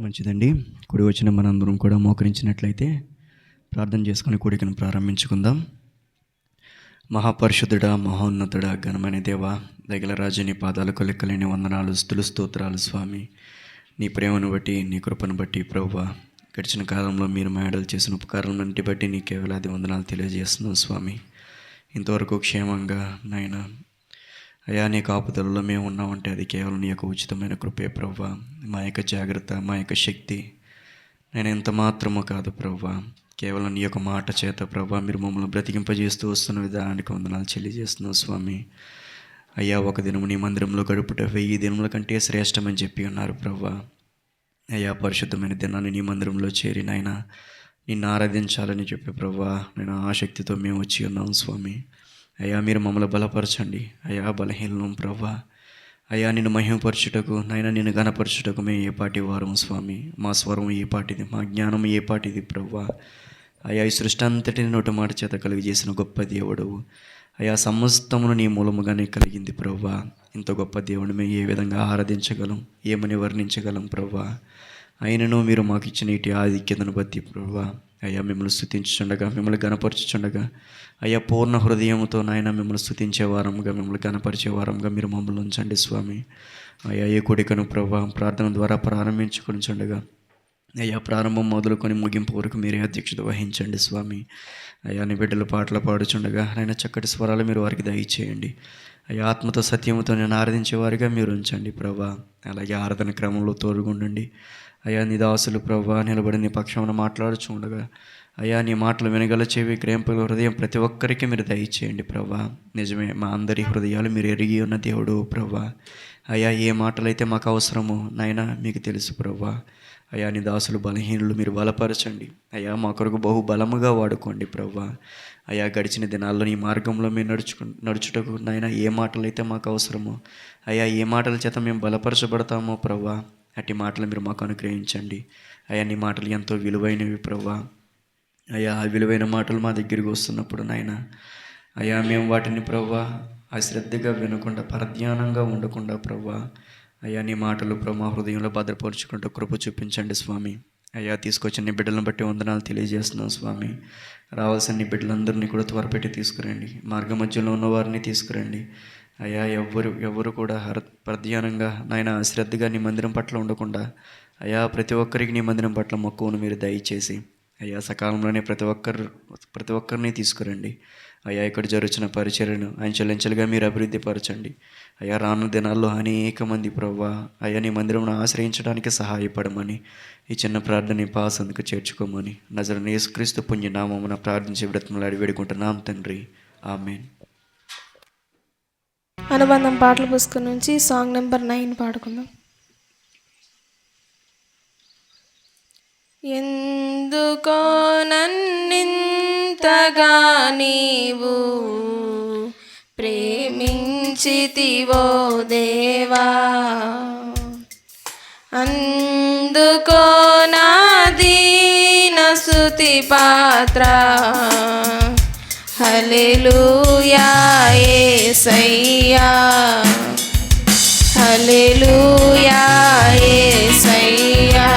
మంచిదండి. కూడి వచ్చిన మనందరం కూడా మోకరించినట్లయితే ప్రార్థన చేసుకుని కూడికను ప్రారంభించుకుందాం. మహాపరిశుద్ధుడా, మహోన్నతుడా, ఘనమైన దేవా, దగల రాజు, నీ పాదాలకు లెక్కలేని వందనాలు, స్తుతులు, స్తోత్రాలు స్వామి. నీ ప్రేమను బట్టి, నీ కృపను బట్టి ప్రభువా, గడిచిన కాలంలో మీరు మా ఎడల చేసిన ఉపకారాలన్నింటి బట్టి నీకే వేలాది వందనాలు తెలియజేస్తున్నాం స్వామి. ఇంతవరకు క్షేమంగా నాయనా అయా నీ కాపుదలలో మేము ఉన్నామంటే అది కేవలం నీ యొక్క ఉచితమైన కృపే ప్రభువా. మా యొక్క జాగ్రత్త, మా యొక్క శక్తి నేను ఎంత మాత్రమో కాదు ప్రభువా, కేవలం నీ యొక్క మాట చేత ప్రభువా మీరు మమ్మల్ని బ్రతికింపజేస్తూ వస్తున్న విధానానికి వందనాలు చెల్లిచేస్తున్నాం స్వామి. అయ్యా, ఒక దినము నీ మందిరంలో గడుపుట 1000 దినముల కంటే శ్రేష్టమని చెప్పి ఉన్నారు ప్రభువా. అయ్యా, పరిశుద్ధమైన దినాన్ని నీ మందిరంలో చేరి నాయన నిన్ను ఆరాధించాలని చెప్పి ప్రభువా, నేను ఆసక్తితో మేము వచ్చి ఉన్నాం స్వామి. అయ్యా, మీరు మమ్మల్ని బలపరచండి. అయ్యా, బలహీనం ప్రభా. అయ్యా, నిన్ను మహిమపరచుటకు నాయన నిన్ను ఘనపరచుటకు మేము ఏ పాటి వారం స్వామి. మా స్వరం ఏ పాటిది, మా జ్ఞానం ఏ పాటిది ప్రభా. అయ్యా, ఈ సృష్టి అంతటిని నోటి మాట చేత కలిగి చేసిన గొప్ప దేవుడు. అయ్యా, సమస్తమును నీ మూలముగానే కలిగింది ప్రభా. ఇంత గొప్ప దేవుడిని మేము ఏ విధంగా ఆరాధించగలం, ఏమని వర్ణించగలం ప్రభా. అయినను మీరు మాకు ఇచ్చిన ఇటు ఆధిక్యతను బట్టి ప్రభా అయ్యా మిమ్మల్ని స్తుతించుచుండగా, మిమ్మల్ని గణపరచుచుండగా అయ్యా పూర్ణ హృదయంతో నాయన మిమ్మల్ని స్తుతించే వారంగా, మిమ్మల్ని గణపరిచే వారంగా మీరు మమ్మల్ని ఉంచండి స్వామి. అయ్యా, ఏ కోడికను ప్రభా ప్రార్థన ద్వారా ప్రారంభించుకొనిచుండగా అయ్యా ప్రారంభం మొదలుకొని ముగింపు వరకు మీరే అధ్యక్షత వహించండి స్వామి. అయ్యా, నీ బిడ్డలు పాటలు పాడుచుండగా ఆయన చక్కటి స్వరాలు మీరు వారికి దయచేయండి. అయ్యా, ఆత్మతో సత్యముతో నేను ఆరాధించేవారిగా మీరు ఉంచండి ప్రభా. అలాగే ఆరాధన క్రమంలో తోడుగుండండి. అయ్యా, నీ దాసులు ప్రభా నిలబడి నీ పక్షమున మాట్లాడుచుండగా అయ్యా నీ మాటలు వినగల చెవి, గ్రహింపగల హృదయం ప్రతి ఒక్కరికి మీరు దయచేయండి ప్రభా. నిజమే, మా అందరి హృదయాలు మీరు ఎరిగి ఉన్న దేవుడు ప్రభా. అయ్యా, ఏ మాటలైతే మాకు అవసరమో నాయన మీకు తెలుసు ప్రభా. అయ్యా, నీ దాసులు బలహీనులు మీరు బలపరచండి. అయ్యా, మా కొరకు బహు బలముగా వాడుకోండి ప్రభా. అయ్యా, గడిచిన దినాల్లో నీ మార్గంలో మేము నడుచుటకు నాయన ఏ మాటలైతే మాకు అవసరమో అయ్యా, ఏ మాటల చేత మేము బలపరచబడతామో ప్రభా, అట్టి మాటలు మీరు మాకు అనుగ్రహించండి. అయ్యా, నీ మాటలు ఎంతో విలువైనవి ప్రభా. అయ్యా, ఆ విలువైన మాటలు మా దగ్గరికి వస్తున్నప్పుడు నాయన అయ్యా మేము వాటిని ప్రభా అశ్రద్ధగా వినకుండా, పరధ్యానంగా ఉండకుండా ప్రభా అయ్యా నీ మాటలు ప్రభా హృదయంలో భద్రపరుచుకుంటూ కృప చూపించండి స్వామి. అయ్యా, తీసుకొచ్చిన నీ బిడ్డలను బట్టి వందనాలు తెలియజేస్తున్నాం స్వామి. రావాల్సిన నీ బిడ్డలందరినీ కూడా త్వరపెట్టి తీసుకురండి. మార్గ మధ్యలో ఉన్న వారిని తీసుకురండి. అయ్యా, ఎవరు కూడా పరధ్యానంగా నాయన శ్రద్ధగా నీ మందిరం పట్ల ఉండకుండా అయ్యా ప్రతి ఒక్కరికి నీ మందిరం పట్ల మక్కువను మీరు దయచేసి అయ్యా సకాలంలోనే ప్రతి ఒక్కరిని తీసుకురండి. అయ్యా, ఇక్కడ జరుగుతున్న పరిచర్యను అంచెలంచెలుగా మీరు అభివృద్ధి పరచండి. అయ్యా, రానున్న దినాల్లో అనేక మంది ప్రభా అయ్యా నీ మందిరంను ఆశ్రయించడానికి సహాయపడమని ఈ చిన్న ప్రార్థన పాసందుకు చేర్చుకోమని నజరేయుడైన యేసుక్రీస్తు పుణ్యనామమున ప్రార్థించి బ్రతిమలాడి వేడుకుంటున్నాం తండ్రి, ఆమేన్. అనుబంధం పాటల పుస్తకం నుంచి సాంగ్ నెంబర్ 9 పాడుకుందాం. ఎందుకో నన్నింతగా నీవు ప్రేమించితివో దేవా, అందుకో నా దీన స్తుతి పాత్ర. హల్లెలూయా యేసయ్యా, హల్లెలూయా యేసయ్యా.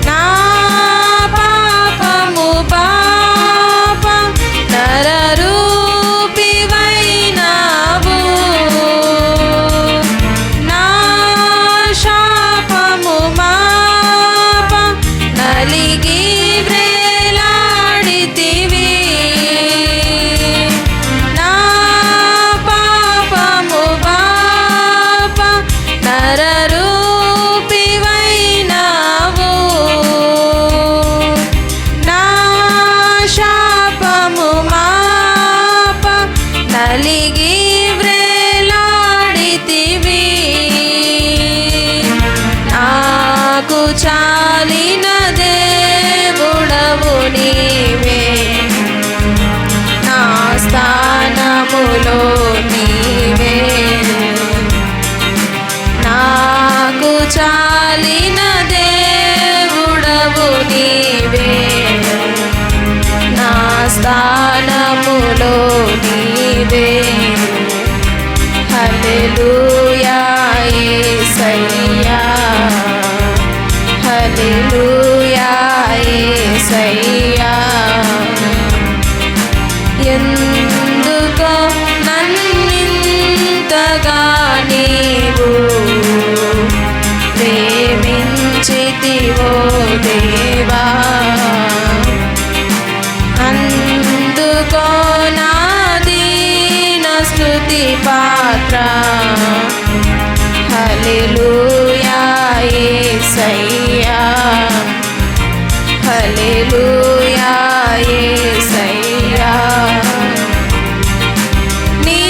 నా పాపము పాప నరరూపివైనావు, నా శాపము మాప నలిగి చాలిన దేవుడవు నీవే, నా స్థానములో నీవే. నాకు చాలిన దేవుడవు నీవే, నా స్థానములో నీవే. హల్లెలూయా యేసయ్యా. ప్రేమించితివో దేవా, అందుకో నా దీన స్తుతి పాత్ర. హల్లెలూయా యేసయ్యా, హల్లెలూయా యేసయ్యా. నీ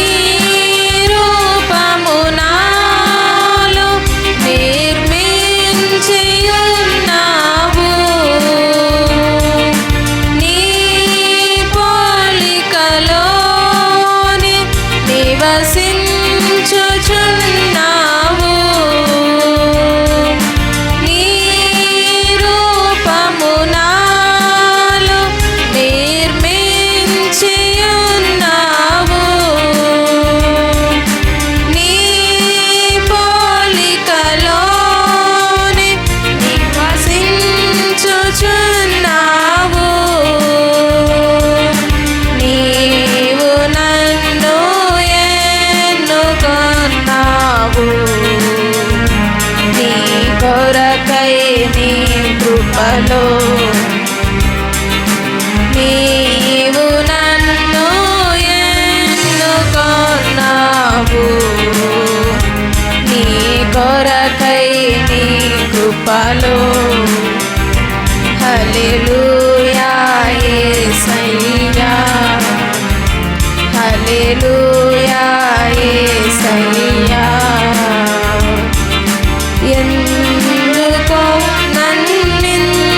రూపము నాలో నిర్మించియున్నావు, నీ పోలికలోని నివసించుచున్నావు. నీ రూపము నాలో నిర్మించియున్నావు, నీ పోలికలోని నివసించుచున్నావు. నీవు నన్ను ఎన్నుకొన్నావు, నీ కొరకై నీ కృపలో. నీవు నన్ను ఎన్నుకొన్నావు, నీ కొరకై నీ కృపలో. హల్లెలూయా యేసయ్యా, హల్లెలూయా యేసయ్యా. ఎందుకో నన్నింతగా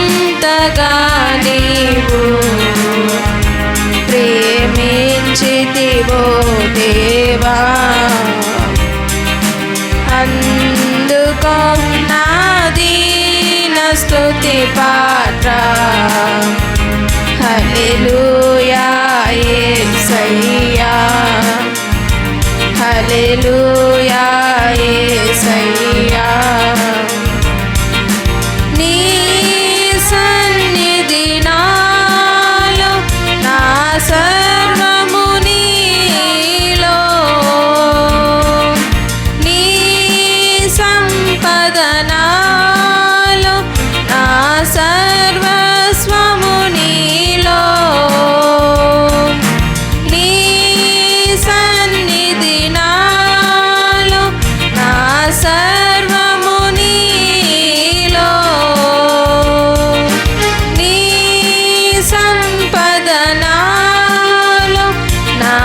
నీవు ప్రేమించితివో దేవా, అందుకో నా దీన స్తుతి పాత్ర. హల్లెలూయా యేసయ్యా, హల్లెలూయా యేసయ్యా. నీ సన్నిధి నాలో, నా సర్వము నీలో. నీ సంపద నాలో, నా సర్వస్వము నీలో. నీ సన్నిధి నాలో, నా సర్వము నీలో. నీ సంపద నాలో, నా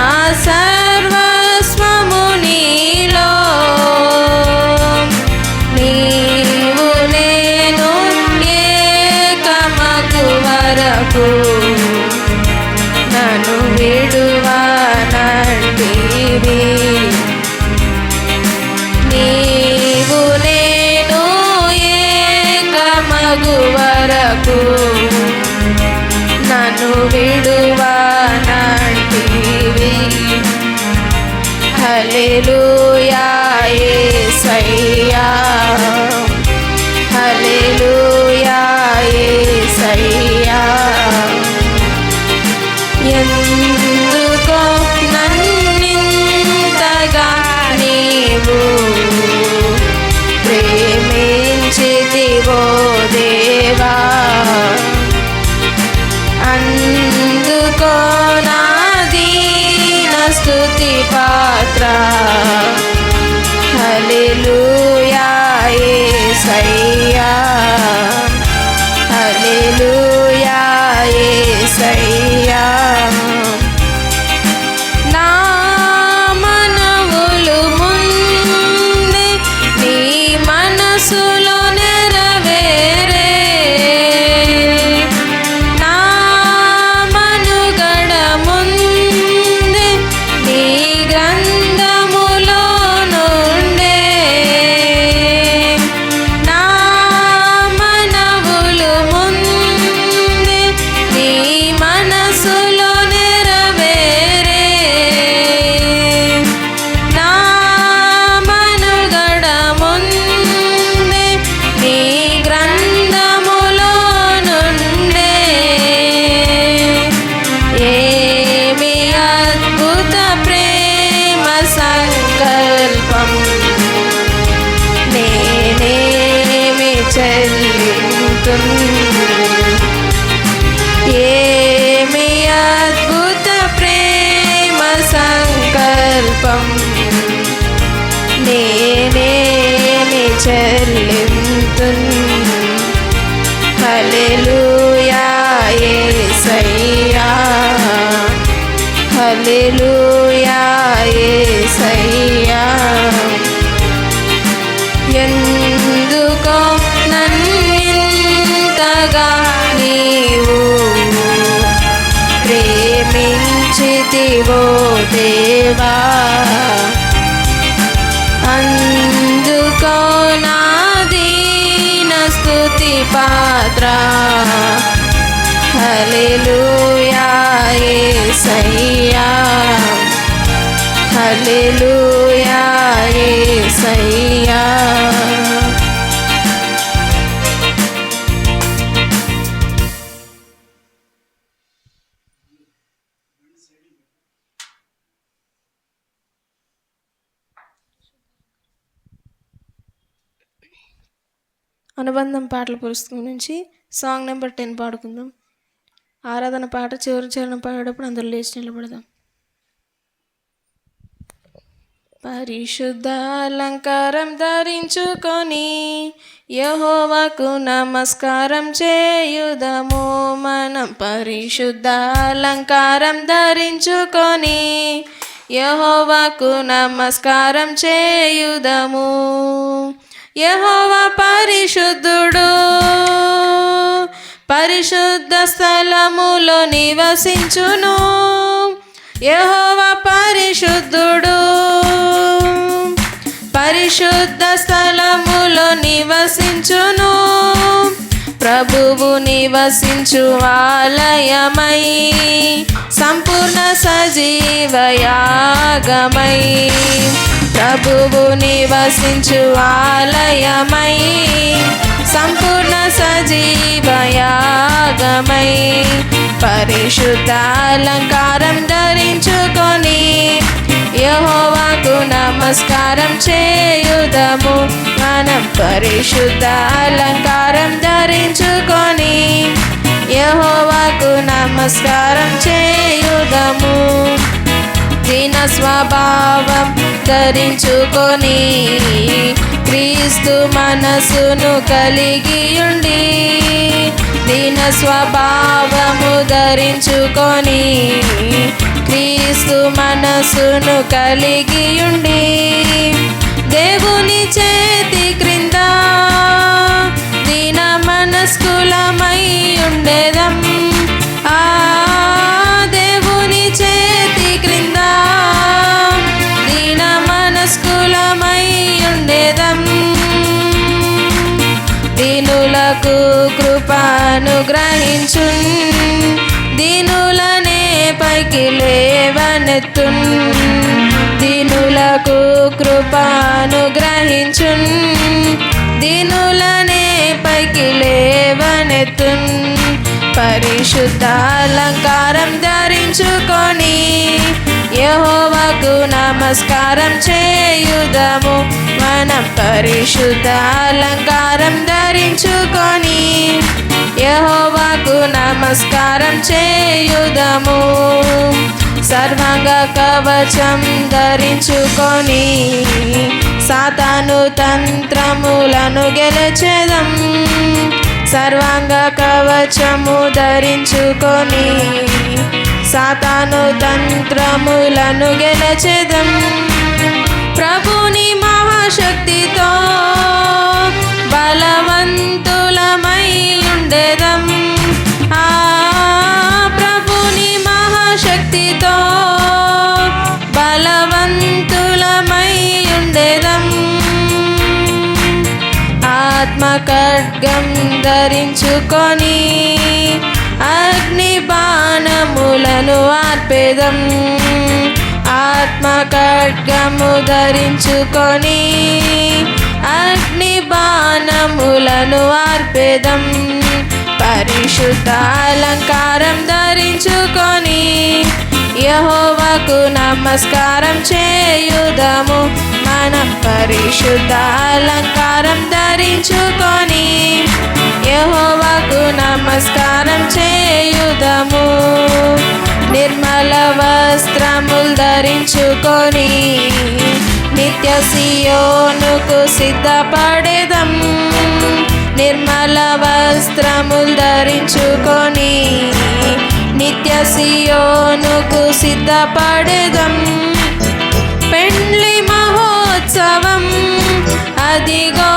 సర్వస్వము నీలో. నీవు నేను ఏకమగు వరకు నన్ను విడువనంటివి. నీవు నేను ఏకమగు వరకు నన్ను విడువనంటివి. హల్లెలూయా యేసయ్యా, హల్లెలూయా యేసయ్యా. ఎందుకో నన్నింతగా నీవు ప్రేమించితివో దేవా, అందుకో నా దీన స్తుతి పాత్ర. హల్లెలూయా యేసయ్యా, హల్లెలూయా యేసయ్యా. నా మనవులు ముందే నీ మనసులో నెరవేరే, నా మనుగడ ముందే నీ గ్రంథములో ఏమి అద్భుత ప్రేమ సంకల్పం నేనేమి చెల్లింతున్ హల్లెలూయా యేసయ్యా హల్లెలూయా యేసయ్యా ఎందుకో నన్నింతగా నీవు ప్రేమించితివో దేవా అందుకో నా దీన స్తుతి పాత్ర హల్లెలూయా యేసయ్యా హల్లెలూయా యేసయ్యా అనుబంధం పాటల పుస్తకం నుంచి సాంగ్ నెంబర్ 10 పాడుకుందాం. ఆరాధన పాట చివరి చరణం పాడేటప్పుడు అందరూ లేచి నిలబడదాం. పరిశుద్ధ అలంకారం ధరించుకొని యెహోవాకు నమస్కారం చేయుదము. మనం పరిశుద్ధ అలంకారం ధరించుకొని యెహోవాకు నమస్కారం చేయుదము. యెహోవా పరిశుద్ధుడు, పరిశుద్ధ స్థలములో నివసించును. యెహోవా పరిశుద్ధుడు, పరిశుద్ధ స్థలములో నివసించును. ప్రభువు నివసించు ఆలయమై సంపూర్ణ సజీవయాగమై ప్రభువు నివసించు ఆలయమై సంపూర్ణ సజీవయాగమై పరిశుద్ధ అలంకారం ధరించుకొని యెహోవాకు నమస్కారం చేయుదము. మనం పరిశుద్ధ అలంకారం ధరించుకొని యెహోవాకు నమస్కారం చేయుదము. దీన స్వభావం ధరించుకొని క్రీస్తు మనసును కలిగియుండి దీన స్వభావము ధరించుకొని క్రీస్తు మనసును కలిగియుండి దేవుని చేతి క్రింద దీన మనస్కులమై ఉండేదం. దేవుని చేతి క్రింద దీన మనస్కులమై ఉండేదం. దీనులకు కృపానుగ్రహించున్, దీనులనే పైకి లేవనెత్తున్. దీనులకు కృపానుగ్రహించున్, దీనులనే పైకి లేవనెత్తున్. పరిశుద్ధ అలంకారం ధరించుకొని యెహోవాకు నమస్కారం చేయుదము. మనం పరిశుద్ధ అలంకారం ధరించుకొని యెహోవాకు నమస్కారం చేయుదము. సర్వాంగ కవచం ధరించుకొని సాతాను తంత్రములను గెలచెదం. సర్వాంగ కవచము ధరించుకొని సాతాను తంత్రములను గెలచెదం. ప్రభుని మహాశక్తితో బలవంతులమై ఉండేదం. ప్రభుని మహాశక్తితో బలవంతులమై ఉండేదం. ఆత్మ ఖడ్గం ధరించుకొని అగ్ని బాణములను ఆర్పేదం. ఆత్మ ఖడ్గము ధరించుకొని అగ్ని బాణములను ఆర్పేదం. పరిశుద్ధ అలంకారం ధరించుకొని యెహోవాకు నమస్కారం చేయుదము. మనం పరిశుద్ధ అలంకారం ధరించుకొని యెహోవా నమస్కారం చేయుదము. నిర్మల వస్త్రములు ధరించుకొని నిత్య సియోనుకు సిద్ధపడేదం. నిర్మల వస్త్రములు ధరించుకొని నిత్య సియోనుకు సిద్ధపడేదం. పెండ్లి మహోత్సవం అదిగో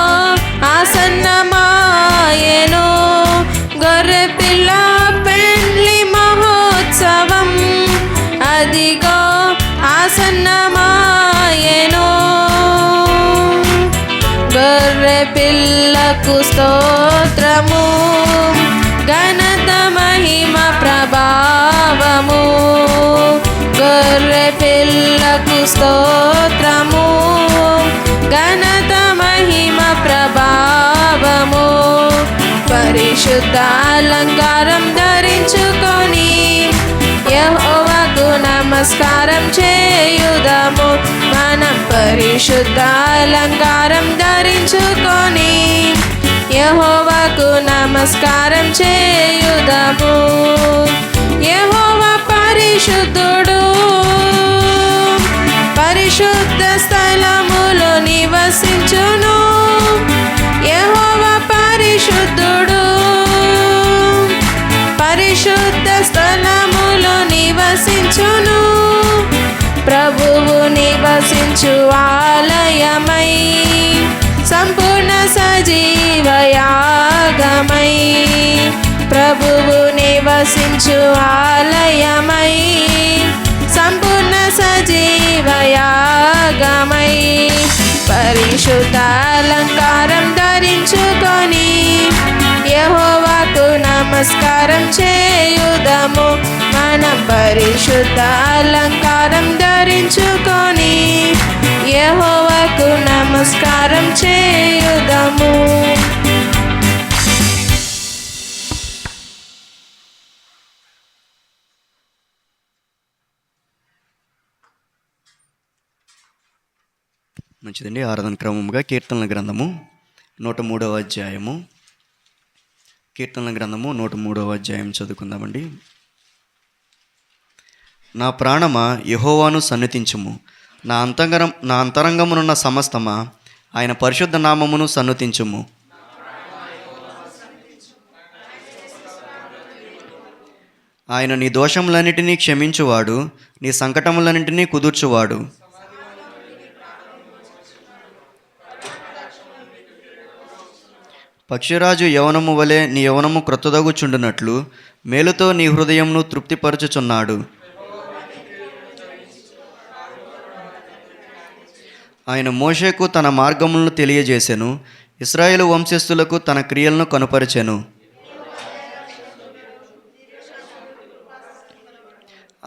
ఆసన్నమాయెను. గొర్రె పిల్ల పెండ్లి మహోత్సవం అదిగో ఆసన్నమాయెను. గొర్రె పిల్లకు స్తోత్రము, ఘనత మహిమ ప్రభావము. గొర్రె పిల్లకు స్తోత్రము, ఘనత మహిమ ప్రభావము. పరిశుద్ధ అలంకారం ధరించుకొని యెహోవాకు నమస్కారం చేయుదము. మనం పరిశుద్ధ అలంకారం ధరించుకొని యెహోవాకు నమస్కారం చేయుదము. యెహోవా పరిశుద్ధుడు, పరిశుద్ధ స్థలములో నివసించును. యెహోవా పరిశుద్ధుడు, పరిశుద్ధ స్థలములో నివసించును. ప్రభువు నివసించు ఆలయమై సంపూర్ణ సజీవయాగమై. ప్రభువు నివసించు ఆలయమై సంపూర్ణ సజీవయాగమై. పరిశుద్ధ అలంకారం ధరించుకొని యెహోవాకు నమస్కారం చేయుదము. మనం పరిశుద్ధ అలంకారం ధరించుకొని యెహోవాకు నమస్కారం చేయుదము. మంచిదండి. ఆరాధన క్రమముగా కీర్తనల గ్రంథము 103వ అధ్యాయము. కీర్తనల గ్రంథము 103వ అధ్యాయం చదువుకుందామండి. నా ప్రాణమా యెహోవాను సన్నుతించుము. నా అంతరంగమునున్న సమస్తమా ఆయన పరిశుద్ధ నామమును సన్నుతించుము. ఆయన నీ దోషములన్నిటినీ క్షమించువాడు, నీ సంకటములన్నిటినీ కుదుర్చువాడు. పక్షిరాజు యవనము వలె నీ యవనము క్రొత్తదగుచుండునట్లు మేలుతో నీ హృదయమును తృప్తిపరచుచున్నాడు. ఆయన మోషేకు తన మార్గములను తెలియజేసెను, ఇశ్రాయేలు వంశస్థులకు తన క్రియలను కనుపరిచెను.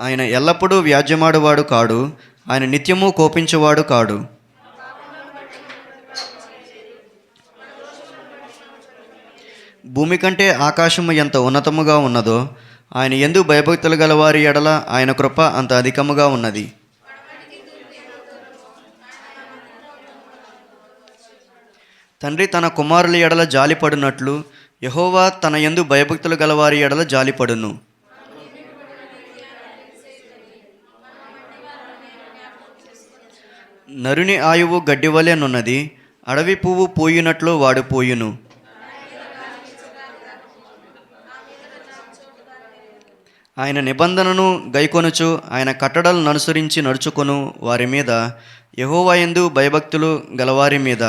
ఆయన ఎల్లప్పుడూ వ్యాజ్యమాడువాడు కాడు, ఆయన నిత్యము కోపించువాడు కాడు. భూమి కంటే ఆకాశము ఎంత ఉన్నతముగా ఉన్నదో ఆయన యందు భయభక్తులు గలవారి ఎడల ఆయన కృప అంత అధికముగా ఉన్నది. తండ్రి తన కుమారుల ఎడల జాలిపడినట్లు యెహోవా తన యందు భయభక్తులు గలవారి ఎడల జాలిపడును. నరుని ఆయువు గడ్డివలెనున్నది, అడవి పువ్వు పోయినట్లు వాడు పోయును. ఆయన నిబంధనను గైకొనుచు ఆయన కట్టడలను అనుసరించి నడుచుకొను వారి మీద, యెహోవా యందు భయభక్తులు గలవారి మీద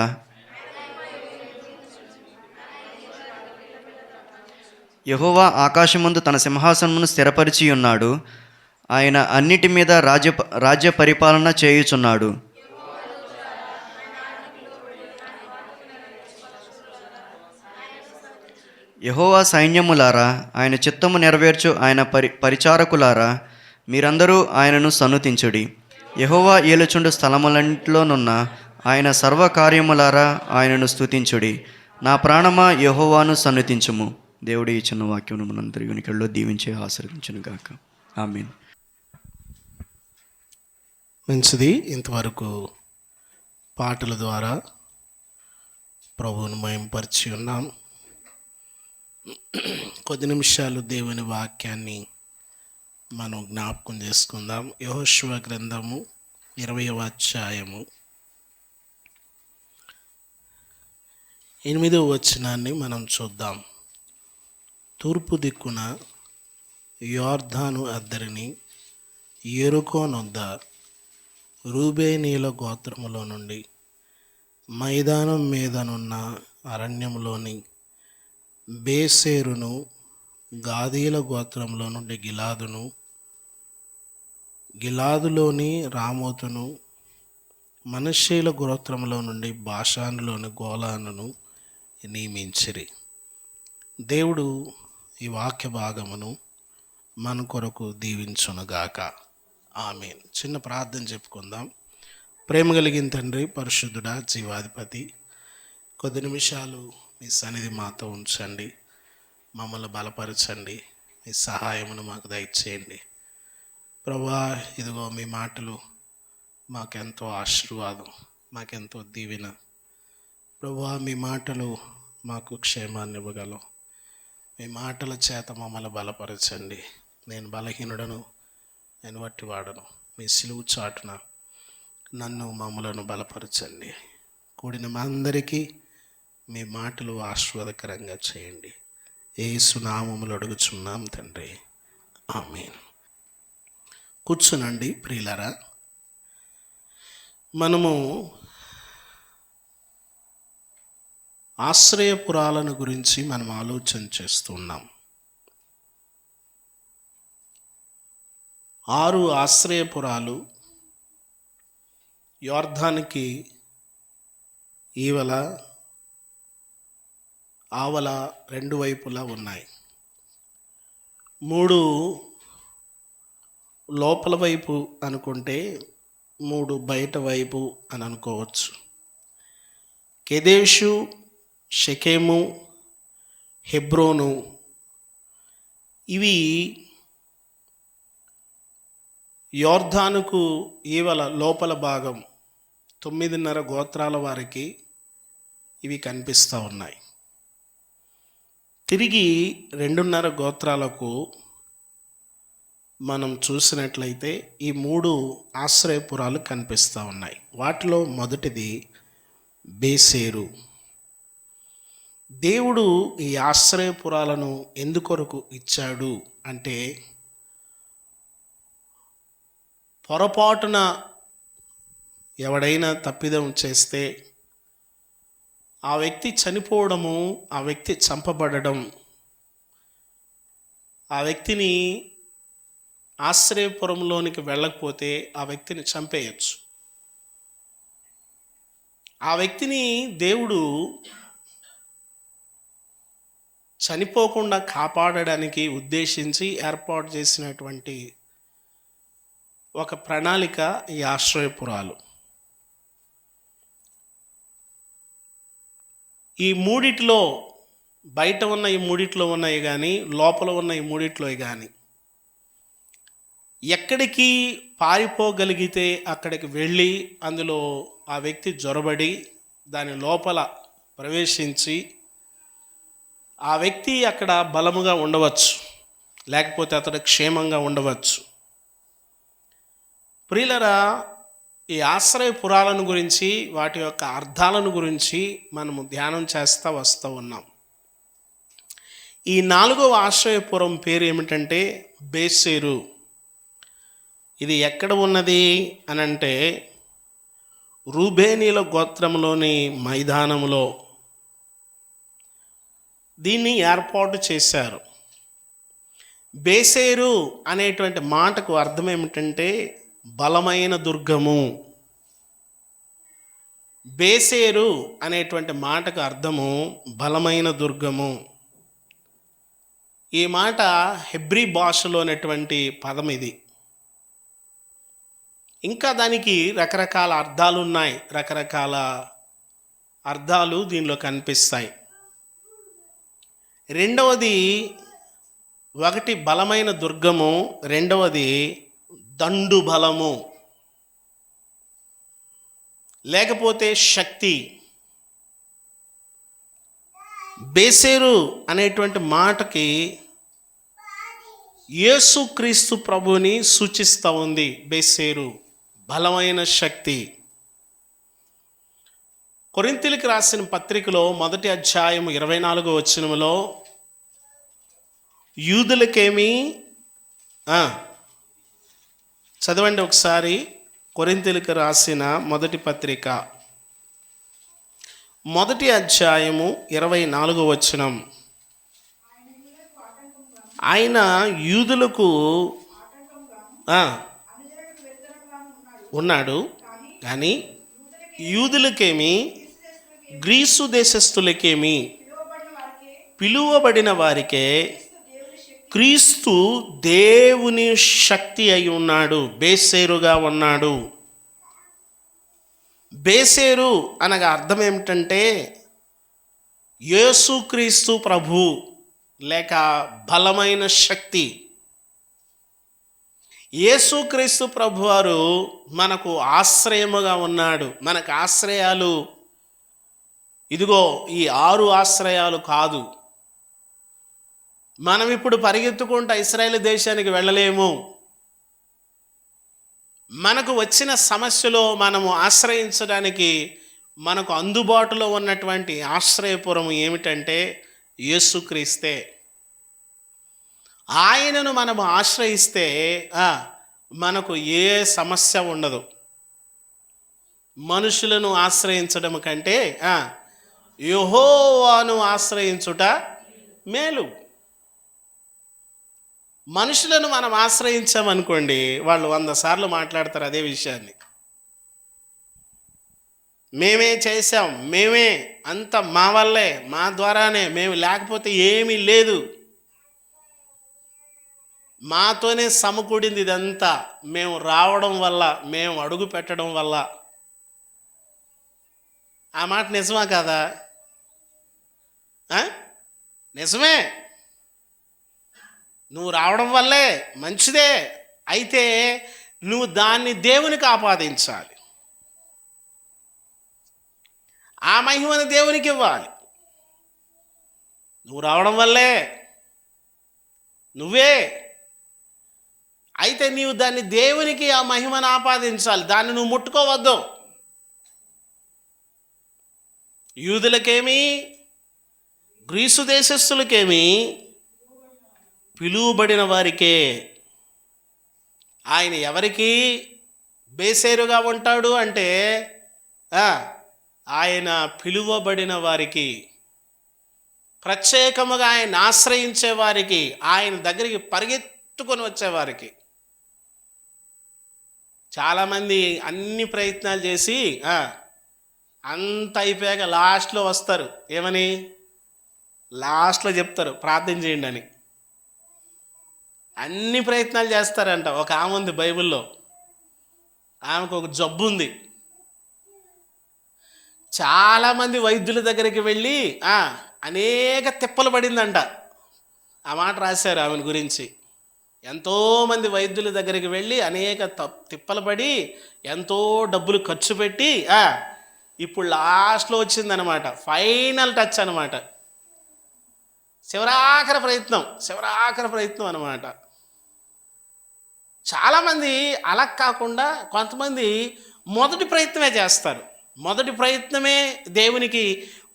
యెహోవా ఆకాశమందు తన సింహాసనమును స్థిరపరిచి ఉన్నాడు. ఆయన అన్నిటి మీద రాజ్య పరిపాలన చేయుచున్నాడు. యెహోవా సైన్యములారా, ఆయన చిత్తము నెరవేర్చు ఆయన పరిచారకులారా, మీరందరూ ఆయనను సన్నుతించుడి. యెహోవా ఏలుచుండు స్థలములన్నిటిలోనున్న ఆయన సర్వకార్యములారా ఆయనను స్తుతించుడి. నా ప్రాణమా యెహోవాను సన్నుతించుము. దేవుడి ఇచ్చిన వాక్యం మనందరి వెనుకల్లో దీవించి ఆశీర్వదించును గాక. ఆమేన్. మంచిది. ఇంతవరకు పాటల ద్వారా ప్రభువును మహిమపరిచి ఉన్నాం. కొద్ది నిమిషాలు దేవుని వాక్యాన్ని మనం జ్ఞాపకం చేసుకుందాం. యెహోషువ గ్రంథము 20వ అధ్యాయము 8వ వచనాన్ని మనం చూద్దాం. తూర్పు దిక్కున యోర్దాను అద్దరిని యెరికో నొద్ద రూబేనీల గోత్రములో నుండి మైదానం మీదనున్న అరణ్యంలోని బేసేరును, గాదీల గోత్రంలో నుండి గిలాదును, గిలాదులోని రామోతును, మనష్షీల గోత్రంలో నుండి బాషానులోని గోలానును నియమించిరి. దేవుడు ఈ వాక్య భాగమును మన కొరకు దీవించునుగాక. ఆమేన్. చిన్న ప్రార్థన చెప్పుకుందాం. ప్రేమ కలిగిన తండ్రి, పరిశుద్ధుడా, జీవాధిపతి, కొద్ది నిమిషాలు మీ సన్నిధి మాతో ఉంచండి. మమ్మల్ని బలపరచండి. మీ సహాయమును మాకు దయచేయండి. ప్రభువా, ఇదిగో మీ మాటలు మాకెంతో ఆశీర్వాదం, మాకెంతో దీవెన. ప్రభువా, మీ మాటలు మాకు క్షేమాన్ని ఇవ్వగలవు. మీ మాటల చేత మమ్మల్ని బలపరచండి. నేను బలహీనుడను, నేను వట్టివాడను. మీ సిలువు చాటున నన్ను మమ్మలను బలపరచండి. కూడిన మా అందరికీ మీ మాటలు ఆశీర్వాదకరంగా చేయండి. యేసు నామములో అడుగుచున్నాం తండ్రి, ఆమేన్. కూర్చునండి ప్రియులారా. మనము ఆశ్రయపురాలను గురించి మనం ఆలోచన చేస్తున్నాం. 6 ఆశ్రయపురాలు యోర్దానికి ఈవల ఆవల 2 వైపులా ఉన్నాయి. 3 లోపల వైపు అనుకుంటే 3 బయట వైపు అని అనుకోవచ్చు. కెదేషు, షెకెము, హెబ్రోను ఇవి యోర్దానుకు ఈవల లోపల భాగం 9.5 గోత్రాల వారికి ఇవి కనిపిస్తూ ఉన్నాయి. తిరిగి 2.5 గోత్రాలకు మనం చూసినట్లయితే ఈ 3 ఆశ్రయపురాలు కనిపిస్తూ ఉన్నాయి. వాటిలో మొదటిది బేసేరు. దేవుడు ఈ ఆశ్రయపురాలను ఎందుకొరకు ఇచ్చాడు అంటే, పొరపాటున ఎవడైనా తప్పిదం చేస్తే ఆ వ్యక్తి చనిపోవడము, ఆ వ్యక్తి చంపబడడం, ఆ వ్యక్తిని ఆశ్రయపురంలోనికి వెళ్ళకపోతే ఆ వ్యక్తిని చంపేయచ్చు. ఆ వ్యక్తిని దేవుడు చనిపోకుండా కాపాడడానికి ఉద్దేశించి ఏర్పాటు చేసినటువంటి ఒక ప్రణాళిక ఈ ఆశ్రయపురాలు. ఈ మూడిట్లో, బయట ఉన్న ఈ మూడిట్లో ఉన్నాయి కానీ, లోపల ఉన్న ఈ మూడిట్లో కానీ ఎక్కడికి పారిపోగలిగితే అక్కడికి వెళ్ళి అందులో ఆ వ్యక్తి జొరబడి దాని లోపల ప్రవేశించి ఆ వ్యక్తి అక్కడ బలముగా ఉండవచ్చు, లేకపోతే అతడు క్షేమంగా ఉండవచ్చు. ప్రియులరా, ఈ ఆశ్రయపురాలను గురించి, వాటి యొక్క అర్థాలను గురించి మనము ధ్యానం చేస్తూ వస్తూ ఉన్నాం. ఈ 4వ ఆశ్రయపురం పేరు ఏమిటంటే బేసేరు. ఇది ఎక్కడ ఉన్నది అని అంటే రూబేనీల గోత్రంలోని మైదానంలో దీన్ని ఏర్పాటు చేశారు. బేసేరు అనేటువంటి మాటకు అర్థం ఏమిటంటే బలమైన దుర్గము. బేసేరు అనేటువంటి మాటకు అర్థము బలమైన దుర్గము. ఈ మాట హెబ్రీ భాషలోనేటువంటి పదం ఇది. ఇంకా దానికి రకరకాల అర్థాలు ఉన్నాయి, రకరకాల అర్థాలు దీనిలో కనిపిస్తాయి. రెండవది, ఒకటి బలమైన దుర్గము, రెండవది దండు బలము లేకపోతే శక్తి. బేసేరు అనేటువంటి మాటకి యేసుక్రీస్తు ప్రభుని సూచిస్తూ ఉంది. బేసేరు బలమైన శక్తి. కొరింథీయులకు రాసిన పత్రికలో 1వ అధ్యాయం 24వ వచనంలో యూదులకేమి చదవండి ఒకసారి. కొరింథీయులకు రాసిన మొదటి పత్రిక 1వ అధ్యాయము 24వ వచనం. ఆయన యూదులకు ఉన్నాడు, కానీ యూదులకేమి గ్రీసు దేశస్థులకేమి పిలువబడిన వారికే క్రీస్తు దేవుని శక్తి అయి ఉన్నాడు, బేసేరుగా ఉన్నాడు. బేసేరు అనగా అర్థం ఏమిటంటే యేసుక్రీస్తు ప్రభు లేక బలమైన శక్తి. యేసుక్రీస్తు ప్రభువారు మనకు ఆశ్రయముగా ఉన్నాడు. మనకు ఆశ్రయాలు ఇదిగో ఈ 6 ఆశ్రయాలు కాదు. మనం ఇప్పుడు పరిగెత్తుకుంటూ ఇశ్రాయేలు దేశానికి వెళ్ళలేము. మనకు వచ్చిన సమస్యలో మనము ఆశ్రయించడానికి మనకు అందుబాటులో ఉన్నటువంటి ఆశ్రయపురం ఏమిటంటే యేసుక్రీస్తే. ఆయనను మనము ఆశ్రయిస్తే మనకు ఏ సమస్య ఉండదు. మనుషులను ఆశ్రయించడం కంటే యెహోవాను ఆశ్రయించుట మేలు. మనుషులను మనం ఆశ్రయించామనుకోండి, వాళ్ళు 100 సార్లు మాట్లాడతారు అదే విషయాన్ని. మేమే చేసాం, మేమే అంత మా వల్లే, మా ద్వారానే, మేము లేకపోతే ఏమీ లేదు, మాతోనే సమకూడింది ఇదంతా, మేము రావడం వల్ల, మేము అడుగు పెట్టడం వల్ల. ఆ మాట నిజమా కాదా? నిజమే. నువ్వు రావడం వల్లే, మంచిదే. అయితే నువ్వు దాన్ని దేవునికి ఆపాదించాలి, ఆ మహిమను దేవునికి ఇవ్వాలి. నువ్వు రావడం వల్లే, నువ్వే. అయితే నీవు దాన్ని దేవునికి ఆ మహిమను ఆపాదించాలి, దాన్ని నువ్వు ముట్టుకోవద్దు. యూదులకేమి గ్రీసు దేశస్థులకేమి పిలువబడిన వారికే. ఆయన ఎవరికి బేసేరుగా ఉంటాడు అంటే ఆయన పిలువబడిన వారికి, ప్రత్యేకముగా ఆయన ఆశ్రయించే వారికి, ఆయన దగ్గరికి పరిగెత్తుకొని వచ్చేవారికి. చాలామంది అన్ని ప్రయత్నాలు చేసి అంత అయిపోయాక లాస్ట్లో వస్తారు. ఏమని? లాస్ట్లో చెప్తారు ప్రార్థన చేయండి అని. అన్ని ప్రయత్నాలు చేస్తారంట. ఒక ఆమె ఉంది బైబిల్లో, ఆమెకు ఒక జబ్బు ఉంది. చాలామంది వైద్యుల దగ్గరికి వెళ్ళి అనేక తిప్పలు పడిందంట. ఆ మాట రాశారు ఆమెను గురించి. ఎంతోమంది వైద్యుల దగ్గరికి వెళ్ళి అనేక తిప్పలు పడి ఎంతో డబ్బులు ఖర్చు పెట్టి ఇప్పుడు లాస్ట్లో వచ్చిందనమాట. ఫైనల్ టచ్ అనమాట. చివరాఖరి ప్రయత్నం అనమాట. చాలామంది అలా కాకుండా కొంతమంది మొదటి ప్రయత్నమే చేస్తారు. మొదటి ప్రయత్నమే దేవునికి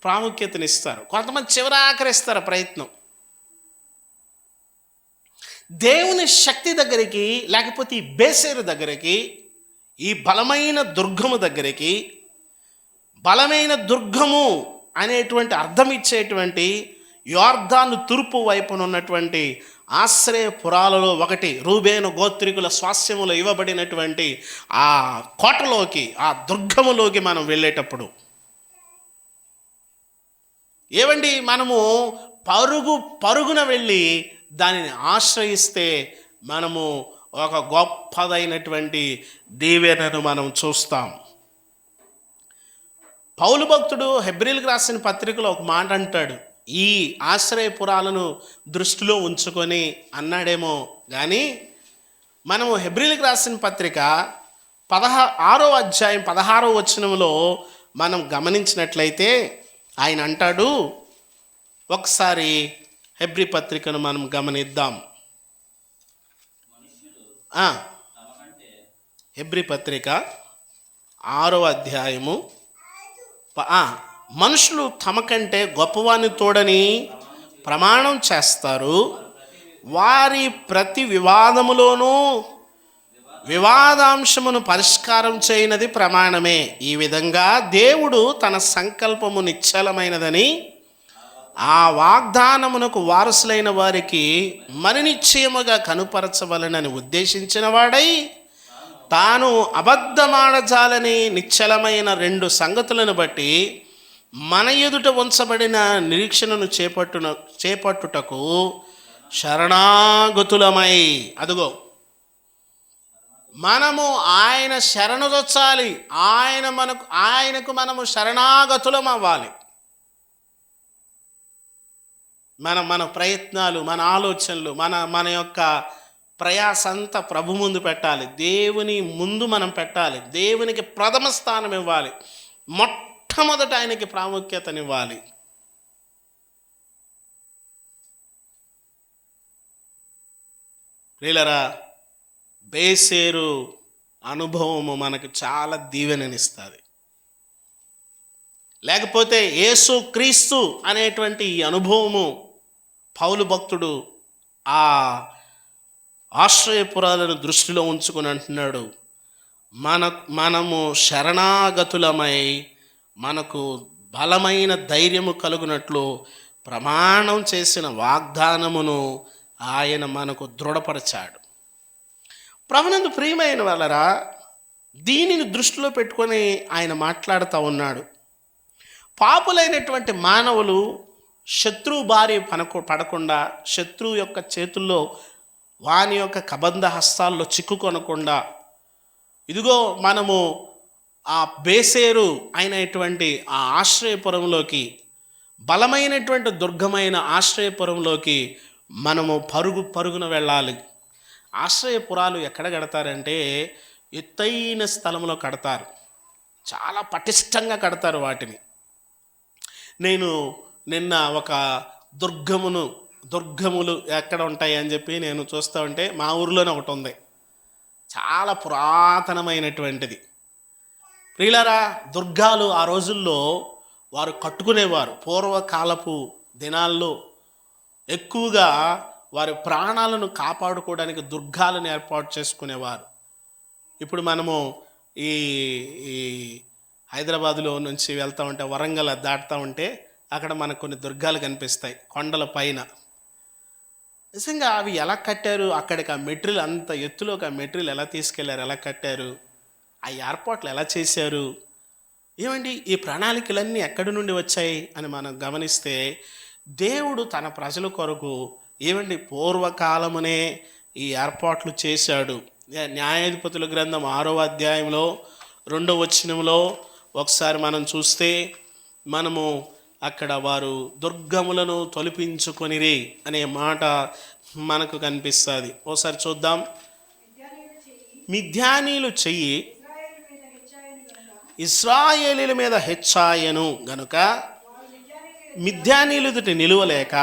ప్రాముఖ్యతనిస్తారు. కొంతమంది చివరాఖరిస్తారు ప్రయత్నం. దేవుని శక్తి దగ్గరికి, లేకపోతే ఈ బేసేరు దగ్గరికి, ఈ బలమైన దుర్గము దగ్గరికి, బలమైన దుర్గము అనేటువంటి అర్థం ఇచ్చేటువంటి యోర్దాను తూర్పు వైపున ఉన్నటువంటి ఆశ్రయపురాలలో ఒకటి, రూబేను గోత్రికుల స్వాస్యములో ఇవ్వబడినటువంటి ఆ కోటలోకి, ఆ దుర్గములోకి మనం వెళ్ళేటప్పుడు ఏవండి, మనము పరుగున వెళ్ళి దానిని ఆశ్రయిస్తే మనము ఒక గొప్పదైనటువంటి దీవెనను మనం చూస్తాం. పౌలు భక్తుడు హెబ్రీలకు రాసిన పత్రికలో ఒక మాట అంటాడు. ఈ ఆశ్రయపురాలను దృష్టిలో ఉంచుకొని అన్నాడేమో కానీ మనము హెబ్రీలకు రాసిన పత్రిక 6వ అధ్యాయం 16వ వచనంలో మనం గమనించినట్లయితే ఆయన అంటాడు, ఒకసారి హెబ్రీ పత్రికను మనం గమనిద్దాం. హెబ్రీ పత్రిక 6వ అధ్యాయము. మనుషులు తమ కంటే గొప్పవాని తోడని ప్రమాణం చేస్తారు, వారి ప్రతి వివాదములోనూ వివాదాంశమును పరిష్కారం చేయనది ప్రమాణమే. ఈ విధంగా దేవుడు తన సంకల్పము నిశ్చలమైనదని, ఆ వాగ్దానమునకు వారసులైన వారికి మరి నిశ్చయముగా కనుపరచవలనని ఉద్దేశించిన వాడై, తాను అబద్ధమాడజాలని నిశ్చలమైన 2 సంగతులను బట్టి మన ఎదుట ఉంచబడిన నిరీక్షణను చేపట్టుటకు శరణాగతులమై, అదుగో మనము ఆయన శరణుదొచ్చాలి, ఆయనకు మనము శరణాగతులం అవ్వాలి. మన ప్రయత్నాలు, మన ఆలోచనలు, మన యొక్క ప్రయాస అంతా ప్రభు ముందు పెట్టాలి, దేవుని ముందు మనం పెట్టాలి, దేవునికి ప్రథమ స్థానం ఇవ్వాలి, మొట్టమొదట ఆయనకి ప్రాముఖ్యతనివ్వాలి. ప్రియులరా, బేసేరు అనుభవము మనకు చాలా దీవెననిస్తుంది. లేకపోతే యేసు క్రీస్తు అనేటువంటి ఈ అనుభవము పౌలు భక్తుడు ఆ ఆశ్రయపురాలను దృష్టిలో ఉంచుకొని అంటున్నాడు, మనము శరణాగతులమై మనకు బలమైన ధైర్యము కలుగునట్లు ప్రమాణం చేసిన వాగ్దానమును ఆయన మనకు దృఢపరిచాడు. ప్రభునందు ప్రియమైన వాళ్ళరా, దీనిని దృష్టిలో పెట్టుకొని ఆయన మాట్లాడుతూ ఉన్నాడు. పాపులైనటువంటి మానవులు శత్రువు బారి పడకుండా, శత్రువు యొక్క చేతుల్లో, వాని యొక్క కబంధ హస్తాల్లో చిక్కుకొనకుండా, ఇదిగో మనము ఆ బేసేరు అయినటువంటి ఆ ఆశ్రయపురంలోకి, బలమైనటువంటి దుర్గమైన ఆశ్రయపురంలోకి మనము పరుగున వెళ్ళాలి. ఆశ్రయపురాలు ఎక్కడ కడతారంటే ఎత్తైన స్థలంలో కడతారు, చాలా పటిష్టంగా కడతారు వాటిని. నేను నిన్న ఒక దుర్గములు ఎక్కడ ఉంటాయి అని చెప్పి నేను చూస్తూ ఉంటే మా ఊరిలోనే ఒకటి ఉంది, చాలా పురాతనమైనటువంటిది. ప్రియులారా, దుర్గాలు ఆ రోజుల్లో వారు కట్టుకునేవారు. పూర్వకాలపు దినాల్లో ఎక్కువగా వారి ప్రాణాలను కాపాడుకోవడానికి దుర్గాలను ఏర్పాటు చేసుకునేవారు. ఇప్పుడు మనము ఈ హైదరాబాదులో నుంచి వెళ్తూ ఉంటే, వరంగల్ దాటుతూ ఉంటే అక్కడ మనకు కొన్ని దుర్గాలు కనిపిస్తాయి కొండల పైన. నిజంగా అవి ఎలా కట్టారు, అక్కడికి ఆ మెటీరియల్ అంత ఎత్తులోకి ఆ మెటీరియల్ ఎలా తీసుకెళ్లారు, ఎలా కట్టారు, ఆ ఏర్పాట్లు ఎలా చేశారు, ఏమండి ఈ ప్రణాళికలన్నీ ఎక్కడి నుండి వచ్చాయి అని మనం గమనిస్తే, దేవుడు తన ప్రజల కొరకు ఏమండి పూర్వకాలమునే ఈ ఏర్పాట్లు చేశాడు. న్యాయాధిపతుల గ్రంథం 6వ అధ్యాయంలో 2వ వచనంలో ఒకసారి మనం చూస్తే, మనము అక్కడ వారు దుర్గములను తొలిపించుకొనిరి అనే మాట మనకు కనిపిస్తుంది. ఒకసారి చూద్దాం. మిద్యానీయులు చెయ్యి ఇశ్రాయేలీల మీద హెచ్చాయను గనుక మిద్యానీయులు ఎదుట నిలువలేక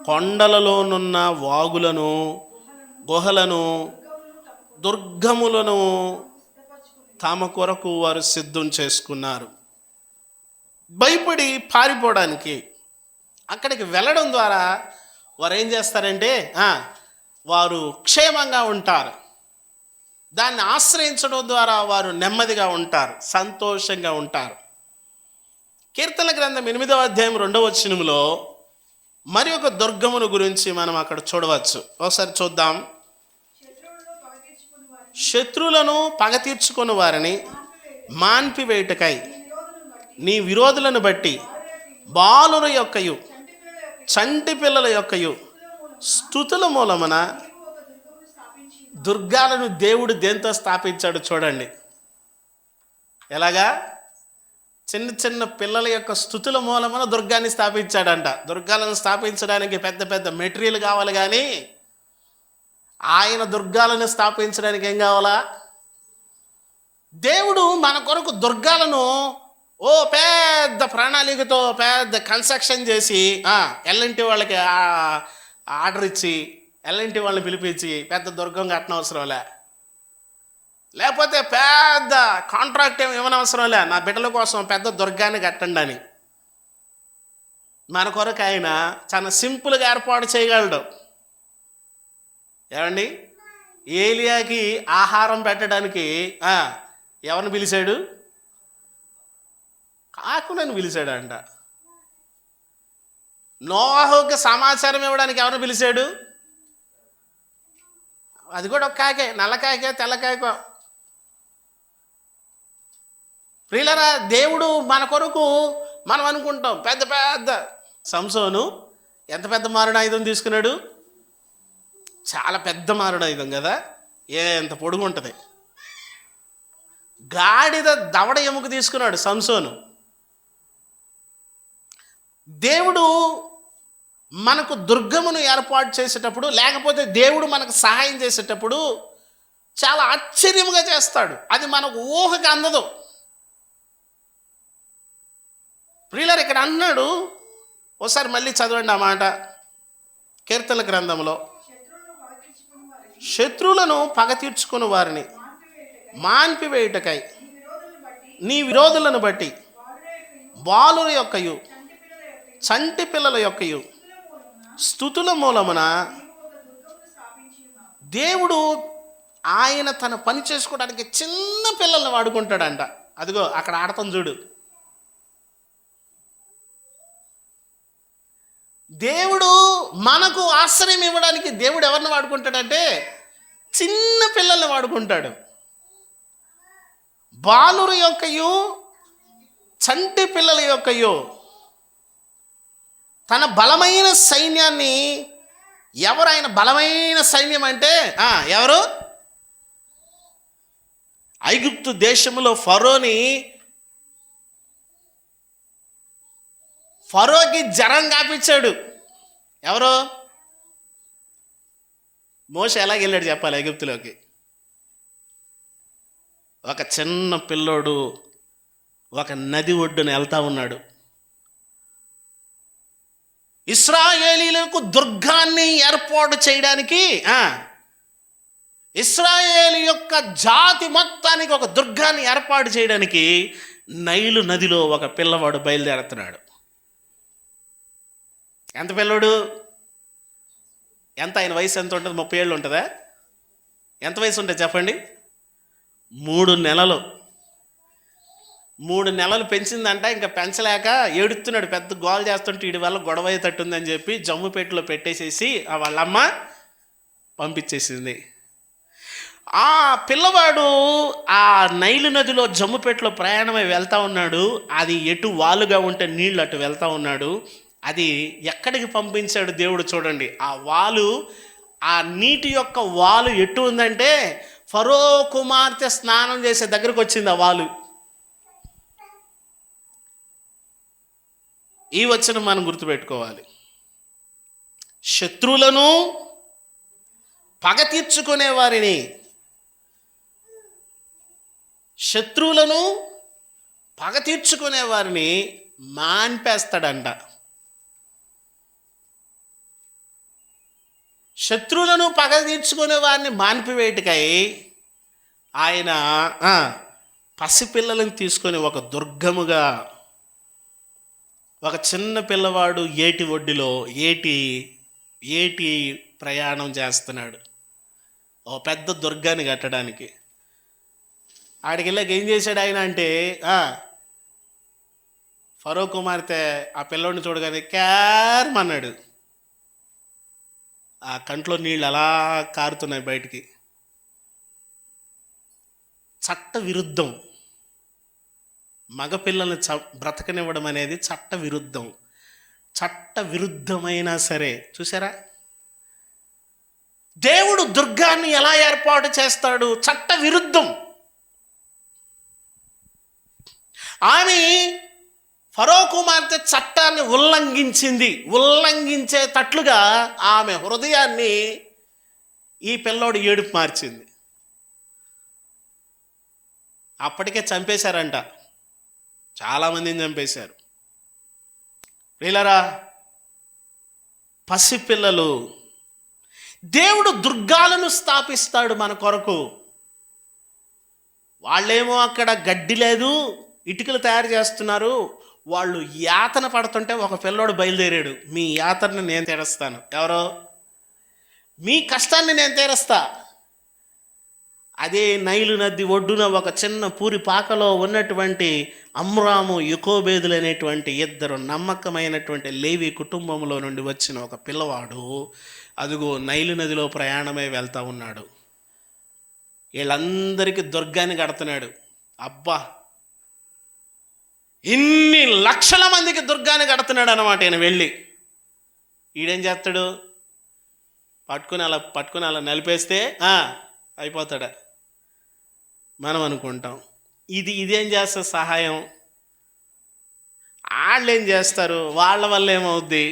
కొండలలోనున్న వాగులను, గుహలను, దుర్గములను తమ కొరకు వారు సిద్ధం చేసుకున్నారు. భయపడి పారిపోవడానికి అక్కడికి వెళ్ళడం ద్వారా వారు ఏం చేస్తారంటే వారు క్షేమంగా ఉంటారు. దాన్ని ఆశ్రయించడం ద్వారా వారు నెమ్మదిగా ఉంటారు, సంతోషంగా ఉంటారు. కీర్తన గ్రంథం 8వ అధ్యాయం 2వ వచనంలో మరి ఒక దుర్గమును గురించి మనం అక్కడ చూడవచ్చు. ఒకసారి చూద్దాం. శత్రువులను పగ తీర్చుకుని వారిని మాన్పివేయుటకై నీ విరోధులను బట్టి బాలుల యొక్కయు చంటి పిల్లల యొక్కయు స్తుతుల మూలమున దుర్గాలను దేవుడు దేంతో స్థాపించాడు చూడండి. ఎలాగా? చిన్న చిన్న పిల్లల యొక్క స్తుతుల మూలమున దుర్గాన్ని స్థాపించాడంట. దుర్గాలను స్థాపించడానికి పెద్ద పెద్ద మెటీరియల్ కావాలి, కానీ ఆయన దుర్గాలను స్థాపించడానికి ఏం కావాలా? దేవుడు మన కొరకు దుర్గాలను ఓ పెద్ద ప్రణాళికతో పెద్ద కన్స్ట్రక్షన్ చేసి ఎల్ఎన్టీ వాళ్ళకి ఆర్డర్ ఇచ్చి ఎల్ఎన్టీ వాళ్ళని పిలిపించి పెద్ద దుర్గం కట్టనవసరంలే, లేకపోతే పెద్ద కాంట్రాక్ట్ ఏమి ఇవ్వనవసరంలే, నా బిడ్డల కోసం పెద్ద దుర్గాన్ని కట్టండి అని. మన కొరకు ఆయన చాలా సింపుల్గా ఏర్పాటు చేయగలడు. ఏమండి, ఏలియాకి ఆహారం పెట్టడానికి ఎవరిని పిలిచాడు? కాకులను పిలిచాడంట. నోవాహుకి సమాచారం ఇవ్వడానికి ఎవరిని పిలిచాడు? అది కూడా ఒక కాకే, నల్ల కాకే తెల్ల కాకో. ప్రియులారా, దేవుడు మన కొరకు మనం అనుకుంటాం పెద్ద పెద్ద. సంసోను ఎంత పెద్ద మారణాయుధం తీసుకున్నాడు? చాలా పెద్ద మారణాయుధం కదా, ఎంత పొడుగు ఉంటుంది. గాడిద దవడ ఎముక తీసుకున్నాడు సంసోను. దేవుడు మనకు దుర్గమును ఏర్పాటు చేసేటప్పుడు, లేకపోతే దేవుడు మనకు సహాయం చేసేటప్పుడు చాలా ఆశ్చర్యముగా చేస్తాడు. అది మనకు ఊహకు అందదు. ప్రియులారా, ఇక్కడ అన్నాడు, ఒకసారి మళ్ళీ చదవండి ఆ మాట. కీర్తన గ్రంథంలో, శత్రువులను పగ తీర్చుకుని వారిని మాన్పివేయుటకై నీ విరోధులను బట్టి బాలుల యొక్కయు చంటి పిల్లల యొక్కయు స్తుతుల మూలమున దేవుడు ఆయన తన పని చేసుకోవడానికి చిన్న పిల్లల్ని వాడుకుంటాడంట. అదిగో అక్కడ ఆడతాం చూడు. దేవుడు మనకు ఆశ్రయం ఇవ్వడానికి దేవుడు ఎవరిని వాడుకుంటాడంటే చిన్న పిల్లల్ని వాడుకుంటాడు. బాలుర యొక్కయు చంటి పిల్లల యొక్కయు తన బలమైన సైన్యాన్ని, ఎవరైనా బలమైన సైన్యం అంటే ఎవరు? ఐగుప్తు దేశంలో ఫరోకి జ్వరం కాపించాడు. ఎవరు? మోషే ఎలాగ వెళ్ళాడు చెప్పాలి ఐగుప్తులోకి? ఒక చిన్న పిల్లోడు ఒక నది ఒడ్డున వెళ్తా ఉన్నాడు. ఇశ్రాయేలీలకు దుర్గాన్ని ఏర్పాటు చేయడానికి, ఇశ్రాయేలు యొక్క జాతి మొత్తానికి ఒక దుర్గాన్ని ఏర్పాటు చేయడానికి నైలు నదిలో ఒక పిల్లవాడు బయలుదేరుతున్నాడు. ఎంత పిల్లోడు? ఎంత? ఆయన వయసు ఎంత ఉంటుంది? 30 ఏళ్ళు ఉంటుందా? ఎంత వయసు ఉంటుంది చెప్పండి? 3 నెలలు. 3 నెలలు పెంచిందంట. ఇంకా పెంచలేక ఏడుస్తున్నాడు, పెద్ద గోల్ చేస్తుంటే వీడి వల్ల గొడవ అయ్యేటట్టుందని చెప్పి జమ్ముపేటలో పెట్టేసేసి వాళ్ళమ్మ పంపించేసింది. ఆ పిల్లవాడు ఆ నైలు నదిలో జమ్ముపేటలో ప్రయాణమై వెళ్తూ ఉన్నాడు. అది ఎటు వాలుగా ఉంటే నీళ్ళు అటు వెళ్తూ ఉన్నాడు. అది ఎక్కడికి పంపించాడు దేవుడు చూడండి. ఆ వాలు, ఆ నీటి యొక్క వాలు ఎటు ఉందంటే ఫరో కుమార్తె స్నానం చేసే దగ్గరకు వచ్చింది ఆ వాలు. ఈ వచనం మనం గుర్తుపెట్టుకోవాలి. శత్రువులను పగ తీర్చుకునే వారిని, శత్రువులను పగ తీర్చుకునే వారిని మాన్పేస్తాడంట. శత్రువులను పగ తీర్చుకునే వారిని మాన్పివేయటకై ఆయన పసిపిల్లలను తీసుకొని ఒక దుర్గముగా, ఒక చిన్న పిల్లవాడు ఏటి ఒడ్డులో ఏటి ప్రయాణం చేస్తున్నాడు ఓ పెద్ద దుర్గాన్ని కట్టడానికి. ఆడికి వెళ్ళాక ఏం చేశాడు ఆయన అంటే, ఫరో కుమార్తె ఆ పిల్లోడిని చూడగానే క్యారమన్నాడు. ఆ కంట్లో నీళ్ళు అలా కారుతున్నాయి బయటికి. చట్ట విరుద్ధం. మగపిల్లల్ని బ్రతకనివ్వడం అనేది చట్ట విరుద్ధం. చట్ట విరుద్ధమైనా సరే చూసారా, దేవుడు దుర్గాన్ని ఎలా ఏర్పాటు చేస్తాడు? చట్ట విరుద్ధం. ఆమె ఫరో కుమార్తె చట్టాన్ని ఉల్లంఘించేటట్లుగా ఆమె హృదయాన్ని ఈ పిల్లోడు ఏడుపు మార్చింది. అప్పటికే చంపేశారంట. చాలామందిని చంపేశారు. ప్రియులారా, పసిపిల్లలు, దేవుడు దుర్గాలను స్థాపిస్తాడు మన కొరకు. వాళ్ళేమో అక్కడ గడ్డి లేదు, ఇటుకలు తయారు చేస్తున్నారు. వాళ్ళు యాతన పడుతుంటే ఒక పిల్లోడు బయలుదేరాడు, మీ యాతనని నేను తీరుస్తాను. ఎవరో, మీ కష్టాన్ని నేను తీరుస్తా. అదే నైలు నది ఒడ్డున ఒక చిన్న పూరి పాకలో ఉన్నటువంటి అమ్రాము యుకోబేదులు అనేటువంటి ఇద్దరు నమ్మకమైనటువంటి లేవి కుటుంబంలో నుండి వచ్చిన ఒక పిల్లవాడు అదిగో నైలు నదిలో ప్రయాణమై వెళ్తూ ఉన్నాడు. వీళ్ళందరికీ దుర్గాన్ని కడుతున్నాడు. అబ్బా, ఇన్ని లక్షల మందికి దుర్గాన్ని కడుతున్నాడు అన్నమాట. ఈయన వెళ్ళి ఈడేం చేస్తాడు, పట్టుకుని అలా నలిపేస్తే అయిపోతాడా మనం అనుకుంటాం. ఇదేం చేస్తారు సహాయం? వాళ్ళు ఏం చేస్తారు? వాళ్ళ వల్ల ఏమవుద్ది?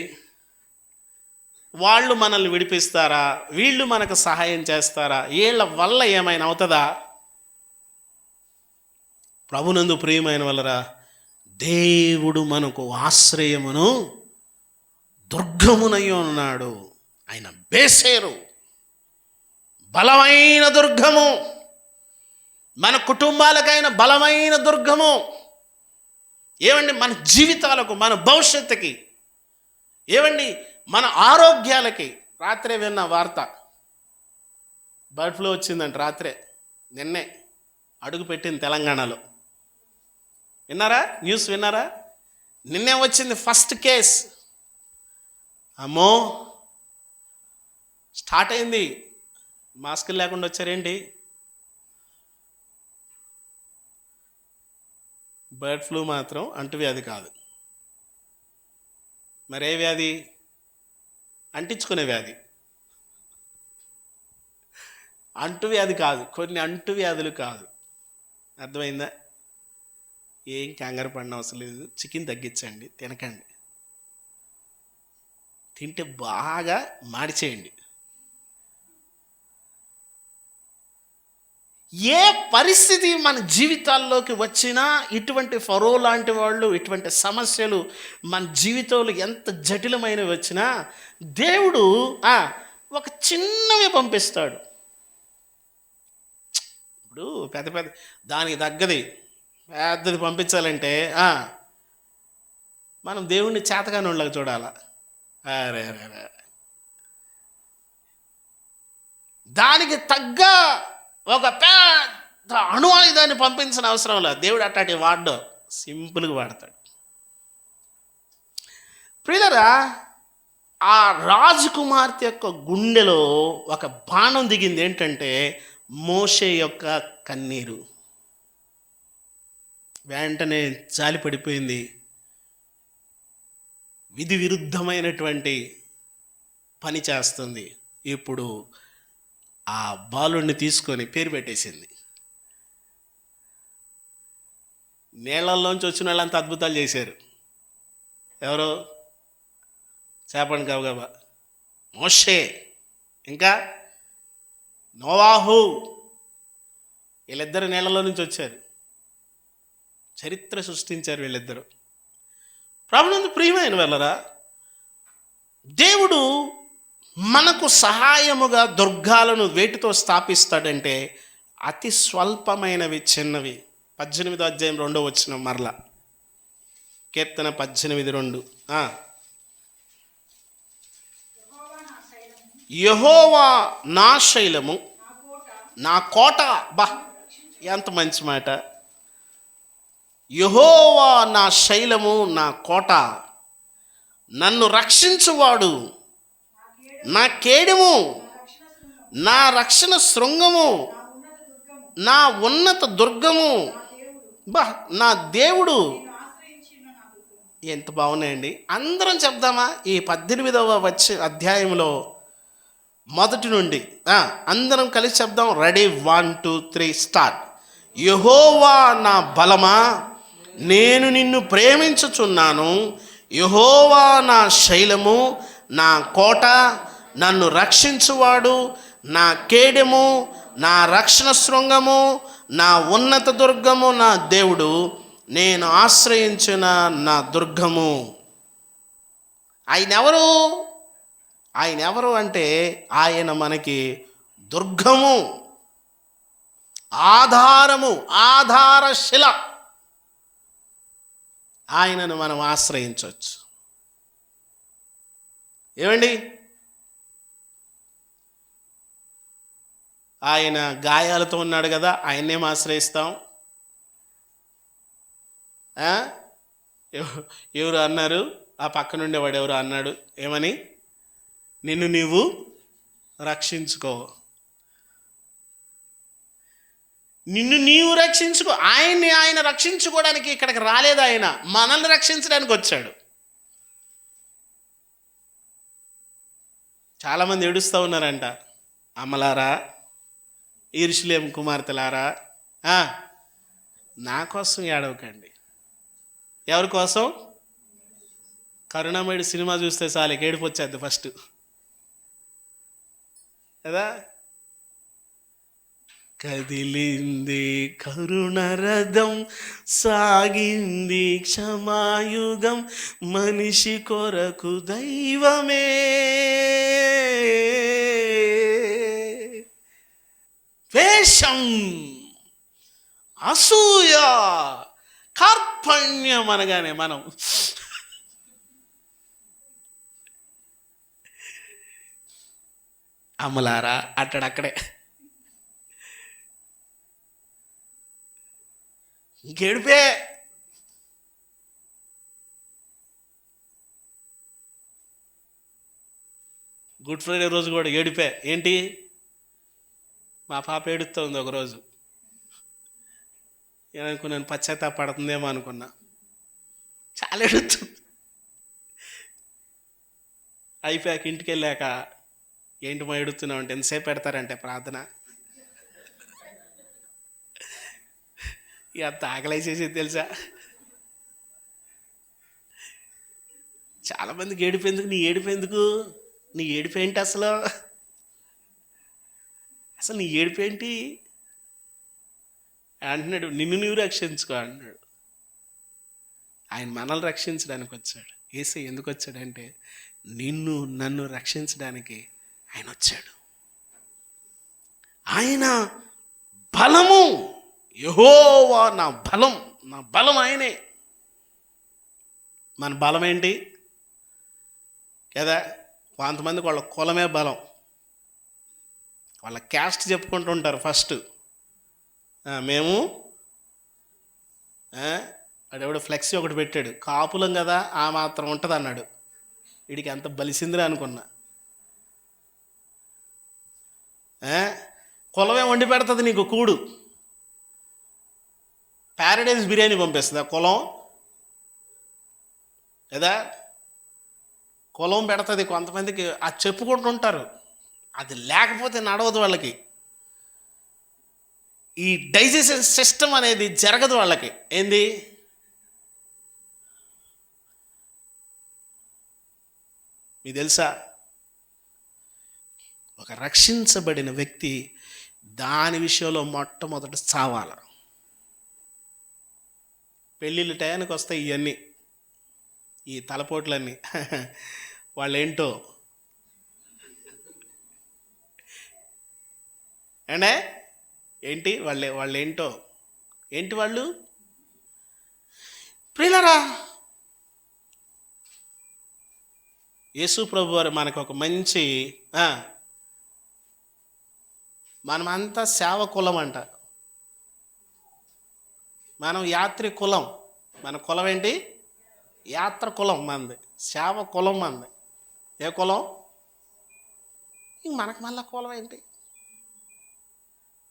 వాళ్ళు మనల్ని విడిపిస్తారా? వీళ్ళు మనకు సహాయం చేస్తారా? వీళ్ళ వల్ల ఏమైనా అవుతుందా? ప్రభునందు ప్రియమైన వల్లరా, దేవుడు మనకు ఆశ్రయమును దుర్గమునై ఉన్నాడు. ఆయన బేసేరు, బలమైన దుర్గము, మన కుటుంబాలకైన బలమైన దుర్గము. ఏమండి, మన జీవితాలకు, మన భవిష్యత్తుకి, ఏమండి మన ఆరోగ్యాలకి. రాత్రే విన్న వార్త, బర్డ్ ఫ్లూ వచ్చిందంట. రాత్రే, నిన్నే అడుగు పెట్టింది తెలంగాణలో. విన్నారా? న్యూస్ విన్నారా? నిన్నే వచ్చింది ఫస్ట్ కేస్. అమ్మో, స్టార్ట్ అయింది. మాస్కులు లేకుండా వచ్చారేంటి? బర్డ్ ఫ్లూ మాత్రం అంటువ్యాధి కాదు. మరే వ్యాధి? అంటించుకునే వ్యాధి. అంటువ్యాధి కాదు, కొన్ని అంటువ్యాధులు కాదు. అర్థమైందా? ఏం కంగారు పడిన అవసరం లేదు. చికెన్ తగ్గించండి, తినకండి. తింటే బాగా మార్చేయండి. ఏ పరిస్థితి మన జీవితాల్లోకి వచ్చినా, ఇటువంటి ఫరో లాంటి వాళ్ళు, ఇటువంటి సమస్యలు మన జీవితంలో ఎంత జటిలమైనవి వచ్చినా దేవుడు ఒక చిన్నవి పంపిస్తాడు. ఇప్పుడు పెద్ద దానికి తగ్గది పెద్దది పంపించాలంటే మనం దేవుణ్ణి చేతగాని వాళ్ళకి చూడాలా. అరే దానికి తగ్గ ఒక పెద్ద అణువాయుధాన్ని పంపించిన అవసరం లేదు. దేవుడు అట్లాంటి వాడడం సింపుల్గా వాడతాడు. ప్రియులరా, ఆ రాజకుమార్తె యొక్క గుండెలో ఒక బాణం దిగింది. ఏంటంటే మోషే యొక్క కన్నీరు. వెంటనే జాలి పడిపోయింది. విధి విరుద్ధమైనటువంటి పని చేస్తుంది. ఇప్పుడు ఆ బాలుడిని తీసుకొని పేరు పెట్టేసింది. నీళ్ళల్లోంచి వచ్చిన వాళ్ళంతా అద్భుతాలు చేశారు. ఎవరు? చెప్పండి గబగబా. మోషే, ఇంకా నోవాహు, వీళ్ళిద్దరు నీళ్ళలో నుంచి వచ్చారు. చరిత్ర సృష్టించారు వీళ్ళిద్దరు. ప్రభునందు ప్రియమైన వాళ్ళరా, దేవుడు మనకు సహాయముగా దుర్గాలను వేటితో స్థాపిస్తాడంటే అతి స్వల్పమైనవి, చిన్నవి. 18వ అధ్యాయం 2వ వచనం మరలా, కీర్తన 18:2. యెహోవా నా శైలము, నా కోట. బా, ఎంత మంచి మాట. యెహోవా నా శైలము, నా కోట, నన్ను రక్షించువాడు, నా కేడెము, నా రక్షణ శృంగము, నా ఉన్నత దుర్గము. బా, నా దేవుడు. ఎంత బాగున్నాయండి. అందరం చెప్దామా? ఈ 18వ అధ్యాయంలో మొదటి నుండి అందరం కలిసి చెప్దాం. Ready, 1 2 3 start. యెహోవా నా బలమా, నేను నిన్ను ప్రేమించుచున్నాను. యెహోవా నా శైలము, నా కోట, నన్ను రక్షించువాడు, నా కేడెము, నా రక్షణ శృంగము, నా ఉన్నత దుర్గము, నా దేవుడు. నేను ఆశ్రయించిన నా దుర్గము. ఆయన ఎవరు? ఆయన ఎవరు అంటే ఆయన మనకి దుర్గము, ఆధారము, ఆధారశిల. ఆయనను మనం ఆశ్రయించవచ్చు. ఏమండి, ఆయన గాయాలతో ఉన్నాడు కదా, ఆయన్నేం ఆశ్రయిస్తాం? ఎవరు అన్నారు? ఆ పక్క నుండేవాడు ఎవరు అన్నాడు, ఏమని? నిన్ను నీవు రక్షించుకో, నిన్ను నీవు రక్షించుకో. ఆయన రక్షించుకోవడానికి ఇక్కడికి రాలేదు, ఆయన మనల్ని రక్షించడానికి వచ్చాడు. చాలామంది ఏడుస్తూ ఉన్నారంట, అమ్మలారా, యెరూషలేము కుమార్తెలారా, నా కోసం ఏడవకండి. ఎవరి కోసం? కరుణామయుడు సినిమా చూస్తే చాలు ఏడుపు వచ్చేది ఫస్ట్ కదా. కదిలింది కరుణరథం, సాగింది క్షమాయుగం, మనిషి కొరకు దైవమే. ద్వేషం, అసూయ, కార్పణ్యం అనగానే మనం అమ్మలారా అక్కడే ఇంకేడిపే. గుడ్ ఫ్రైడే రోజు కూడా ఏడిపే. ఏంటి? మా పాప ఏడుస్తూ ఉంది ఒకరోజు. ఏమనుకున్నాను, పశ్చాత్తాపడుతుందేమో అనుకున్నా. చాలా ఏడుస్తుంది. అయిపోయాక ఇంటికి వెళ్ళాక, ఏంటి మా ఏడుతున్నావు అంటే, ఎంతసేపు పెడతారంటే ప్రార్థన. ఎంత ఆకలేసేసేది తెలుసా? చాలామందికి ఏడిపోయేందుకు. నీ ఏడిపోయేందుకు? నీ ఏడిపోయింటి అసలు నీ ఏడిపోయింటి అంటున్నాడు. నిన్ను నీవు రక్షించుకో అంటున్నాడు. ఆయన మనల్ని రక్షించడానికి వచ్చాడు. యేసయ్య ఎందుకు వచ్చాడంటే, నిన్ను నన్ను రక్షించడానికి ఆయన వచ్చాడు. ఆయన బలము, యెహోవా నా బలం, నా బలం ఆయనే. మన బలం ఏంటి కదా? కొంతమందికి వాళ్ళ కులమే బలం, వాళ్ళ క్యాస్ట్ చెప్పుకుంటూ ఉంటారు ఫస్ట్. మేము అడెవడో ఫ్లెక్సీ ఒకటి పెట్టాడు, కాపులం కదా ఆ మాత్రం ఉంటుంది అన్నాడు. వీడికి ఎంత బలిసిందిరా అనుకున్నా. కులమే వండి పెడుతుంది నీకు కూడు. ప్యారడైజ్ బిర్యానీ పంపిస్తుంది ఆ కులం కదా. కులం పెడుతుంది కొంతమందికి, అది చెప్పుకుంటుంటారు. అది లేకపోతే నడవదు వాళ్ళకి. ఈ డైజెషన్ సిస్టమ్ అనేది జరగదు వాళ్ళకి. ఏంది? మీకు తెలుసా, ఒక రక్షించబడిన వ్యక్తి దాని విషయంలో మొట్టమొదట చావాల. పెళ్ళిళ్ళ టయానికి వస్తాయి ఇవన్నీ, ఈ తలపోట్లన్నీ. వాళ్ళేంటో అంటే ఏంటి వాళ్ళేంటో ఏంటి వాళ్ళు. ప్రియులారా, యేసు ప్రభు వారు మనకు ఒక మంచి, మనమంతా సేవ కులం అంట. మనం యాత్రి కులం. మన కులం ఏంటి? యాత్ర కులం మనది, సేవ కులం మనది. ఏ కులం? మనకు మళ్ళా కులం ఏంటి?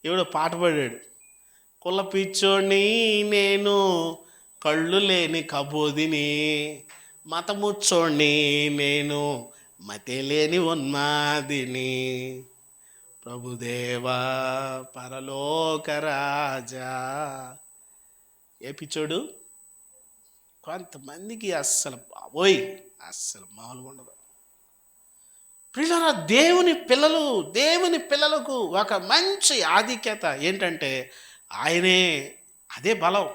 ఎవడో పాట పాడాడు, కుల పిచ్చోడిని నేను, కళ్ళు లేని కబోదిని, మతముచ్చోడిని నేను, మతే లేని ఉన్మాదిని, ప్రభుదేవా పరలోక రాజా. ఏ పిచ్చోడు? కొంతమందికి అస్సలు బాబోయ్ అస్సలు మామూలుగా ఉండదు. ప్రియులారా, దేవుని పిల్లలకు ఒక మంచి ఆధిక్యత ఏంటంటే ఆయనే. అదే బలం.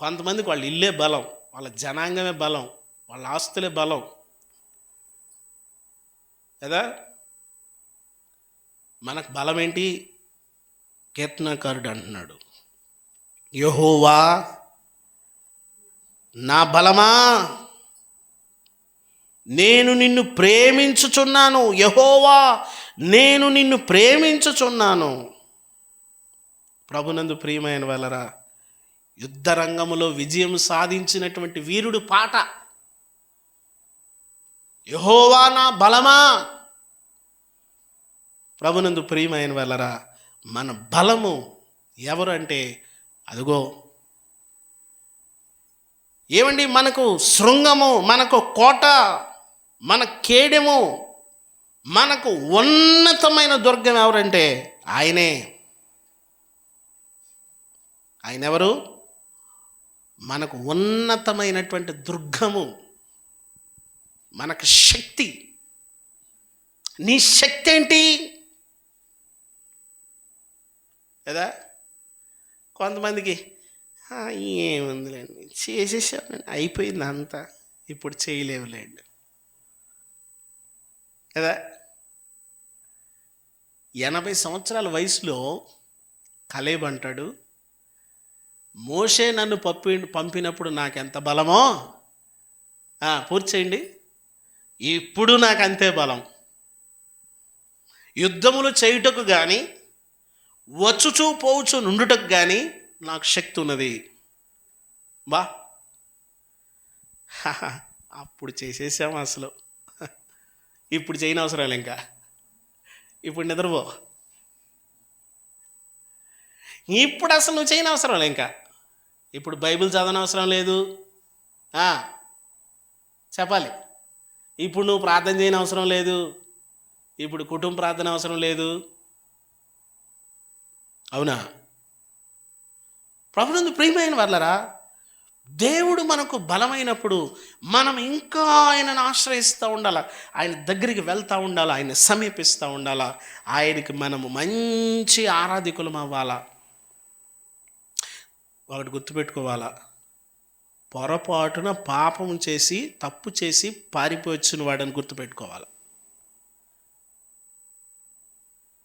కొంతమందికి వాళ్ళ ఇల్లే బలం, వాళ్ళ జనాంగమే బలం, వాళ్ళ ఆస్తులే బలం కదా. మనకు బలం ఏంటి? కీర్తనకారుడు అంటున్నాడు, యెహోవా నా బలమా, నేను నిన్ను ప్రేమించుచున్నాను. యెహోవా నేను నిన్ను ప్రేమించుచున్నాను. ప్రభునందు ప్రియమైన వాళ్ళరా, యుద్ధ రంగములో విజయం సాధించినటువంటి వీరుడు పాట, యెహోవా నా బలమా. ప్రభునందు ప్రియమైన వాళ్ళరా, మన బలము ఎవరు అంటే అదిగో ఏమండి, మనకు శృంగము, మనకు కోట, మన కేడెము, మనకు ఉన్నతమైన దుర్గం ఎవరంటే ఆయనే. ఆయన ఎవరు? మనకు ఉన్నతమైనటువంటి దుర్గము, మనకు శక్తి. నీ శక్తి ఏంటి కదా. కొంతమందికి ఏముందిలేండి, చేసేసామండి, అయిపోయింది అంతా, ఇప్పుడు చేయలేవులేండి కదా. 80 సంవత్సరాల వయసులో కలేబ్ అంటాడు, మోషే నన్ను పంపినప్పుడు నాకెంత బలమో, పూర్తి చేయండి, ఇప్పుడు నాకు అంతే బలం. యుద్ధములు చేయుటకు కానీ వచ్చుచూ పోవచ్చు నుండుటకు కానీ నాకు శక్తి ఉన్నది. బా అప్పుడు చేసేసాము, అసలు ఇప్పుడు చేయని అవసరం లేదు, ఇంకా ఇప్పుడు నిద్రపో, ఇప్పుడు అసలు నువ్వు చేయని అవసరం లేదు, ఇంకా ఇప్పుడు బైబిల్ చదవని అవసరం లేదు. చెప్పాలి, ఇప్పుడు నువ్వు ప్రార్థన చేయని అవసరం లేదు, ఇప్పుడు కుటుంబ ప్రార్థన అవసరం లేదు. అవునా? ప్రభునందు ప్రియమైన వాళ్ళరా, దేవుడు మనకు బలమైనప్పుడు మనం ఇంకా ఆయనను ఆశ్రయిస్తూ ఉండాలా, ఆయన దగ్గరికి వెళ్తూ ఉండాలా, ఆయన సమీపిస్తూ ఉండాలా, ఆయనకి మనము మంచి ఆరాధికులం అవ్వాలా. ఒకటి గుర్తుపెట్టుకోవాలా, పొరపాటున పాపం చేసి తప్పు చేసి పారిపోవచ్చుని వాడని గుర్తుపెట్టుకోవాలి.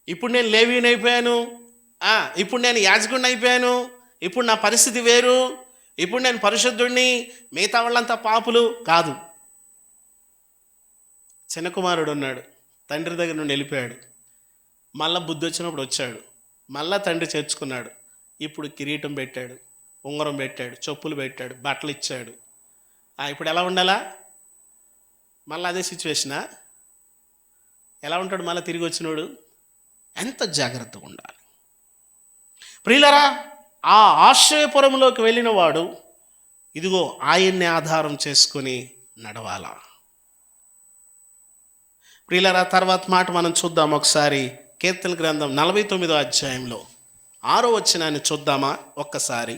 ఇప్పుడు నేను లేవీని అయిపోయాను, ఇప్పుడు నేను యాజకుడిని అయిపోయాను, ఇప్పుడు నా పరిస్థితి వేరు, ఇప్పుడు నేను పరిశుద్ధుడిని, మిగతా వాళ్ళంతా పాపులు కాదు. చిన్న కుమారుడు ఉన్నాడు, తండ్రి దగ్గర నుండి వెళ్ళిపోయాడు, మళ్ళీ బుద్ధి వచ్చినప్పుడు వచ్చాడు, మళ్ళీ తండ్రి చేర్చుకున్నాడు, ఇప్పుడు కిరీటం పెట్టాడు, ఉంగరం పెట్టాడు, చెప్పులు పెట్టాడు, బట్టలు ఇచ్చాడు. ఇప్పుడు ఎలా ఉండాలా? మళ్ళీ అదే సిచ్యువేషనా? ఎలా ఉంటాడు మళ్ళీ తిరిగి వచ్చినోడు? ఎంత జాగ్రత్తగా ఉండాలి ప్రియులరా. ఆ ఆశ్రయపురంలోకి వెళ్ళిన వాడు ఇదిగో ఆయన్ని ఆధారం చేసుకొని నడవాలా. ప్రియులరా, తర్వాత మాట మనం చూద్దాం ఒకసారి. కీర్తన గ్రంథం 49వ అధ్యాయంలో 6వ వచనాన్ని చూద్దామా ఒక్కసారి.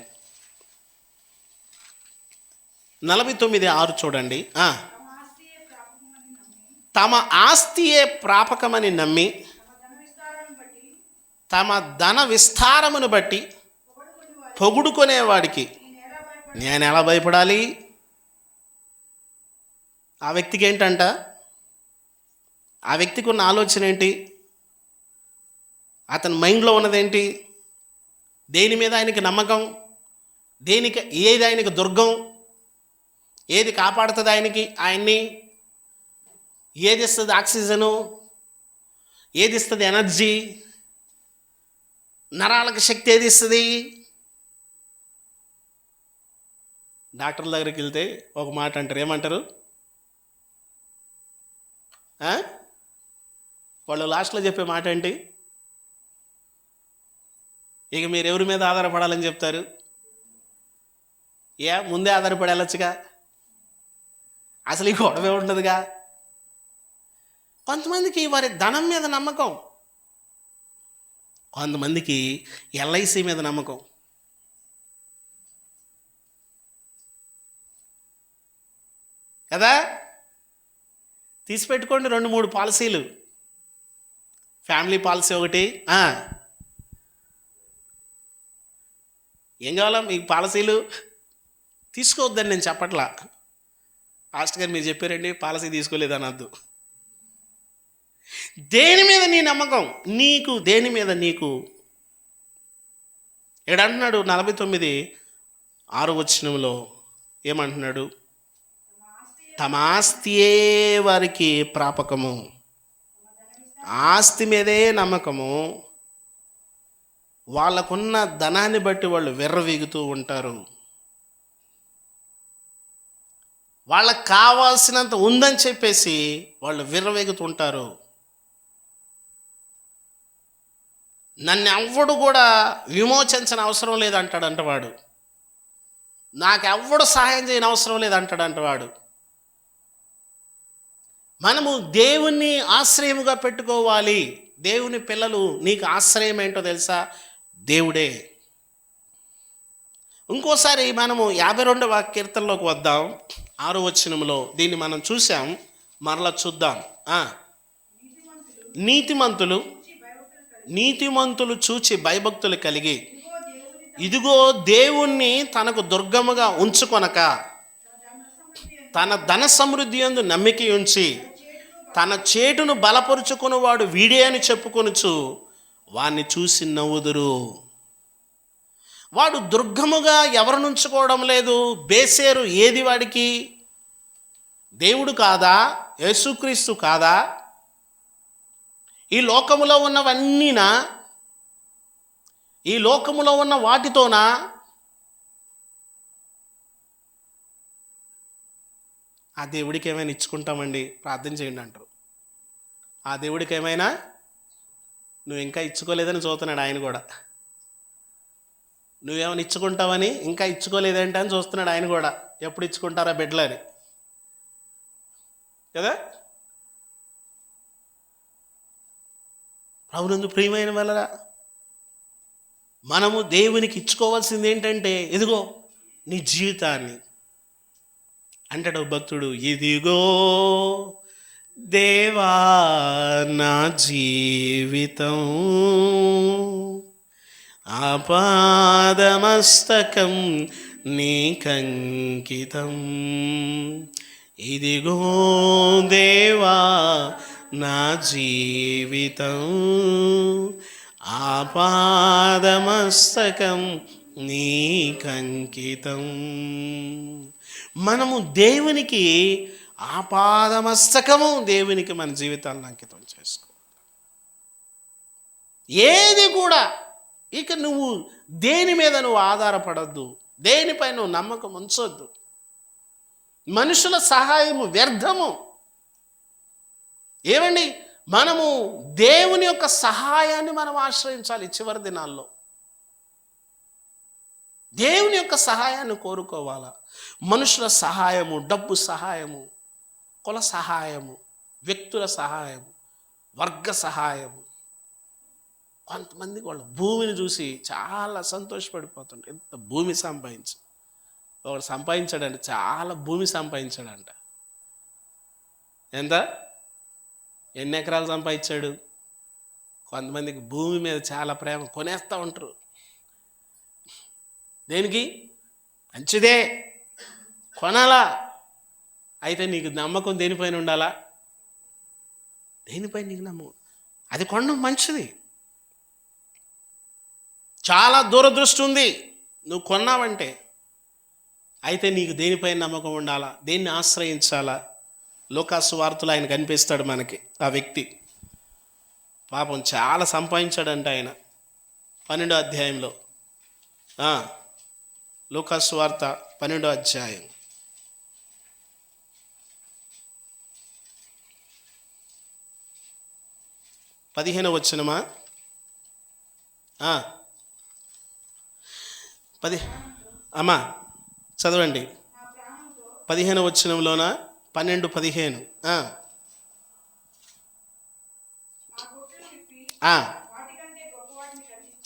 49:6 చూడండి. తమ ఆస్తియే ప్రాపకమని నమ్మి తమ ధన విస్తారమును బట్టి పొగుడుకునేవాడికి నేను ఎలా భయపడాలి? ఆ వ్యక్తికి ఏంటంట? ఆ వ్యక్తికి ఉన్న ఆలోచన ఏంటి? అతని మైండ్లో ఉన్నదేంటి? దేని మీద ఆయనకి నమ్మకం? ఏది ఆయనకి దుర్గం? ఏది కాపాడుతుంది ఆయన్ని? ఏది ఇస్తుంది ఆక్సిజను? ఏది ఇస్తుంది ఎనర్జీ? నరాలకు శక్తి ఏది ఇస్తుంది? డాక్టర్ల దగ్గరికి వెళ్తే ఒక మాట అంటారు, ఏమంటారు? వాళ్ళు లాస్ట్లో చెప్పే మాట ఏంటి? ఇక మీరు ఎవరి మీద ఆధారపడాలని చెప్తారు? ముందే ఆధారపడి వెళ్ళొచ్చుగా, అసలు ఈ గొడవే ఉండదుగా. కొంతమందికి వారి ధనం మీద నమ్మకం, కొంతమందికి ఎల్ఐసి మీద నమ్మకం. కదా, తీసిపెట్టుకోండి 2-3 పాలసీలు. ఫ్యామిలీ పాలసీ ఒకటి. ఏం కావాలా మీకు పాలసీలు? తీసుకోవద్దని నేను చెప్పట్లా. పాస్టర్ గారు మీరు చెప్పారండి పాలసీ తీసుకోలేదు అనద్దు. దేని మీద నీ నమ్మకం, నీకు దేని మీద నీకు ఏడంటున్నాడు 49:6 ఏమంటున్నాడు? తమ ఆస్తియే వారికి ప్రాపకము. ఆస్తి మీదే నమ్మకము. వాళ్ళకున్న ధనాన్ని బట్టి వాళ్ళు విర్రవీగుతూ ఉంటారు. వాళ్ళకు కావాల్సినంత ఉందని చెప్పేసి వాళ్ళు విర్రవీగుతుంటారు. నన్ను ఎవ్వడు కూడా విమోచించిన అవసరం లేదంటాడంట వాడు. నాకెవ్వడు సహాయం చేయని అవసరం లేదంటాడంట వాడు. మనము దేవుణ్ణి ఆశ్రయముగా పెట్టుకోవాలి. దేవుని పిల్లలు, నీకు ఆశ్రయం ఏంటో తెలుసా? దేవుడే. ఇంకోసారి మనము 52వ కీర్తనలోకి వద్దాం. 6వ వచనంలో దీన్ని మనం చూసాం, మరలా చూద్దాం. నీతిమంతులు చూచి భయభక్తులు కలిగి, ఇదిగో దేవుణ్ణి తనకు దుర్గముగా ఉంచుకొనక, తన ధన సమృద్ధి యందు నమ్మిక ఉంచి, తన చేటును బలపరుచుకుని వాడు వీడే అని చెప్పుకొనుచు వాణ్ణి చూసి నవ్వుదురు. వాడు దుర్గముగా ఎవరిని ఉంచుకోవడం లేదు. బేసేరు ఏది వాడికి? దేవుడు కాదా? యేసుక్రీస్తు కాదా? ఈ లోకములో ఉన్నవన్నీనా? ఈ లోకములో ఉన్న వాటితోనా? ఆ దేవుడికి ఏమైనా ఇచ్చుకుంటామండి, ప్రార్థన చేయండి అంటారు. ఆ దేవుడికి ఏమైనా నువ్వు ఇంకా ఇచ్చుకోలేదని చూస్తున్నాడు ఆయన కూడా. నువ్వేమైనా ఇచ్చుకుంటావని ఇంకా ఇచ్చుకోలేదంటే అని చూస్తున్నాడు ఆయన కూడా. ఎప్పుడు ఇచ్చుకుంటారా బిడ్డలని కదా. ప్రభునందు ప్రియమైన వల్ల మనము దేవునికి ఇచ్చుకోవాల్సింది ఏంటంటే, ఇదిగో నీ జీవితాన్ని. అంటాడు భక్తుడు, ఇదిగో దేవా నా జీవితం, ఆపాదమస్తకం నీకంకితం. ఇదిగో దేవా నా జీవితం, ఆపాదమస్తకం నీకంకితం. మనము దేవునికి ఆపాదమస్తకము, దేవునికి మన జీవితాలను అంకితం చేసుకోవాలి. ఏది కూడా ఇక నువ్వు దేని మీద నువ్వు ఆధారపడద్దు, దేనిపై నువ్వు నమ్మకం ఉంచొద్దు. మనుషుల సహాయము వ్యర్థము. ఏమండి, మనము దేవుని యొక్క సహాయాన్ని మనం ఆశ్రయించాలి. చివరి దినాల్లో దేవుని యొక్క సహాయాన్ని కోరుకోవాలా. మనుషుల సహాయము, డబ్బు సహాయము, కుల సహాయము, వ్యక్తుల సహాయము, వర్గ సహాయము. కొంతమంది వాళ్ళ భూమిని చూసి చాలా సంతోషపడిపోతుంటారు. ఎంత భూమి ఒకడు సంపాదించాడంటే చాలా భూమి సంపాదించాడంట. ఎంత, ఎన్ని ఎకరాలు సంపాదించాడు? కొంతమందికి భూమి మీద చాలా ప్రేమ, కొనేస్తూ ఉంటారు. దేనికి? మంచిదే, కొనాలా. అయితే నీకు నమ్మకం దేనిపైన ఉండాలా? దేనిపైన నీకు నమ్మకం? అది కొనడం మంచిది. చాలా దూరదృష్టి ఉంది నువ్వు కొన్నావంటే. అయితే నీకు దేనిపైన నమ్మకం ఉండాలా? దేన్ని ఆశ్రయించాలా? లోకాసు వార్తలు ఆయన కనిపిస్తాడు మనకి. ఆ వ్యక్తి పాపం చాలా సంపాదించాడంట ఆయన. 12వ అధ్యాయంలో, లోకాసు వార్త 12వ అధ్యాయం 15వ వచనమా? 10 అమ్మా చదవండి. 15వ వచనంలోన 12:15.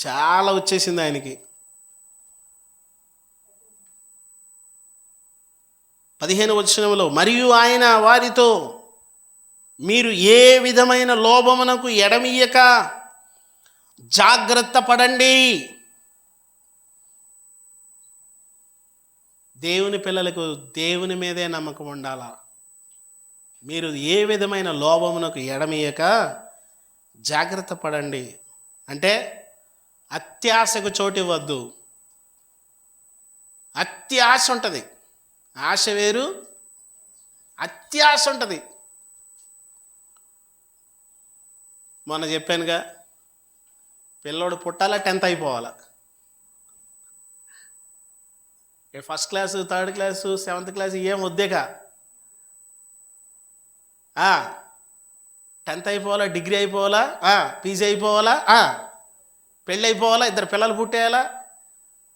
చాలా వచ్చేసింది ఆయనకి. 15వ వచనంలో, మరియు ఆయన వారితో, మీరు ఏ విధమైన లోభమునకు ఎడమియ్యక జాగ్రత్త పడండి. దేవుని పిల్లలకు దేవుని మీదే నమ్మకం ఉండాలా. మీరు ఏ విధమైన లోభమునకు ఎడమీయక జాగ్రత్త పడండి. అంటే అత్యాశకు చోటు ఇవ్వద్దు. అత్యాశ ఉంటుంది, ఆశ వేరు, అత్యాశ ఉంటుంది. మొన్న చెప్పానుగా, పిల్లోడు పుట్టాలా 10th అయిపోవాలా, first class, 3rd class, 7th class ఏం వద్దేగా, 10th అయిపోవాలా, డిగ్రీ అయిపోవాలా, పీజీ అయిపోవాలా, పెళ్ళి అయిపోవాలా, 2 పిల్లలు పుట్టేయాలా,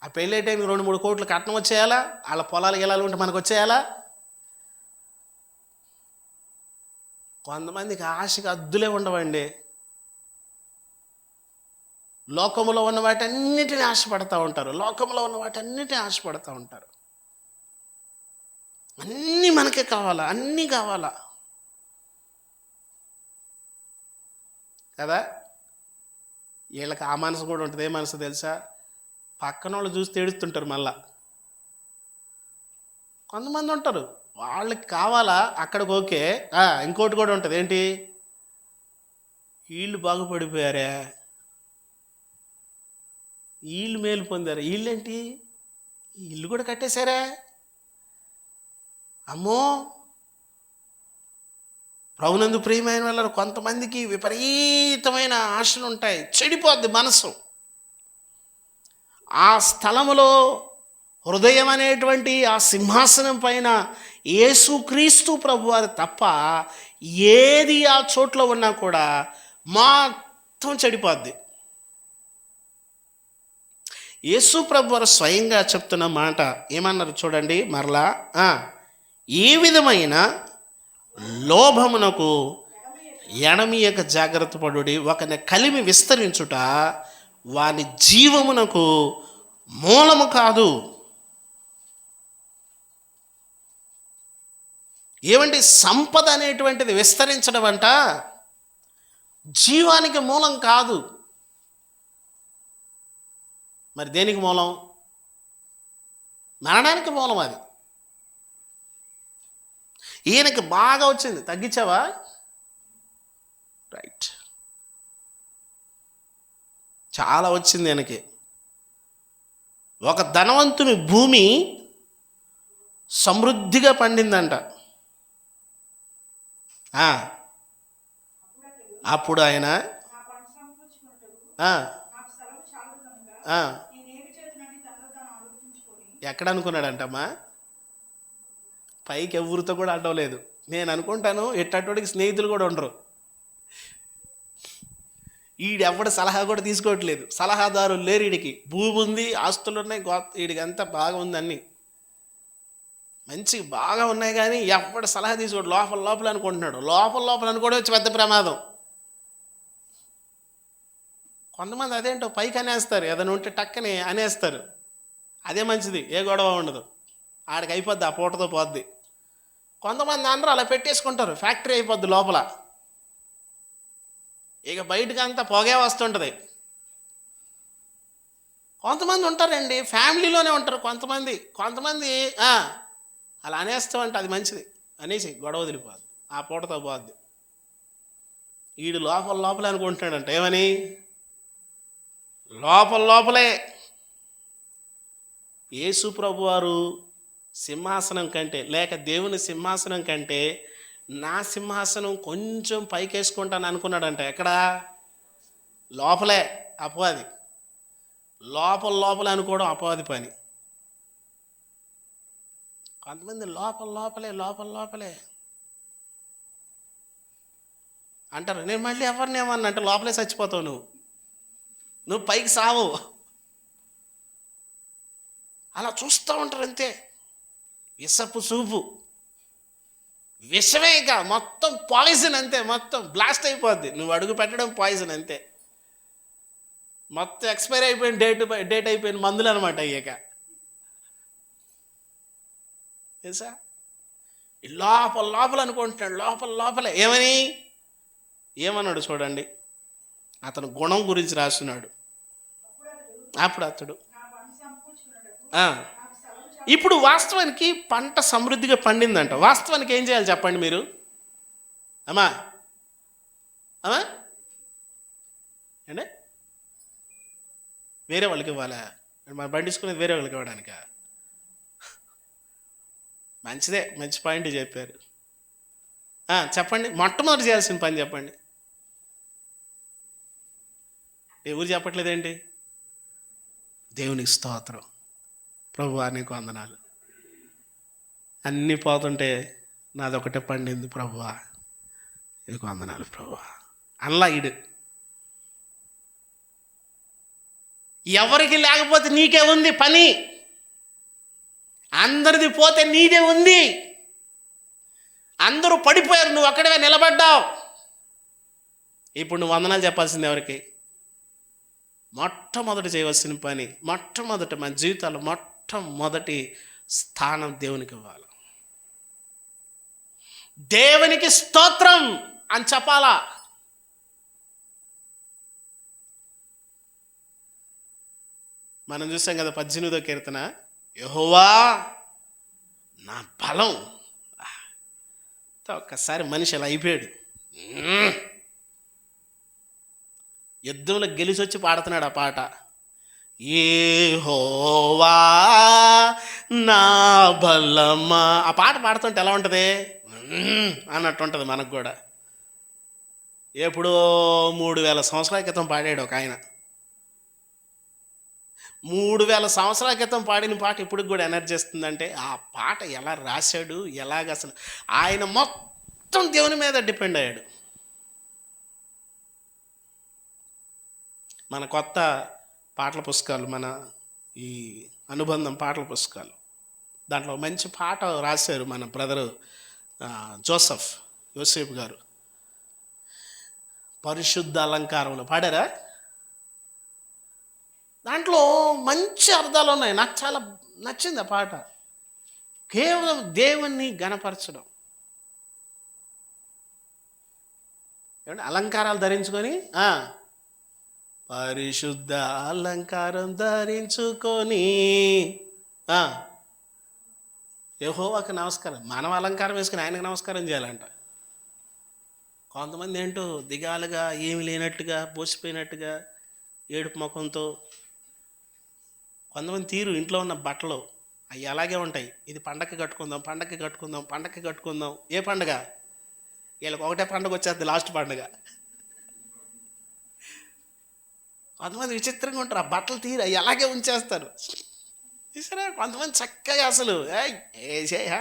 ఆ పెళ్ళి అయితే 2-3 కోట్లు కట్నం వచ్చేయాలా, వాళ్ళ పొలాలు గెలాలు ఉంటే మనకు వచ్చేయాలా. కొంతమందికి ఆశకి అద్దులే ఉండవండి. లోకములో ఉన్న వాటన్నిటిని ఆశపడతా ఉంటారు, లోకంలో ఉన్న వాటన్నిటిని ఆశపడతా ఉంటారు. అన్నీ మనకే కావాలా, అన్నీ కావాలా కదా. వీళ్ళకి ఆ మనసు కూడా ఉంటుంది. ఏ మనసు తెలుసా? పక్కన వాళ్ళు చూస్తే ఏడుస్తుంటారు. మళ్ళా కొంతమంది ఉంటారు, వాళ్ళకి కావాలా, అక్కడికి ఓకే. ఇంకోటి కూడా ఉంటుంది, ఏంటి, వీళ్ళు బాగుపడిపోయారే, వీళ్ళు మేలు పొందారు, వీళ్ళేంటి, ఇల్లు కూడా కట్టేశారా, అమ్మో. ప్రభునందు ప్రియమైన వాళ్ళ కొంతమందికి విపరీతమైన ఆశలు ఉంటాయి, చెడిపోద్ది మనసు. ఆ స్థలములో హృదయం అనేటువంటి ఆ సింహాసనం పైన యేసుక్రీస్తు ప్రభువారు తప్ప ఏది ఆ చోట్లో ఉన్నా కూడా మొత్తం చెడిపోద్ది. యేసు ప్రభువారు స్వయంగా చెప్తున్న మాట ఏమన్నారు చూడండి మరలా, ఏ విధమైన లోభమునకు ఎడమియక జాగ్రత్త పడుడి, ఒకని కలిమి విస్తరించుట వాని జీవమునకు మూలము కాదు. ఏమంటే సంపద అనేటువంటిది విస్తరించడం అంట జీవానికి మూలం కాదు. మరి దేనికి మూలం? మరణానికి మూలం అది. ఈయనకి బాగా వచ్చింది, తగ్గించావా? రైట్, చాలా వచ్చింది ఈయనకి. ఒక ధనవంతుని భూమి సమృద్ధిగా పండిందంట. అప్పుడు ఆయన ఎక్కడ అనుకున్నాడంటమ్మా? పైకి ఎవరితో కూడా అడ్డవలేదు. నేను అనుకుంటాను ఎట్టటోడికి స్నేహితులు కూడా ఉండరు. ఈడెవ్వడి సలహా కూడా తీసుకోవట్లేదు, సలహాదారులు లేరు. వీడికి భూమి ఉంది, ఆస్తులు ఉన్నాయి, వీడికి అంతా బాగా ఉంది, అన్నీ మంచి బాగా ఉన్నాయి, కానీ ఎవడు సలహా తీసుకోడు. లోపల లోపల అనుకుంటున్నాడు. లోపల అనుకోవడం వచ్చి పెద్ద ప్రమాదం. కొంతమంది అదేంటో పైకి అనేస్తారు, ఏదైనా ఉంటే టక్కని అనేస్తారు. అదే మంచిది, ఏ గొడవ ఉండదు, ఆడికి అయిపోద్ది, ఆ పూటతో పోద్ది. కొంతమంది అందరూ అలా పెట్టేసుకుంటారు, ఫ్యాక్టరీ అయిపోద్ది లోపల. ఇక బయటకు అంతా పొగే వస్తుంటుంది. కొంతమంది ఉంటారండి, ఫ్యామిలీలోనే ఉంటారు. కొంతమంది అలా అనేస్తామంటే అది మంచిది అనేసి గొడవ వదిలిపోద్ది, ఆ పూటతో పోద్ది. వీడు లోపల అనుకుంటున్నాడంట, ఏమని? లోపలే యేసు ప్రభువారు సింహాసనం కంటే, లేక దేవుని సింహాసనం కంటే నా సింహాసనం కొంచెం పైకేసుకుంటాను అనుకున్నాడంట. ఎక్కడ? లోపలే. అపవాది లోపల అనుకోవడం అపవాది పని. కొంతమంది లోపలే అంటారు. నేను మళ్ళీ ఎవరిని ఏమన్నా అంటే లోపలే చచ్చిపోతావు నువ్వు పైకి సావు. అలా చూస్తూ ఉంటారు అంతే. విషపు చూపు, విషమే, ఇక మొత్తం పాయిజన్ అంతే, మొత్తం బ్లాస్ట్ అయిపోద్ది. నువ్వు అడుగు పెట్టడం పాయిజన్ అంతే. మొత్తం ఎక్స్పైర్ అయిపోయిన డేట్ అయిపోయిన మందులు అనమాట అయ్యాక. తెలుసా? లోపల అనుకుంటున్నాడు, లోపలే. ఏమన్నాడు చూడండి, అతను గుణం గురించి రాస్తున్నాడు. అప్పుడు అతడు ఇప్పుడు వాస్తవానికి పంట సమృద్ధిగా పండిందంట. వాస్తవానికి ఏం చేయాలి చెప్పండి మీరు? అమ్మా అమ్మా అంటే వేరే వాళ్ళకి ఇవ్వాలా? మనం పండించుకునేది వేరే వాళ్ళకి ఇవ్వడానిక? మంచిదే, మంచి పాయింట్ చెప్పారు. చెప్పండి, మొట్టమొదటి చేయాల్సిన పని చెప్పండి. ఎవరు చెప్పట్లేదేంటి? దేవునికి స్తోత్రం, ప్రభువా నీకు వందనాలు, అన్నీ పోతుంటే నాదొకటే పండింది ప్రభువా నీకు వందనాలు ప్రభువా అల్లా ఇడు. ఎవరికి లేకపోతే నీకే ఉంది పని, అందరిది పోతే నీదే ఉంది. అందరూ పడిపోయారు, నువ్వు అక్కడే నిలబడ్డావు. ఇప్పుడు నువ్వు వందనాలు చెప్పాల్సింది ఎవరికి? మొట్టమొదటి చేయవలసిన పని, మొట్టమొదటి మన జీవితాల్లో మొట్టమొదటి స్థానం దేవునికి ఇవ్వాలి. దేవునికి స్తోత్రం అని చెప్పాలా. మనం చూసాం కదా 18వ కీర్తన, యెహోవా నా బలం. ఒక్కసారి మనిషి అలా అయిపోయాడు. యుద్ధంలో గెలిచి వచ్చి పాడుతున్నాడు ఆ పాట. యెహోవా నా బలమా. ఆ పాట పాడుతుంటే ఎలా ఉంటుంది అన్నట్టు ఉంటుంది మనకు కూడా. ఎప్పుడో 3000 సంవత్సరాల క్రితం పాడాడు ఒక ఆయన. 3000 సంవత్సరాల క్రితం పాడిన పాట ఇప్పటికి కూడా ఎనర్జీ ఇస్తుందంటే ఆ పాట ఎలా రాశాడు, ఎలాగ అసలు ఆయన మొత్తం దేవుని మీద డిపెండ్ అయ్యాడు. మన కొత్త పాటల పుస్తకాలు, మన ఈ అనుబంధం పాటల పుస్తకాలు, దాంట్లో మంచి పాట రాశారు మన బ్రదరు యోసేపు గారు. పరిశుద్ధ అలంకారంలో పాడారా? దాంట్లో మంచి అర్థాలు ఉన్నాయి. నాకు చాలా నచ్చింది ఆ పాట. కేవలం దేవుణ్ణి గణపరచడం, ఏమంటే అలంకారాలు ధరించుకొని పరిశుద్ధ అలంకారం ధరించుకొని యెహోవాకు నమస్కారం. మనం అలంకారం వేసుకుని ఆయనకు నమస్కారం చేయాలంట. కొంతమంది ఏంటో దిగాలుగా, ఏమి లేనట్టుగా, పోసిపోయినట్టుగా, ఏడుపు ముఖంతో, కొంతమంది తీరు ఇంట్లో ఉన్న బట్టలు అవి అలాగే ఉంటాయి. ఇది పండగకి కట్టుకుందాం, పండగకి కట్టుకుందాం, పండగకి కట్టుకుందాం. ఏ పండగ? వీళ్ళకి ఒకటే పండగ వచ్చేది, లాస్ట్ పండగ. కొంతమంది విచిత్రంగా ఉంటారు, ఆ బట్టలు తీరు అవి అలాగే ఉంచేస్తారు. సరే, కొంతమంది చక్కగా అసలు వేసేయా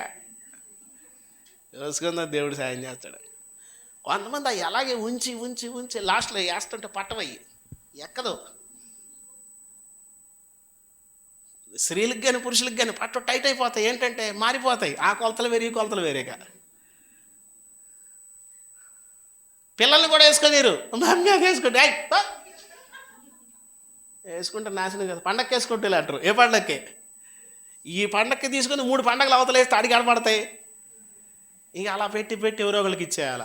చూసుకుందాం, దేవుడు సాయం చేస్తాడు. కొంతమంది అవి అలాగే ఉంచి ఉంచి ఉంచి లాస్ట్లో వేస్తుంటే పట్టవయ్యి ఎక్కదు. స్త్రీలకు కానీ పురుషులకు కానీ పట్టు టైట్ అయిపోతాయి. ఏంటంటే మారిపోతాయి. ఆ కొలతలు వేరే, ఈ కొలతలు వేరేగా. పిల్లల్ని కూడా వేసుకోలేరు. వేసుకోండి, వేసుకుంటే నాశనం కదా. పండగకి వేసుకుంటే అంటారు. ఏ పండగకి? ఈ పండగకి తీసుకుని 3 పండగలు అవతలు వేస్తే అడిగి కనపడతాయి. ఇక అలా పెట్టి పెట్టి ఎవరో ఒకరికి ఇచ్చేయాల.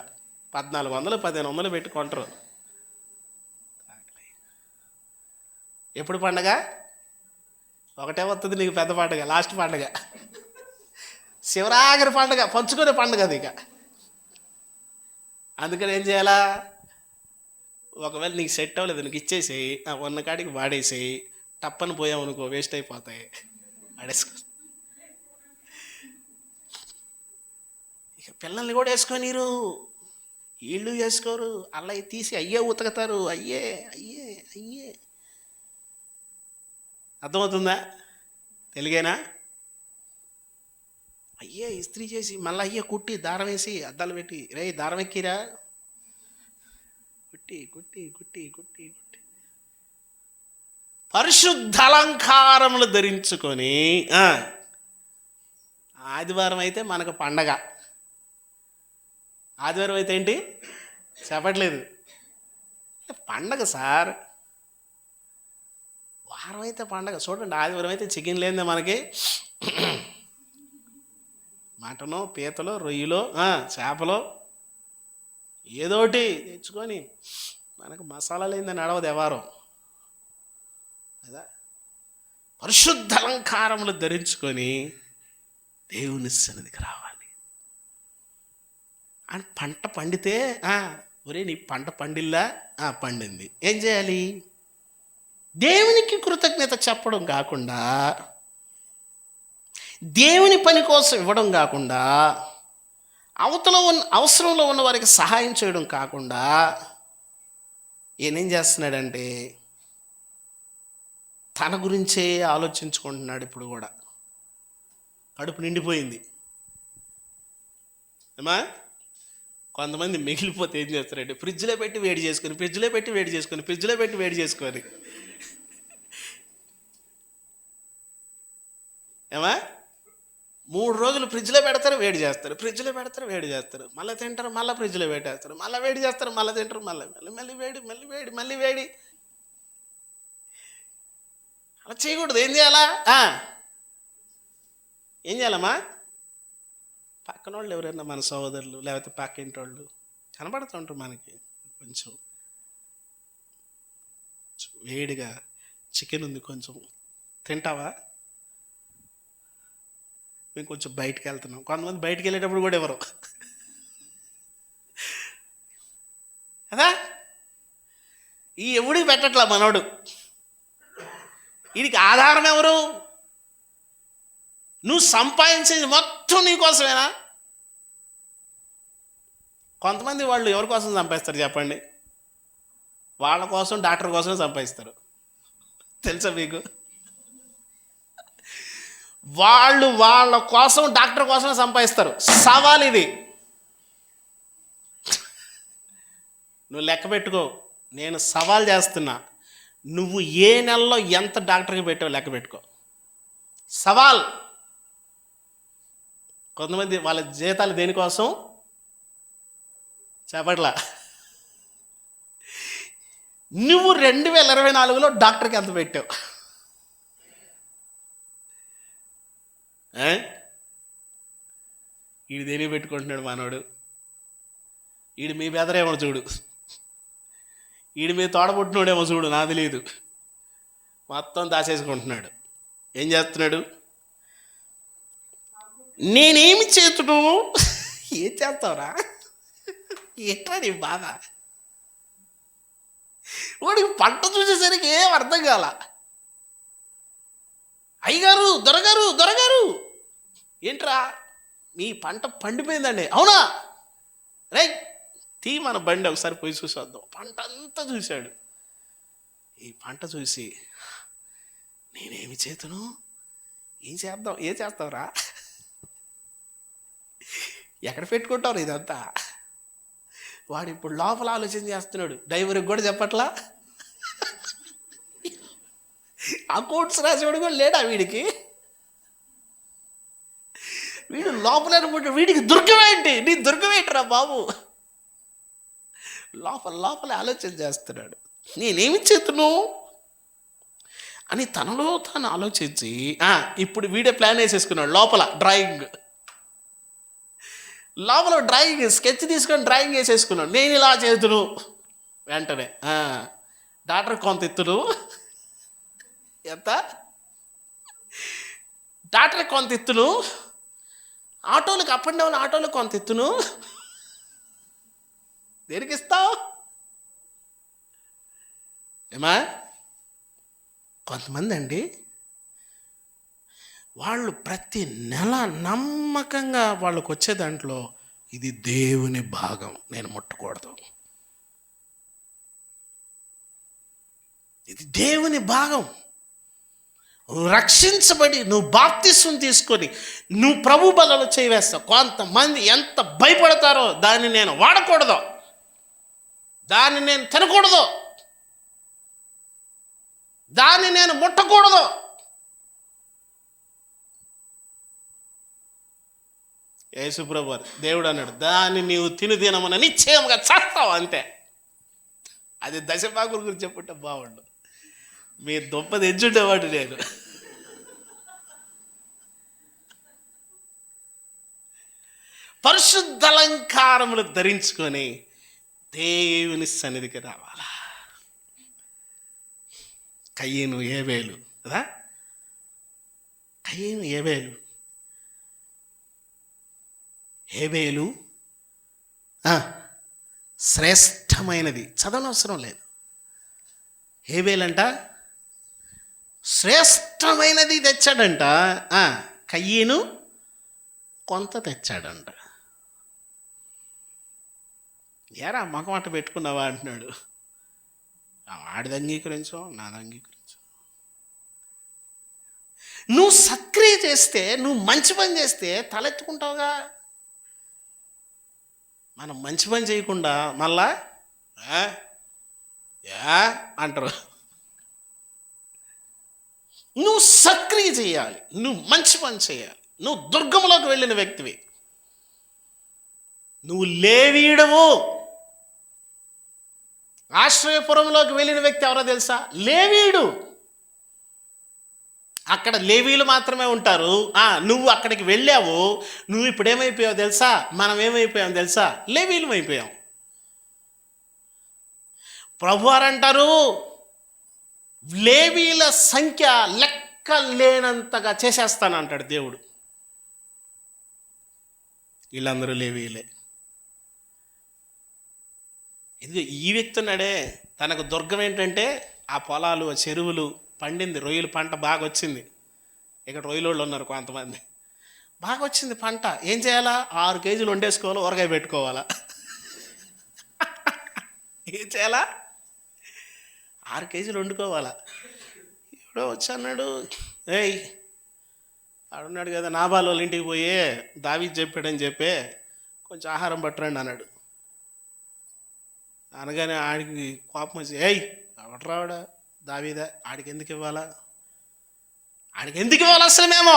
1400 1500 పెట్టి కొంటారు. ఎప్పుడు పండగ? ఒకటే వస్తుంది నీకు పెద్ద పండుగ, లాస్ట్ పండుగ, శివరాగరి పండుగ, పంచుకునే పండుగ అది. ఇక అందుకని ఏం చేయాలా? ఒకవేళ నీకు సెట్ అవ్వలేదు, నీకు ఇచ్చేసేయి, ఉన్న కాడికి వాడేసేయి. టప్పని పోయావు అనుకో, వేస్ట్ అయిపోతాయి, ఆడేసుకో. ఇక పిల్లల్ని కూడా వేసుకోనిరు, వీళ్ళు వేసుకోరు. అలా తీసి అయ్యే ఉతకతారు. అయ్యే అయ్యే అయ్యే. అర్థమవుతుందా? తెలుగేనా? అయ్యే ఇస్త్రీ చేసి మళ్ళీ అయ్యే కుట్టి దారం వేసి అద్దాలు పెట్టి, రే దారం ఎక్కిరా, కుట్టి కుట్టి కుట్టి కుట్టి కుట్టి పరిశుద్ధ అలంకారములు ధరించుకొని. ఆదివారం అయితే మనకు పండగ. ఆదివారం అయితే ఏంటి చెప్పట్లేదు, పండగ సార్. వారం అయితే పండగ. చూడండి, ఆదివారం అయితే చికెన్ లేదే మనకి. మటను, పీతలో, రొయ్యలో, చేపలో ఏదోటి తెచ్చుకొని, మనకు మసాలా లేదని నడవదు ఎవరు కదా. పరిశుద్ధ అలంకారములు ధరించుకొని దేవుని సన్నిధికి రావాలి. అని పంట పండితే ఒరే నీ పంట పండిల్లా? పండింది. ఏం చేయాలి? దేవునికి కృతజ్ఞత చెప్పడం కాకుండా, దేవుని పని కోసం ఇవ్వడం కాకుండా, అవసరంలో ఉన్న వారికి సహాయం చేయడం కాకుండా ఈయనేం చేస్తున్నాడంటే తన గురించే ఆలోచించుకుంటున్నాడు. ఇప్పుడు కూడా కడుపు నిండిపోయింది ఏమా. కొంతమంది మిగిలిపోతే ఏం చేస్తారంటే ఫ్రిడ్జ్లో పెట్టి వేడి చేసుకొని, ఫ్రిడ్జ్లో పెట్టి వేడి చేసుకొని, ఫ్రిడ్జ్లో పెట్టి వేడి చేసుకొని ఏమా 3 రోజులు ఫ్రిడ్జ్లో పెడతారు, వేడి చేస్తారు, ఫ్రిడ్జ్లో పెడతారు, వేడి చేస్తారు, మళ్ళీ తింటారు, మళ్ళీ ఫ్రిడ్జ్లో పెట్టేస్తారు, మళ్ళీ వేడి చేస్తారు, మళ్ళీ తింటారు, మళ్ళీ వేడి, మళ్ళీ వేడి. అలా చేయకూడదు. ఏం చేయాలా? ఏం చేయాలమ్మా? పక్కన వాళ్ళు ఎవరైనా మన సోదరులు లేకపోతే పక్కింటి వాళ్ళు కనబడుతుంటారు మనకి, కొంచెం వేడిగా చికెన్ ఉంది, కొంచెం తింటావా? మేము కొంచెం బయటికి వెళ్తున్నాం. కొంతమంది బయటికి వెళ్ళేటప్పుడు కూడా ఎవరు కదా, ఈ ఎవడికి పెట్టట్లా మనోడు. వీడికి ఆధారం ఎవరు? నువ్వు సంపాదించేది మొత్తం నీకోసమేనా? కొంతమంది వాళ్ళు ఎవరి కోసం సంపాదిస్తారు చెప్పండి? వాళ్ళ కోసం, డాక్టర్ కోసమే సంపాదిస్తారు. తెలుసా మీకు? వాళ్ళు వాళ్ళ కోసం, డాక్టర్ కోసమే సంపాదిస్తారు. సవాల్ ఇది. నువ్వు లెక్క పెట్టుకో. నేను సవాల్ చేస్తున్నా, నువ్వు ఏ నెలలో ఎంత డాక్టర్కి పెట్టావు లెక్క పెట్టుకో. సవాల్. కొంతమంది వాళ్ళ జీతాలు దేనికోసం చెప్పట్లా. నువ్వు 2024లో డాక్టర్కి ఎంత పెట్టావు? వీడు దేనికి పెట్టుకుంటున్నాడు మనోడు? వీడు మీ బెదరేమో చూడు, వీడి మీద తోడబుట్టినోడేమో చూడు, నాకు తెలియదు. మొత్తం దాచేసుకుంటున్నాడు. ఏం చేస్తున్నాడు? నేనేమి చేతును? ఏం చేస్తావురా? ఎట్లా నీ బాధ? వాడికి పంట చూసేసరికి ఏం అర్థం కాల. అయ్యగారు, దొరగారు ఏంట్రా మీ పంట పండిపోయిందండి? అవునా? రైట్, తీ మన బండి ఒకసారి పోయి చూసి వద్దాం. పంట అంతా చూశాడు. ఈ పంట చూసి నేనేమి చేతును? ఏం చేస్తావురా? ఎక్కడ పెట్టుకుంటావు ఇదంతా? వాడు ఇప్పుడు లోపల ఆలోచన చేస్తున్నాడు. డ్రైవర్కి కూడా చెప్పట్లా, అకౌంట్స్ రాసేవాడు కూడా లేడా వీడికి? వీడు లోపల అనుకుంటాడు, వీడికి దుర్గమేంటి? నీ దుర్గమేంటిరా బాబు? లోపల ఆలోచన చేస్తున్నాడు. నేనేమి చేతును అని తనలో తాను ఆలోచించి ఇప్పుడు వీడే ప్లాన్ వేసేసుకున్నాడు. లోపల డ్రాయింగ్ స్కెచ్ తీసుకొని డ్రాయింగ్ వేసేసుకున్నాడు. నేను ఇలా చేతును. వెంటనే డాక్టర్ కొంత ఎత్తును. ఎంత? డాక్టర్ కొంత ఎత్తును. ఆటోలకు అప్ అండ్ డౌన్ ఆటోలకు కొంత ఎత్తును. దేనికి ఇస్తావు? ఏమా? కొంతమంది అండి, వాళ్ళు ప్రతి నెల నమ్మకంగా వాళ్ళకు వచ్చే దాంట్లో ఇది దేవుని భాగం, నేను ముట్టకూడదు, ఇది దేవుని భాగం. రక్షించబడి నువ్వు బాప్తిస్మం తీసుకొని నువ్వు ప్రభు బలలో చేయవేస్తావు. కొంతమంది ఎంత భయపడతారో, దాన్ని నేను వాడకూడదు, దాన్ని నేను తినకూడదు, దాన్ని నేను ముట్టకూడదు. యేసుప్రభు దేవుడు అన్నాడు, దాన్ని నీవు తినమని నిశ్చయంగా చేస్తావు అంతే. అది దశభాగుల గురించి చెప్పుంటే బాగుండు. మీ దొప్ప తెచ్చుండేవాడు నేను. పరిశుద్ధ అలంకారములు ధరించుకొని దేవుని సన్నిధికి రావాలా. కయ్యను, ఏబేలు కదా, కయ్యను హేబేలు శ్రేష్టమైనది. చదవనవసరం లేదు. హేబేలంట శ్రేష్టమైనది తెచ్చాడంట. కయ్యను కొంత తెచ్చాడంట. ఏరా మగమాట పెట్టుకున్నావా అంటున్నాడు. వాడిది అంగీకరించావు, నాది అంగీకరించావు. నువ్వు సక్రియ చేస్తే, నువ్వు మంచి పని చేస్తే తలెత్తుకుంటావుగా. మనం మంచి పని చేయకుండా మళ్ళా అంటారు. నువ్వు సక్రియ చేయాలి, నువ్వు మంచి పని చేయాలి. నువ్వు దుర్గంలోకి వెళ్ళిన వ్యక్తివి, నువ్వు లేవీయుడవు. ఆశ్రయపురంలోకి వెళ్ళిన వ్యక్తి ఎవరో తెలుసా? లేవీయుడు. అక్కడ లేవీలు మాత్రమే ఉంటారు. నువ్వు అక్కడికి వెళ్ళావు, నువ్వు ఇప్పుడు ఏమైపోయావు తెలుసా? మనం ఏమైపోయాం తెలుసా? లేవీలు అయిపోయాం. ప్రభువారు అంటారు, లేవీల సంఖ్య లెక్క లేనంతగా చేసేస్తానంటాడు దేవుడు. వీళ్ళందరూ లేవీలే. ఇది ఈ వ్యక్తి ఉన్నాడే, తనకు దుర్గం ఏంటంటే ఆ పొలాలు, ఆ చెరువులు, పండింది, రొయ్యల పంట బాగా వచ్చింది. ఇక్కడ రొయ్యలోళ్ళు ఉన్నారు కొంతమంది. బాగా వచ్చింది పంట. ఏం చేయాలా? 6 కేజీలు వండేసుకోవాలా, ఊరగాయ పెట్టుకోవాలా. ఏం చేయాలా? 6 కేజీలు వండుకోవాలా. ఇప్పుడు వచ్చి అన్నాడు, ఆడున్నాడు కదా, నాబాల్ వాళ్ళ ఇంటికి పోయి దావీదు చెప్పాడని చెప్పి కొంచెం ఆహారం పట్టురండి అన్నాడు. అనగానే ఆడికి కోపం వచ్చి, ఎవడరావాడా దావీదా, ఆడికి ఎందుకు ఇవ్వాలా అసలు మేము?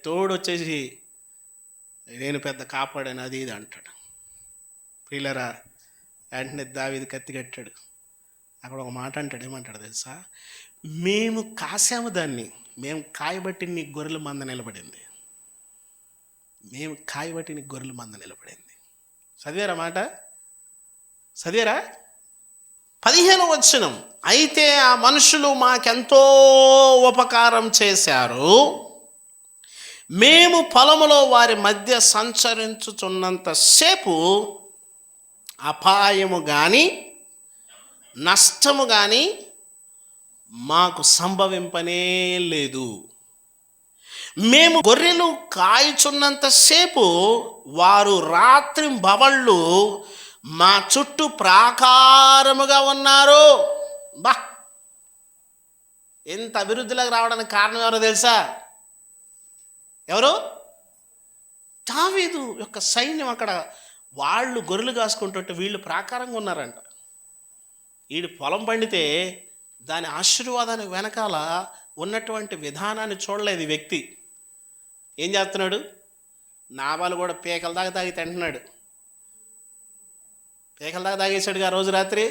తోడు వచ్చేసి నేను పెద్ద కాపాడాను అది ఇది అంటాడు. ప్రియులరా, వెంటనే దావీదు కత్తి కట్టాడు. అక్కడ ఒక మాట అంటాడు. ఏమంటాడు తెలుసా? మేము కాసాము దాన్ని, మేము కాయబట్టి నీ గొర్రెల మంద నిలబడింది. మేము కాయబట్టి నీ గొర్రెల మంద నిలబడింది. చదివారా మాట? చదివారా? 15వ వచనం. అయితే ఆ మనుషులు మాకెంతో ఉపకారం చేశారు. మేము పొలములో వారి మధ్య సంచరించుచున్నంతసేపు అపాయము కానీ నష్టము కానీ మాకు సంభవింపనే లేదు. మేము గొర్రెలు కాయుచున్నంతసేపు వారు రాత్రి బవళ్ళు మా చుట్టూ ప్రాకారముగా ఉన్నారు. ఎంత అభివృద్ధిలోకి రావడానికి కారణం ఎవరో తెలుసా? ఎవరు? దావీదు యొక్క సైన్యం. అక్కడ వాళ్ళు గొర్రెలు కాసుకుంటుంటే వీళ్ళు ప్రాకారంగా ఉన్నారంట. వీడు పొలం పండితే దాని ఆశీర్వాదానికి వెనకాల ఉన్నటువంటి విధానాన్ని చూడలేదు ఈ వ్యక్తి. ఏం చేస్తున్నాడు? నాబాలు కూడా పేకల దాకా తాగి తింటున్నాడు. పేకల దాకా తాగేశాడుగా ఆ రోజు రాత్రి.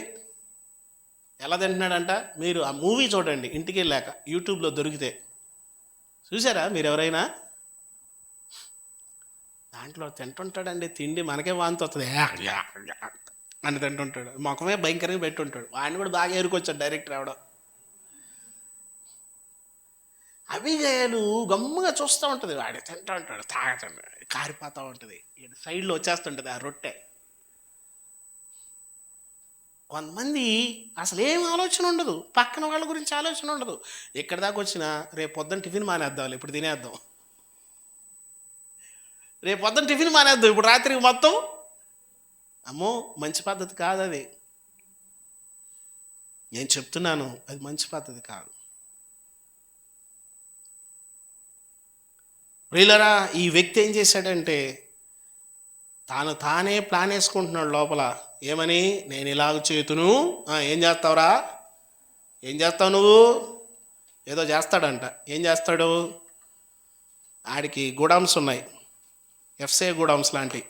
ఎలా తింటున్నాడంట? మీరు ఆ మూవీ చూడండి ఇంటికి వెళ్ళాక, యూట్యూబ్లో దొరికితే. చూసారా మీరు ఎవరైనా? దాంట్లో తింటుంటాడండి తిండి, మనకే వాంతి వస్తుంది అని తింటుంటాడు. ముఖమే భయంకరంగా పెట్టుంటాడు. వాడిని కూడా బాగా ఏరుకొచ్చాడు డైరెక్టర్ ఎవడో. అభిగయలు గమ్ముగా చూస్తూ ఉంటుంది. వాడి తింటూ ఉంటాడు, తాగుతుంటాడు, కారిపోతూ ఉంటుంది, సైడ్లో వచ్చేస్తుంటుంది ఆ రొట్టె. కొంతమంది అసలు ఏం ఆలోచన ఉండదు, పక్కన వాళ్ళ గురించి ఆలోచన ఉండదు. ఎక్కడి దాకా వచ్చినా రేపు పొద్దున్న టిఫిన్ మానేద్దాం, ఇప్పుడు తినేద్దాం, రేపు పొద్దున్న టిఫిన్ మానేద్దాం, ఇప్పుడు రాత్రికి మొత్తం. అమ్మో, మంచి పద్ధతి కాదు అది. నేను చెప్తున్నాను, అది మంచి పద్ధతి కాదు. ప్రియులరా, ఈ వ్యక్తి ఏం చేశాడంటే తానే ప్లాన్ వేసుకుంటున్నాడు లోపల. ఏమని? నేను ఇలాగ చేతును. ఏం చేస్తావురా? ఏం చేస్తావు నువ్వు? ఏదో చేస్తాడంట. ఏం చేస్తాడు? ఆడికి గోడౌన్స్ ఉన్నాయి, ఎఫ్సే గోడౌన్స్ లాంటివి.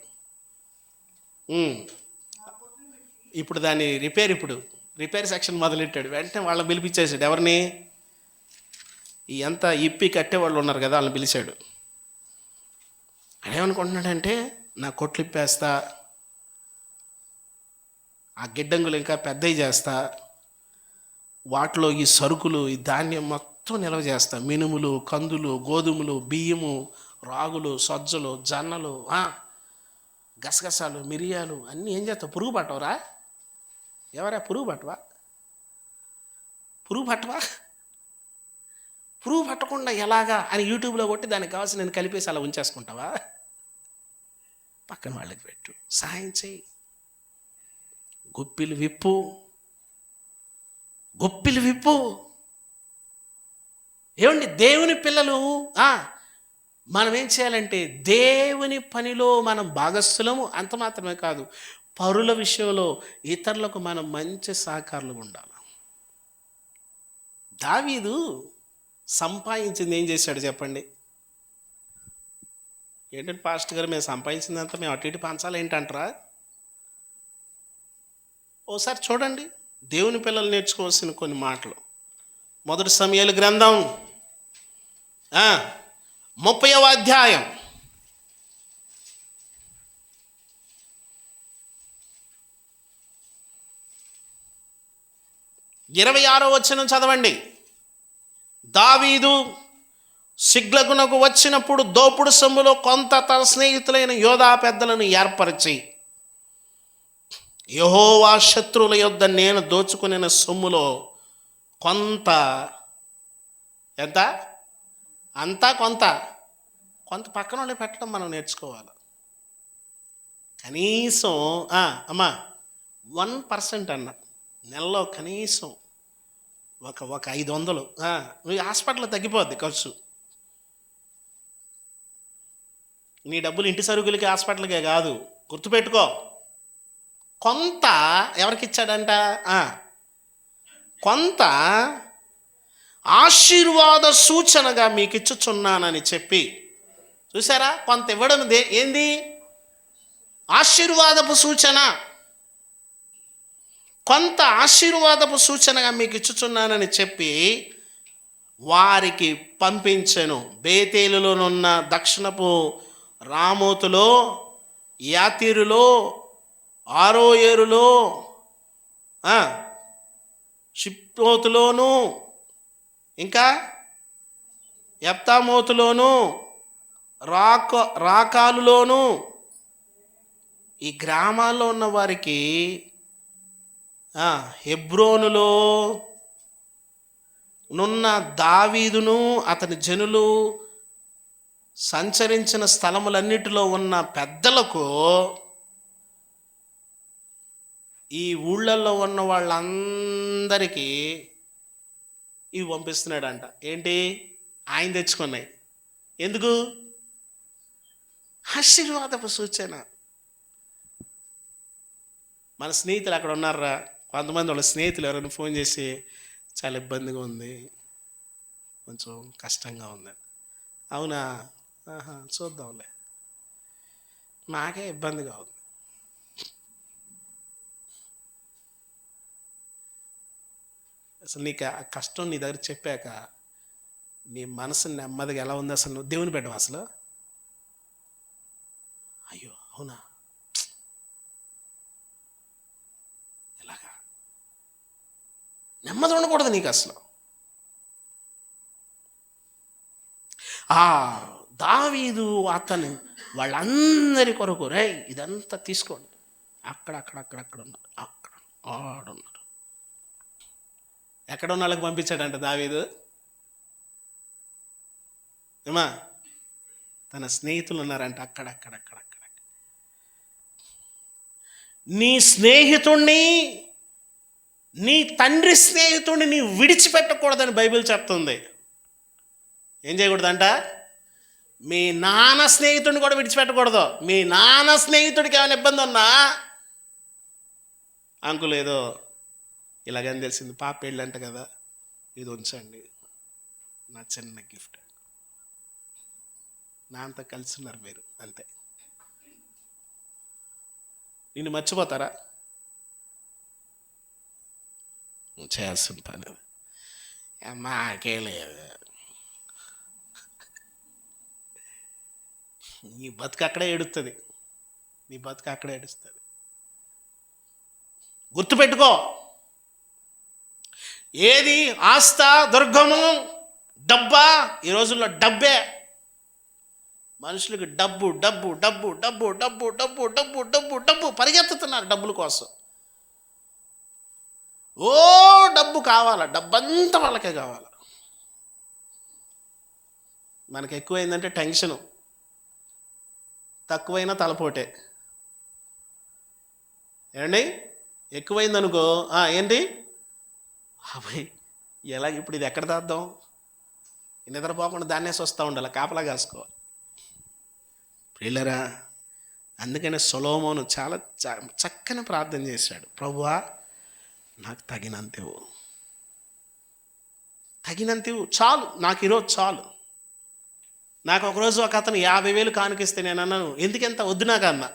ఇప్పుడు దాన్ని రిపేర్ సెక్షన్ మొదలెట్టాడు. వెంటనే వాళ్ళని పిలిపించేసాడు. ఎవరిని? ఈ ఎంత ఇప్పి కట్టేవాళ్ళు ఉన్నారు కదా, వాళ్ళని పిలిచాడు. అదేమనుకుంటున్నాడంటే, నా కొట్లు ఇప్పేస్తా, ఆ గిడ్డంగులు ఇంకా పెద్దవి చేస్తా, వాటిలో ఈ సరుకులు, ఈ ధాన్యం మొత్తం మొత్తం నిల్వ చేస్తాం. మినుములు, కందులు, గోధుమలు, బియ్యము, రాగులు, సజ్జలు, జొన్నలు, గసగసాలు, మిరియాలు అన్నీ ఏం చేస్తావు? పురుగు పట్టవరా? ఎవరా పురుగు పట్టవా? పురుగు పట్టకుండా ఎలాగా అని యూట్యూబ్లో కొట్టి దానికి కావాల్సి నేను కలిపేసి అలా ఉంచేసుకుంటావా? పక్కన వాళ్ళకి పెట్టు, సహాయం చేయి. గొప్పిలు విప్పు. ఏమండి, దేవుని పిల్లలు మనం ఏం చేయాలంటే దేవుని పనిలో మనం భాగస్థులము. అంత మాత్రమే కాదు, పరుల విషయంలో ఇతరులకు మనం మంచి సహకారులు ఉండాలి. దావీదు సంపాదించింది ఏం చేశాడు చెప్పండి? ఏంటంటే పాస్టర్ గారు, మేము సంపాదించిందంతా మేము అటు ఇటు పంచాలి ఏంటంటారా? ఓసారి చూడండి, దేవుని పిల్లలు నేర్చుకోవాల్సిన కొన్ని మాటలు. 1 సమూయేలు గ్రంథం 30వ అధ్యాయం 26వ వచనం చదవండి. దావీదు సిగ్లగునకు వచ్చినప్పుడు దోపుడు సొమ్ములో కొంత తన స్నేహితులైన యోధా పెద్దలను ఏర్పరిచి, యెహోవా శత్రువుల యొద్ద నేను దోచుకునే సొమ్ములో కొంత, ఎంత? అంతా కొంత పక్కన వాళ్ళే పెట్టడం మనం నేర్చుకోవాలి. కనీసం అమ్మా 1% అన్న నెలలో కనీసం ఒక 500 నువ్వు హాస్పిటల్లో తగ్గిపోద్ది ఖర్చు. నీ డబ్బులు ఇంటి సరుకులకి హాస్పిటల్కే కాదు, గుర్తుపెట్టుకో. కొంత ఎవరికి ఇచ్చాడంట? కొంత ఆశీర్వాద సూచనగా మీకు ఇచ్చుచున్నానని చెప్పి, చూసారా? కొంత ఇవ్వడం ఏంది? ఆశీర్వాదపు సూచన. కొంత ఆశీర్వాదపు సూచనగా మీకు ఇచ్చుచున్నానని చెప్పి వారికి పంపించెను. బేతేలులోనున్న దక్షిణపు రామోతులో, యాతీరులో, ఆరోయేరులో, షిప్పోతులోను, ఇంకా ఎప్తామోతులోను, రాకాలులోను, ఈ గ్రామాల్లో ఉన్న వారికి, హెబ్రోనులో నున్న దావీదును అతని జనులు సంచరించిన స్థలములన్నిటిలో ఉన్న పెద్దలకు, ఈ ఊళ్ళల్లో ఉన్న వాళ్ళందరికీ ఇవి పంపిస్తున్నాడంట. ఏంటి? ఆయన తెచ్చుకున్నాయి. ఎందుకు? ఆశీర్వాదపు సూచన. మన స్నేహితులు అక్కడ ఉన్నారా? కొంతమంది వాళ్ళ స్నేహితులు ఎవరైనా ఫోన్ చేసి, చాలా ఇబ్బందిగా ఉంది, కొంచెం కష్టంగా ఉంది. అవునా? చూద్దాంలే, నాకే ఇబ్బందిగా ఉంది. అసలు నీకు ఆ కష్టం నీ దగ్గర చెప్పాక నీ మనసు నెమ్మదిగా ఎలా ఉంది? అసలు నువ్వు దేవుని పెట్టవు అసలు. అయ్యో అవునా, ఎలాగా? నెమ్మది ఉండకూడదు నీకు అసలు. దావీదు అతను వాళ్ళందరి కొరకు, రే ఇదంతా తీసుకోండి, అక్కడక్కడ ఉన్నారు, అక్కడ ఆడున్నారు. ఎక్కడ ఉన్న వాళ్ళకి పంపించాడంట దావీదు. ఏమా? తన స్నేహితులు ఉన్నారంట అక్కడక్కడ. నీ స్నేహితుణ్ణి, నీ తండ్రి స్నేహితుడిని నీ విడిచిపెట్టకూడదని బైబిల్ చెప్తుంది. ఏం చేయకూడదంట? మీ నాన్న స్నేహితుడిని కూడా విడిచిపెట్టకూడదు. మీ నాన్న స్నేహితుడికి ఏమైనా ఇబ్బంది ఉన్నా, అంకుల్ ఏదో ఇలాగని తెలిసింది, పాప పెళ్ళంట కదా, ఇది ఉంచండి, నా చిన్న గిఫ్ట్, నాన్నతో కలిసి ఉన్నారు మీరు, అంతే. నిన్ను మర్చిపోతారా? చేయాల్సిన పని మాకే లేదు. నీ బతుకు అక్కడే ఏడుస్తుంది, గుర్తుపెట్టుకో. ఏది ఆస్థ దుర్గము, డబ్బా, ఈ రోజుల్లో డబ్బే. మనుషులకి డబ్బు డబ్బు డబ్బు డబ్బు డబ్బు డబ్బు డబ్బు డబ్బు డబ్బు పరిగెత్తుతున్నారు డబ్బుల కోసం. ఓ డబ్బు కావాలా, డబ్బంతా వాళ్ళకే కావాలా. మనకి ఎక్కువైందంటే టెన్షను, తక్కువైనా తలపోటే. ఏమండి, ఎక్కువైందనుకో ఏంటి అబ్బాయి ఎలాగ ఇప్పుడు ఇది ఎక్కడ దాద్దాం, నిద్రపోకుండా దాన్నేసి వస్తూ ఉండాలి, కాపలా కాసుకోవాలి. ప్రియులరా, అందుకనే సొలొమోను చాలా చక్కని ప్రార్థన చేశాడు. ప్రభువా నాకు తగినంతవు చాలు, నాకు ఈరోజు చాలు. నాకు ఒకరోజు ఒక అతను 50,000 కానుకిస్తే నేను అన్నాను, ఎందుకెంత వద్దు నాకు అన్నా.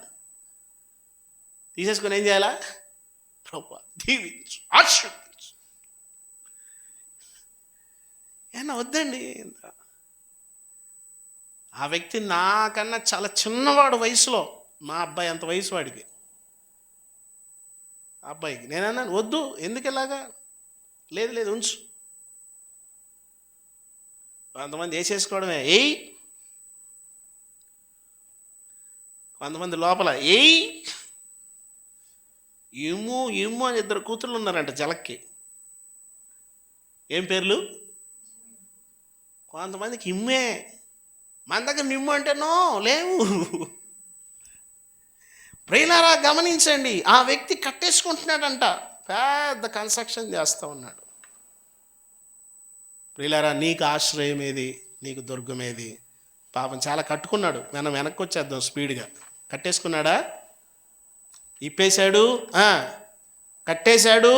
తీసేసుకొని ఏం చేయాలా, ప్రభువా దీవించు, ఆశీర్వదించు. ఏమన్నా వద్దండి. ఆ వ్యక్తి నాకన్నా చాలా చిన్నవాడు వయసులో, మా అబ్బాయి అంత వయసు వాడికి. ఆ అబ్బాయికి నేను అన్నాను, వద్దు, ఎందుకు ఇలాగా, లేదు ఉంచు. కొంతమంది వేసేసుకోవడమే, కొంతమంది లోపల ఇమ్ము అని 2 కూతుళ్ళు ఉన్నారంట జలక్కి. ఏం పేర్లు? కొంతమందికి ఇమ్మే. మన దగ్గర నిమ్ము అంటే నో లేవు. ప్రియులారా గమనించండి, ఆ వ్యక్తి కట్టేసుకుంటున్నాడంట, పెద్ద కన్స్ట్రక్షన్ చేస్తూ ఉన్నాడు. ప్రియులారా, నీకు ఆశ్రయం ఏది, నీకు దుర్గం ఏది? పాపం చాలా కట్టుకున్నాడు. మనం వెనక్కి వచ్చేద్దాం స్పీడ్గా. కట్టేసుకున్నాడా? ఇప్పేశాడు, కట్టేశాడు.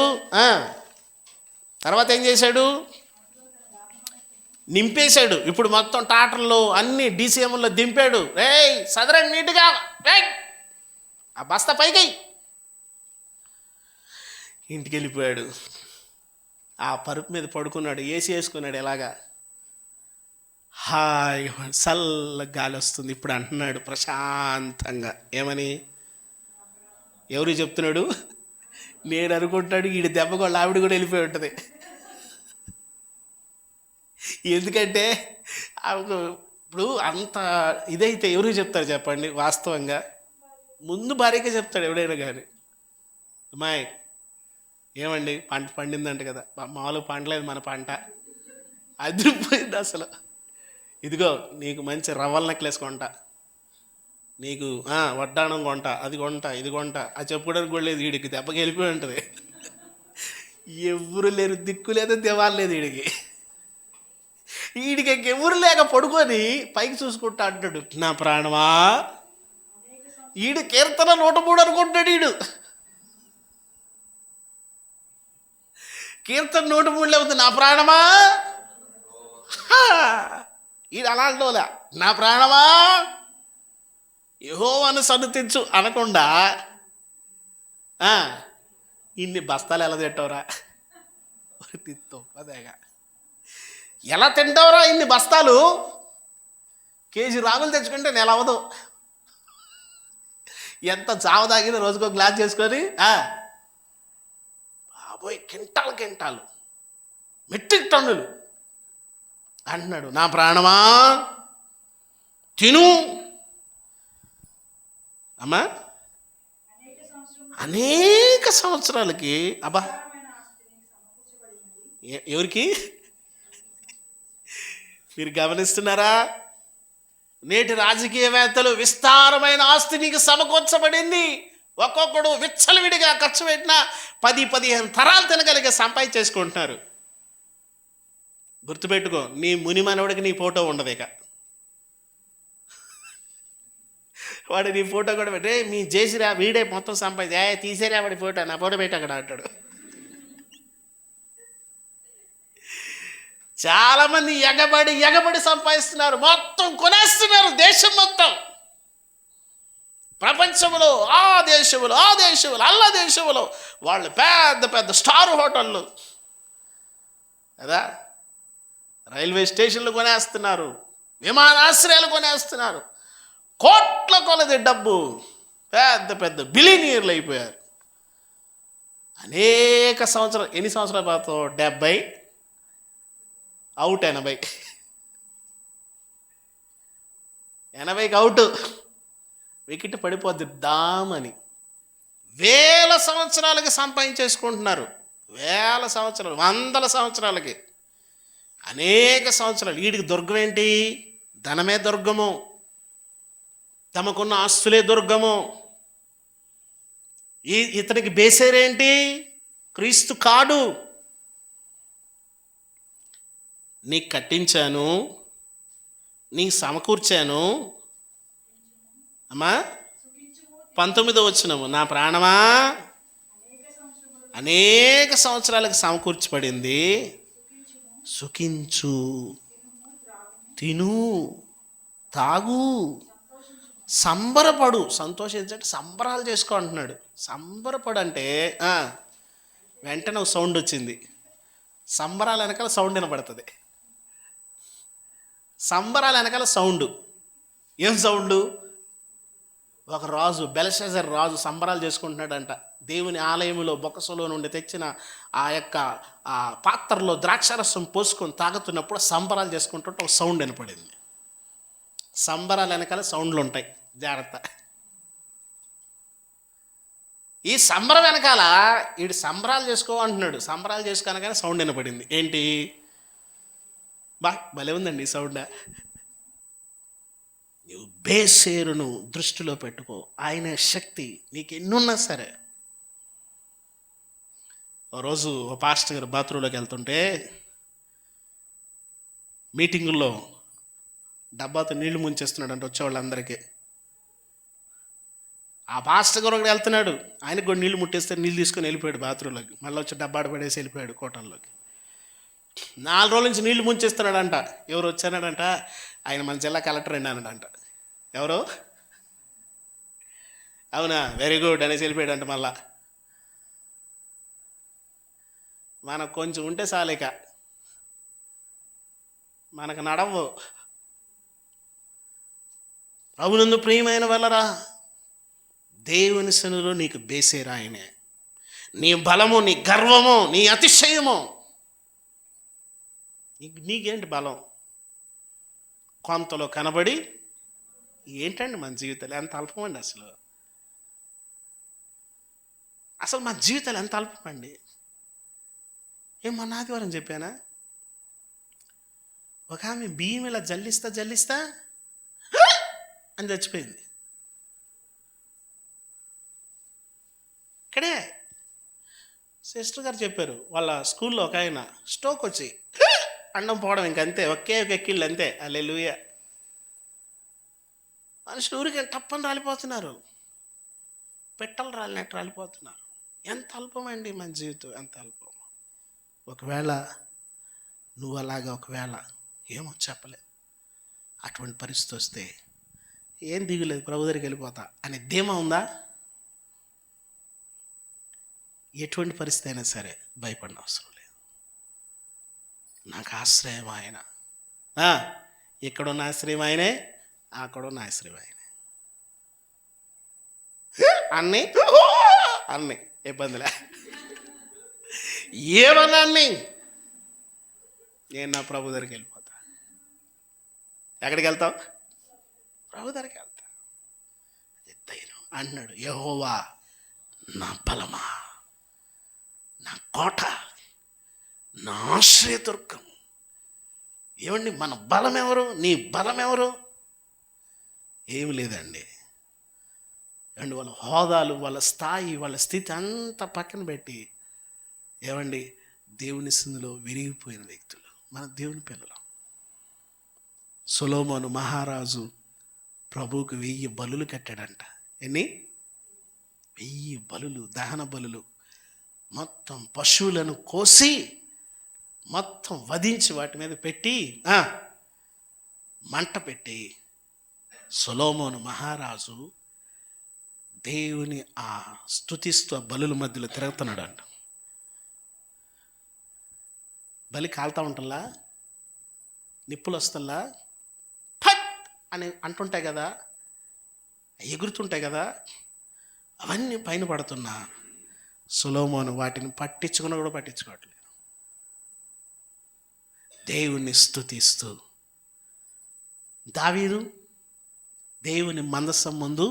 తర్వాత ఏం చేశాడు? నింపేశాడు. ఇప్పుడు మొత్తం టాటర్లో అన్ని డీసీఎంలో దింపాడు. సదరండి నీట్గా, ఆ బస్తా పైకి. ఇంటికి వెళ్ళిపోయాడు. ఆ పరుపు మీద పడుకున్నాడు, ఏసీ వేసుకున్నాడు. ఎలాగా హాయ్ చల్ల గాలి వస్తుంది. ఇప్పుడు అంటున్నాడు ప్రశాంతంగా, ఏమని? ఎవరు చెప్తున్నాడు? నేను అనుకుంటాడు వీడి దెబ్బగోళ్ళు ఆవిడ కూడా వెళ్ళిపోయి ఉంటుంది. ఎందుకంటే ఇప్పుడు అంత ఇదైతే ఎవరు చెప్తారు చెప్పండి? వాస్తవంగా ముందు భార్యకే చెప్తాడు ఎవడైనా కానీ. అమ్మాయి ఏమండి పంట పండిందంట కదా, మామూలుగా పండలేదు మన పంట, అదిరిపోయింది అసలు. ఇదిగో నీకు మంచి రవ్వల నెక్లెస్ కొంటా, నీకు వడ్డాణం కొంటా, అది కొంటా, ఇది కొంటా. అది చెప్పుకోవడానికి కూడా లేదు వీడికి. దెబ్బకి వెళ్ళిపోయి ఉంటుంది. ఎవరు లేరు, దిక్కు లేదు, దివాలు లేదు వీడికి. వీడికి ఎవరు లేక పడుకొని పైకి చూసుకుంటా అంటాడు, నా ప్రాణమా. ఈడు కీర్తన 103 అనుకుంటాడు. ఈడు కీర్తన 103 లేకపోతే నా ప్రాణమా. ఈడు అలాంటోలా, నా ప్రాణమా యెహోవాను సన్నుతించు అనకుండా ఇన్ని బస్తాలు ఎలా తింటావురా, అదేగా ఎలా తింటావురా ఇన్ని బస్తాలు? కేజీ రాగులు తెచ్చుకుంటే నెల అవ్వదు. ఎంత చావ తాగిన రోజుకో గ్లాస్ చేసుకొని బాబోయ్ కింటాలు మెట్రిక్ టన్నులు అంటున్నాడు. నా ప్రాణమా తిను. అమ్మా అనేక సంవత్సరాలకి అబ్బా ఎవరికి? మీరు గమనిస్తున్నారా? నేటి రాజకీయవేత్తలు విస్తారమైన ఆస్తి నీకు సమకూర్చబడింది. ఒక్కొక్కడు విచ్చలవిడిగా ఖర్చు పెట్టినా 10-15 తరాలు తినగలిగే సంపాదించేసుకుంటున్నారు. గుర్తుపెట్టుకో, నీ ముని మనవడికి నీ ఫోటో ఉండదు. ఇక వాడు నీ ఫోటో కూడా పెట్టే, మీ చేసిరా వీడే మొత్తం సంపాదించి తీసేరా వాడి ఫోటో, నా ఫోటో పెట్టి అక్కడ అంటాడు. చాలామంది ఎగబడి సంపాదిస్తున్నారు, మొత్తం కొనేస్తున్నారు. దేశం మొత్తం, ప్రపంచంలో ఆ దేశంలో అల్ల దేశంలో వాళ్ళు పెద్ద స్టార్ హోటళ్ళు కదా, రైల్వే స్టేషన్లు కొనేస్తున్నారు, విమానాశ్రయాలు కొనేస్తున్నారు. కోట్ల కొలది డబ్బు, పెద్ద బిలియనీర్లు అయిపోయారు. అనేక సంవత్సరాలు, ఎన్ని సంవత్సరాల పాటు? 70 అవుట్ 80కి అవుట్, వికెట్ పడిపోద్ది దామని. వేల సంవత్సరాలకి సంపాదించేసుకుంటున్నారు, వేల సంవత్సరాలు, వందల సంవత్సరాలకి, అనేక సంవత్సరాలు. వీడికి దుర్గం ఏంటి? ధనమే దుర్గము, తమకున్న ఆస్తులే దుర్గము. ఇతనికి బేసేరేంటి? క్రీస్తు కాడు. నీకు కట్టించాను, నీకు సమకూర్చాను. అమ్మా 19వ వచనము, నా ప్రాణమా అనేక సంవత్సరాలకు సమకూర్చబడింది, సుఖించు, తిను, తాగు, సంబరపడు. సంతోషించంటే సంబరాలు చేసుకో అంటున్నాడు. సంబరపడు అంటే వెంటనే ఒక సౌండ్ వచ్చింది. సంబరాల వెనకాల సౌండ్ వినపడుతుంది. సంబరాల వెనకాల సౌండ్. ఏం సౌండు? ఒక రాజు, బెల్షాజర్ రాజు సంబరాలు చేసుకుంటున్నాడంట. దేవుని ఆలయంలో బొక్కసలో నుండి తెచ్చిన ఆ యొక్క పాత్రలో ద్రాక్షారసం పోసుకొని తాగుతున్నప్పుడు సంబరాలు చేసుకుంటుంటే ఒక సౌండ్ వినపడింది. సంబరాల వెనకాల సౌండ్లు ఉంటాయి, జాగ్రత్త. ఈ సంబరం వెనకాల వీడు సంబరాలు చేసుకో అంటున్నాడు. సంబరాలు చేసుకోనగానే సౌండ్ వినపడింది. ఏంటి? భలే ఉందండి ఈ సౌండ్. నువ్వు బేసేరును దృష్టిలో పెట్టుకో. ఆయన శక్తి నీకు ఎన్నున్నా సరే. ఓ రోజు ఓ పాస్టర్ గారు బాత్రూంలోకి వెళ్తుంటే మీటింగుల్లో డబ్బాతో నీళ్లు ముంచేస్తున్నాడు అంటే వచ్చేవాళ్ళందరికీ. ఆ పాస్టర్ గారు ఒకటి వెళ్తున్నాడు, ఆయనకు కూడా నీళ్లు ముట్టేస్తే నీళ్ళు తీసుకొని వెళ్ళిపోయాడు బాత్రూంలోకి. మళ్ళీ వచ్చి డబ్బాడు పడేసి వెళ్ళిపోయాడు కోటల్లోకి. 4 రోజుల నుంచి నీళ్లు ముంచేస్తున్నాడంట. ఎవరు వచ్చానాడంట? ఆయన మన జిల్లా కలెక్టర్ అన్నాడంట. ఎవరు? అవునా, వెరీ గుడ్ అనేసి వెళ్ళిపోయాడంట. మళ్ళా మనకు కొంచెం ఉంటే చాలేక, మనకు నడవు. ప్రభునందు ప్రియమైన వల్లరా, దేవుని సన్నిధిలో నీకు బేసేరా ఆయనే. నీ బలము, నీ గర్వము, నీ అతిశయము. నీకేంటి బలం? కొంతలో కనబడి ఏంటండి మన జీవితాలు ఎంత అల్పమండి. అసలు మన జీవితాలు ఎంత అల్పమండి. మొన్న ఆదివారం చెప్పానా, ఒక ఆమె బియ్యం ఇలా జల్లిస్తా అని చచ్చిపోయింది. ఇక్కడే సిస్టర్ గారు చెప్పారు, వాళ్ళ స్కూల్లో ఒక ఆయన స్ట్రోక్ వచ్చి అన్నం పోవడం ఇంకంతే, ఒకే ఒక ఎక్కిళ్ళు అంతే. హల్లెలూయా. మనుషులు ఊరికి టప్పని రాలిపోతున్నారు, పెట్టలు రాలినట్టు రాలిపోతున్నారు. ఎంత అల్పమండి మన జీవితం, ఎంత అల్పం. ఒకవేళ నువ్వు అలాగా, ఒకవేళ ఏమో చెప్పలే, అటువంటి పరిస్థితి వస్తే ఏం దిగులేదు, ప్రభు దగ్గరికి వెళ్ళిపోతా అనే ధీమా ఉందా? ఎటువంటి పరిస్థితి అయినా సరే భయపడిన అవసరం లేదు. నాకు ఆశ్రయం ఆయన. ఇక్కడున్న ఆశ్రయం ఆయనే, అక్కడున్న ఆశ్రయం ఆయనే. అన్నీ ఇబ్బందిలే, ఏమన్నా అన్నీ. నేను నా ప్రభు దగ్గరికి వెళ్ళిపోతా. ఎక్కడికి వెళ్తావు? ప్రభు దగ్గరికి వెళ్తా. అన్నాడు, యెహోవా నా బలమా, నా కోట, నా ఆశ్రయదుర్గం. ఏమండి, మన బలం ఎవరు? నీ బలం ఎవరు? ఏమి లేదండి. అండ్ వాళ్ళ హోదాలు, వాళ్ళ స్థాయి, వాళ్ళ స్థితి అంతా పక్కన పెట్టి, ఏమండి, దేవుని సన్నిధిలో విరిగిపోయిన వ్యక్తులు మన దేవుని పిల్లలు. సొలొమోను మహారాజు ప్రభువుకు 1000 బలులు కట్టాడంట. ఎన్ని? 1000 బలులు, దహన బలులు. మొత్తం పశువులను కోసి మొత్తం వధించి వాటి మీద పెట్టి మంట పెట్టి సొలొమోను మహారాజు దేవుని స్తుతిస్తూ బలుల మధ్యలో తిరుగుతున్నాడు అంట. బలి కాలుతా ఉంటల్లా, నిప్పులు వస్తల్లా, ఫట్ అని అంటుంటాయి కదా, ఎగురుతుంటాయి కదా, అవన్నీ పైన పడుతున్నా సొలొమోను వాటిని పట్టించుకున్నా కూడా పట్టించుకోవట్లేదు. దేవుణ్ణి స్తుతిస్తూ దావీదు దేవుని మందసం ముందు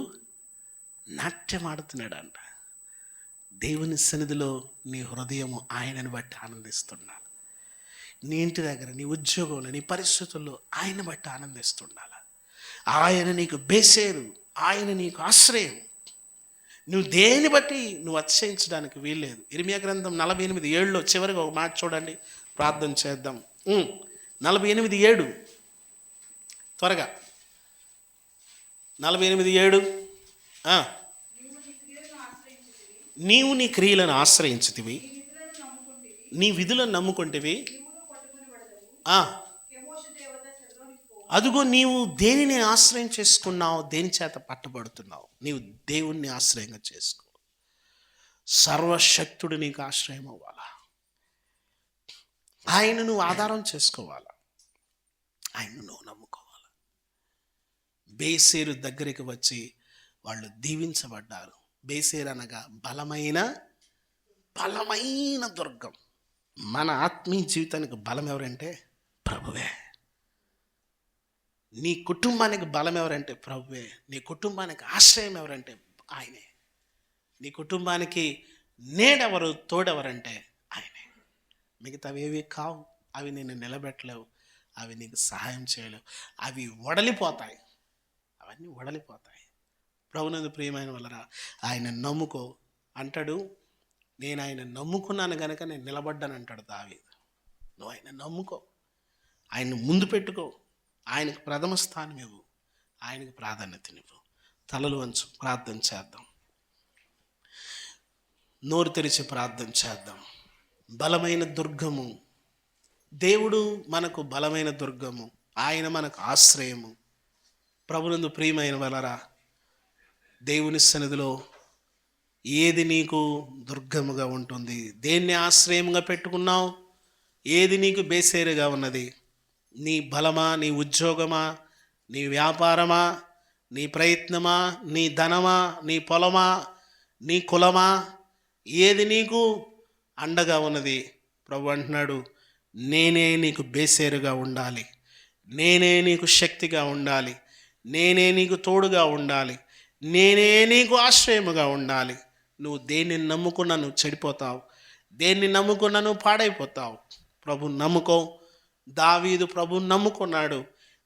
నాట్యమాడుతున్నాడంట. దేవుని సన్నిధిలో నీ హృదయము ఆయనను బట్టి ఆనందిస్తుండాలి. నీ ఇంటి దగ్గర, నీ ఉద్యోగంలో, నీ పరిస్థితుల్లో ఆయన బట్టి ఆనందిస్తుండాలి. ఆయన నీకు బేసేరు, ఆయన నీకు ఆశ్రయం. నువ్వు దేని బట్టి నువ్వు అతిశయించడానికి వీల్లేదు. ఇర్మియా గ్రంథం 48:7 చివరిగా ఒక మాట చూడండి, ప్రార్థన చేద్దాం. 48:7 త్వరగా. 48:7 నీవు నీ క్రియలను ఆశ్రయించుతివి, నీ విధులను నమ్ముకుంటేవి. అదుగో నీవు దేనిని ఆశ్రయం చేసుకున్నావు, దేని చేత పట్టబడుతున్నావు. నీవు దేవుణ్ణి ఆశ్రయంగా చేసుకో. సర్వశక్తుడు నీకు ఆశ్రయం అవ్వాలా. ఆయన నువ్వు ఆధారం చేసుకోవాలా, ఆయన నువ్వు నమ్ముకోవాలి. బేసేరు దగ్గరికి వచ్చి వాళ్ళు దీవించబడ్డారు. బేసేరు అనగా బలమైన దుర్గం. మన ఆత్మీయ జీవితానికి బలం ఎవరంటే ప్రభువే. నీ కుటుంబానికి బలం ఎవరంటే ప్రభువే. నీ కుటుంబానికి ఆశ్రయం ఎవరంటే ఆయనే. నీ కుటుంబానికి నేడెవరు, తోడెవరంటే ఆయనే. మిగతావి ఏవి కావు. అవి నిన్ను నిలబెట్టలేవు, అవి నీకు సహాయం చేయలేవు, అవి వడలిపోతాయి. అవన్నీ వడలిపోతాయి. ప్రభునందు ప్రియమైన వలరా ఆయన నమ్ముకో అంటాడు. నేను ఆయన నమ్ముకున్నాను కనుక నేను నిలబడ్డాను అంటాడు దావీదు. నువ్వు ఆయన నమ్ముకో, ఆయన్ని ముందు పెట్టుకో, ఆయనకు ప్రథమ స్థానం ఇవ్వు, ఆయనకు ప్రాధాన్యతనివ్వు. తలలు వంచు, ప్రార్థన చేద్దాం. నోరు తెరిచి ప్రార్థన చేద్దాం. బలమైన దుర్గము దేవుడు, మనకు బలమైన దుర్గము, ఆయన మనకు ఆశ్రయము. ప్రభునందు ప్రియమైన వలరా దేవుని సన్నిధిలో ఏది నీకు దుర్గముగా ఉంటుంది? దేన్ని ఆశ్రయంగా పెట్టుకున్నావు? ఏది నీకు బేసేరుగా ఉన్నది? నీ బలమా, నీ ఉద్యోగమా, నీ వ్యాపారమా, నీ ప్రయత్నమా, నీ ధనమా, నీ పొలమా, నీ కులమా? ఏది నీకు అండగా ఉన్నది? ప్రభు అంటున్నాడు, నేనే నీకు బేసేరుగా ఉండాలి, నేనే నీకు శక్తిగా ఉండాలి, నేనే నీకు తోడుగా ఉండాలి, నేనే నీకు ఆశ్రయముగా ఉండాలి. నువ్వు దేన్ని నమ్ముకున్నా నువ్వు చెడిపోతావు, దేన్ని నమ్ముకున్నా నువ్వు పాడైపోతావు. ప్రభు నమ్ముకో. దావీదు ప్రభు నమ్ముకున్నాడు,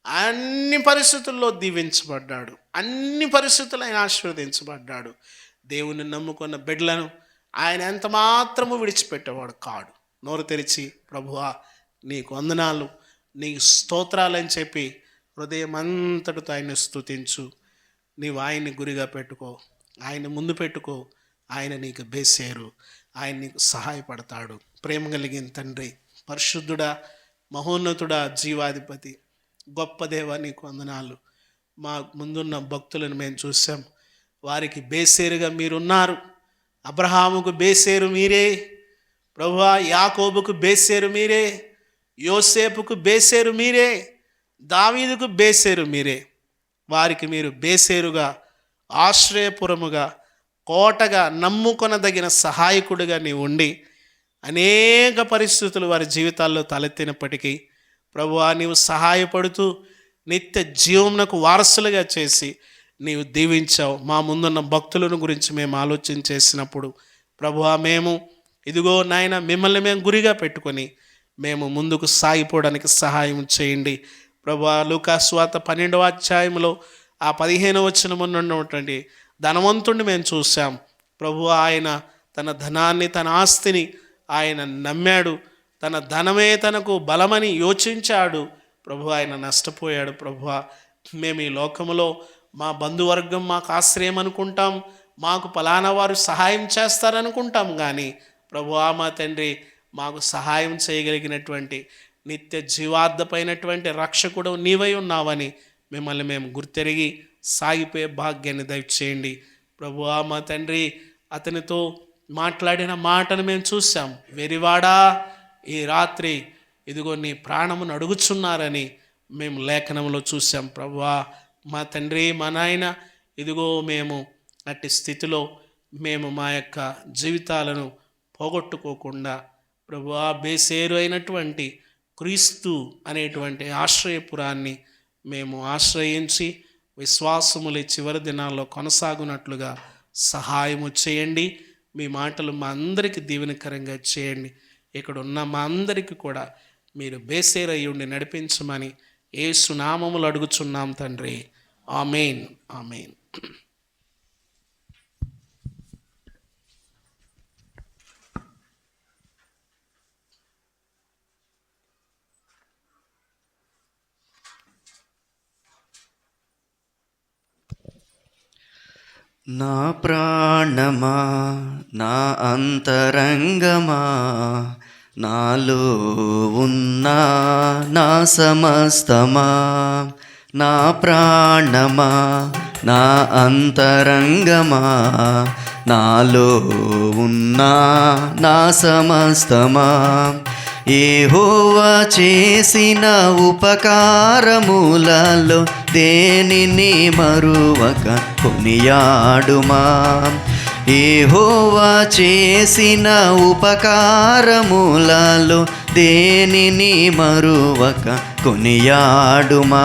అన్ని పరిస్థితుల్లో దీవించబడ్డాడు, అన్ని పరిస్థితుల్లో ఆయన ఆశీర్వదించబడ్డాడు. దేవుని నమ్ముకున్న బిడ్డలను ఆయన ఎంత మాత్రము విడిచిపెట్టేవాడు కాడు. నోరు తెరిచి ప్రభువా నీకు వందనాలు, నీకు స్తోత్రాలని చెప్పి హృదయం అంతటితో ఆయన స్తుతించు. నీవు ఆయన్ని గురిగా పెట్టుకో, ఆయన ముందు పెట్టుకో. ఆయన నీకు బేసేరు, ఆయన నీకు సహాయపడతాడు. ప్రేమ కలిగిన తండ్రి, పరిశుద్ధుడా, మహోన్నతుడా, జీవాధిపతి, గొప్ప దేవా నీకు వందనాలు. మా ముందున్న భక్తులను మేము చూసాం, వారికి బేసేరుగా మీరున్నారు. అబ్రహాముకు బేసేరు మీరే ప్రభువా, యాకోబుకు బేసేరు మీరే, యోసేపుకు బేసేరు మీరే, దావీదుకు బేసేరు మీరే. వారికి మీరు బేసేరుగా, ఆశ్రయపురముగా, కోటగా, నమ్ముకొనదగిన సహాయకుడిగా నీవు ఉండి అనేక పరిస్థితులు వారి జీవితాల్లో తలెత్తినప్పటికీ ప్రభువా నీవు సహాయపడుతూ నిత్య జీవమునకు వారసులుగా చేసి నీవు దీవించావు. మా ముందున్న భక్తులను గురించి మేము ఆలోచన చేసినప్పుడు ప్రభువా మేము ఇదిగో నాయన మిమ్మల్ని మేము గురిగా పెట్టుకొని మేము ముందుకు సాగిపోవడానికి సహాయం చేయండి. ప్రభువా లూకా సువార్త 12వ అధ్యాయంలో ఆ 15వ వచనమున ఉన్నటువంటి ధనవంతుడిని మేము చూసాం. ప్రభువా ఆయన తన ధనాన్ని, తన ఆస్తిని ఆయన నమ్మాడు, తన ధనమే తనకు బలమని యోచించాడు. ప్రభువా ఆయన నష్టపోయాడు. ప్రభువా మేము ఈ లోకములో మా బంధువర్గం మాకు ఆశ్రయం అనుకుంటాం, మాకు ఫలానా వారు సహాయం చేస్తారనుకుంటాం, కానీ ప్రభువా మా తండ్రి మాకు సహాయం చేయగలిగినటువంటి నిత్య జీవార్థపైనటువంటి రక్షకుడు నీవై ఉన్నావని మిమ్మల్ని మేము గుర్తెరిగి సాగిపోయే భాగ్యాన్ని దయచేయండి. ప్రభువా మా తండ్రి అతనితో మాట్లాడిన మాటను మేము చూసాం. వెరివాడా ఈ రాత్రి ఇదిగో నీ ప్రాణమును అడుగుచున్నారని మేము లేఖనంలో చూసాం. ప్రభువా మా తండ్రి, మా నాయన, ఇదిగో మేము అట్టి స్థితిలో మేము మా యొక్క జీవితాలను పోగొట్టుకోకుండా ప్రభువా బేసేరు అయినటువంటి క్రీస్తు అనేటువంటి ఆశ్రయపురాన్ని మేము ఆశ్రయించి విశ్వాసములు చివరి దినాల్లో కొనసాగునట్లుగా సహాయము చేయండి. మీ మాటలు మా అందరికీ దీవెనకరంగా చేయండి. ఇక్కడ ఉన్న మా అందరికీ కూడా మీరు బేసేరయ్యుండి నడిపించమని యేసు నామములో అడుగుచున్నాం తండ్రి. ఆమేన్, ఆమేన్. నా ప్రాణమా, నా అంతరంగమా, నాలో ఉన్న నా సమస్తమా. నా ప్రాణమా, నా అంతరంగమా, నాలో ఉన్న నా సమస్తమా. యెహోవా చేసిన ఉపకారములలో దేనిని మరువక కొనియాడుమా. యెహోవా చేసిన ఉపకారములలో దేనిని మరువక కొనియాడుమా.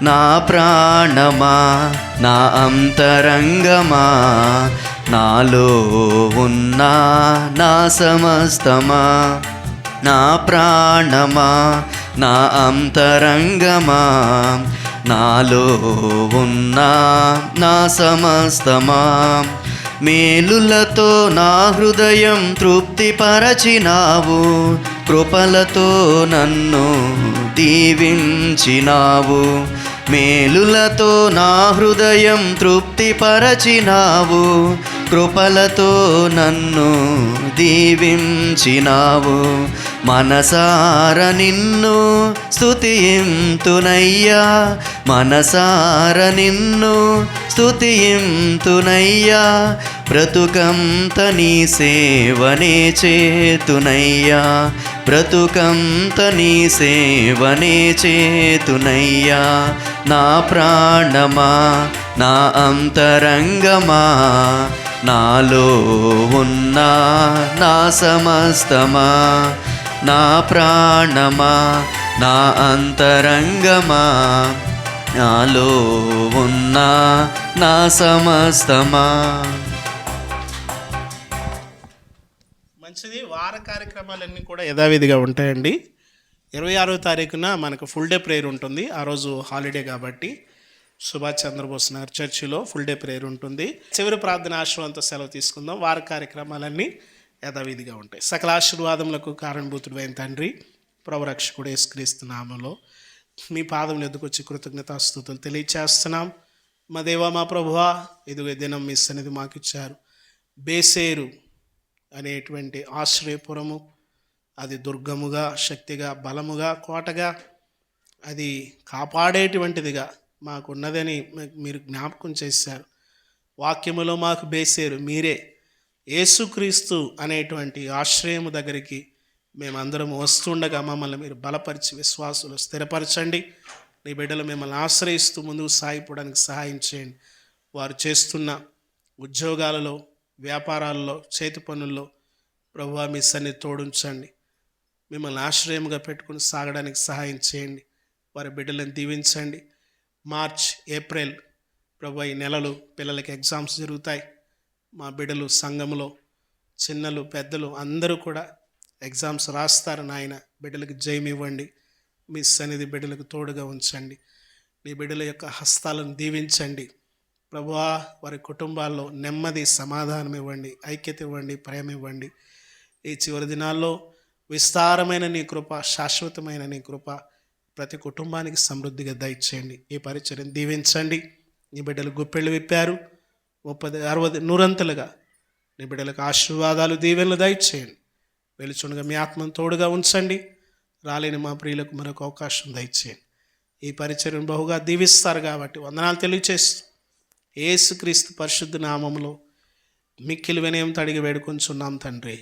నా ప్రాణమా, నా అంతరంగమా, నాలో ఉన్న నా సమస్తమా. నా ప్రాణమా, నా అంతరంగమా, నాలో ఉన్న నా సమస్తమా. మేలులతో నా హృదయం తృప్తిపరచినావు, కృపలతో నన్ను దీవించినావు. మేలులతో నా హృదయం తృప్తిపరచినావు, కృపలతో నన్ను దీవించినావు. మనసార నిన్ను స్తుతింతునయ్యా, మనసార నిన్ను స్తుతింతునయ్యా. బ్రతుకంత నీ సేవనే చేతునయ్యా, బ్రతుకంత నీ సేవనే చేతునయ్యా. నా ప్రాణమా, నా అంతరంగమా, నాలో ఉన్న నా సమస్తమా. నా ప్రాణమా, నా అంతరంగమా, నాలో ఉన్న నా సమస్తమా. మంచిది. వార కార్యక్రమాలన్నీ కూడా యథావిధిగా ఉంటాయండి. 26వ తారీఖున మనకు ఫుల్ డే ప్రేయర్ ఉంటుంది. ఆ రోజు హాలిడే కాబట్టి సుభాష్ చంద్రబోస్ నగర్ చర్చిలో ఫుల్ డే ప్రేయర్ ఉంటుంది. చివరి ప్రార్థన ఆశీర్వాదంతో సెలవు తీసుకుందాం. వార కార్యక్రమాలన్నీ యథావిధిగా ఉంటాయి. సకల ఆశీర్వాదములకు కారణభూతుడు అయిన తండ్రి, ప్రభురక్షకుడు యేసుక్రీస్తు నామములో మీ పాదముల ఎద్దుకు వచ్చి కృతజ్ఞతాస్తుతులు తెలియచేస్తున్నాం. మా దేవా, మా ప్రభువా, ఇదిగో దినం మీ సన్నిధి మాకు ఇచ్చారు. బేసేరు అనేటువంటి ఆశ్రయపురము, అది దుర్గముగా, శక్తిగా, బలముగా, కోటగా, అది కాపాడేటువంటిదిగా మాకున్నదని మీరు జ్ఞాపకం చేశారు. వాక్యములో మాకు బేసేరు మీరే. యేసుక్రీస్తు అనేటువంటి ఆశ్రయము దగ్గరికి మేమందరం వస్తుండగా మమ్మల్ని మీరు బలపరిచి విశ్వాసులు స్థిరపరచండి. నీ బిడ్డలు మిమ్మల్ని ఆశ్రయిస్తూ ముందుకు సాగిపోవడానికి సహాయం చేయండి. వారు చేస్తున్న ఉద్యోగాలలో, వ్యాపారాల్లో, చేతి పనుల్లో ప్రభువా మీ సన్నిధి తోడుంచండి. మిమ్మల్ని ఆశ్రయముగా పెట్టుకుని సాగడానికి సహాయం చేయండి. వారి బిడ్డలను దీవించండి. మార్చ్, ఏప్రిల్ ప్రభువా ఈ నెలలు పిల్లలకి ఎగ్జామ్స్ జరుగుతాయి. మా బిడ్డలు సంఘంలో చిన్నలు పెద్దలు అందరూ కూడా ఎగ్జామ్స్ రాస్తారు. నాయన బిడ్డలకు జయం ఇవ్వండి. మీ సన్నిధి బిడ్డలకు తోడుగా ఉంచండి. నీ బిడ్డల యొక్క హస్తాలను దీవించండి. ప్రభువా వారి కుటుంబాల్లో నెమ్మది, సమాధానం ఇవ్వండి, ఐక్యత ఇవ్వండి, ప్రేమ ఇవ్వండి. ఈ చివరి దినాల్లో విస్తారమైన నీ కృప, శాశ్వతమైన నీ కృప ప్రతి కుటుంబానికి సమృద్ధిగా దయచేయండి. ఈ పరిచర్యను దీవించండి. నీ బిడ్డలు గుప్పెళ్ళు విప్పారు, 30, 60, 100 నీ బిడ్డలకు ఆశీర్వాదాలు, దీవెనలు దయచేయండి. వెలుచుండగా మీ ఆత్మను తోడుగా ఉంచండి. రాలేని మా ప్రియులకు మరొక అవకాశం దయచేయండి. ఈ పరిచర్యను బహుగా దీవిస్తారు కాబట్టి వందనాలు తెలియచేస్తూ యేసుక్రీస్తు పరిశుద్ధ నామములో మిక్కిలి వినయంతో అడిగి వేడుకొంచున్నాం తండ్రి.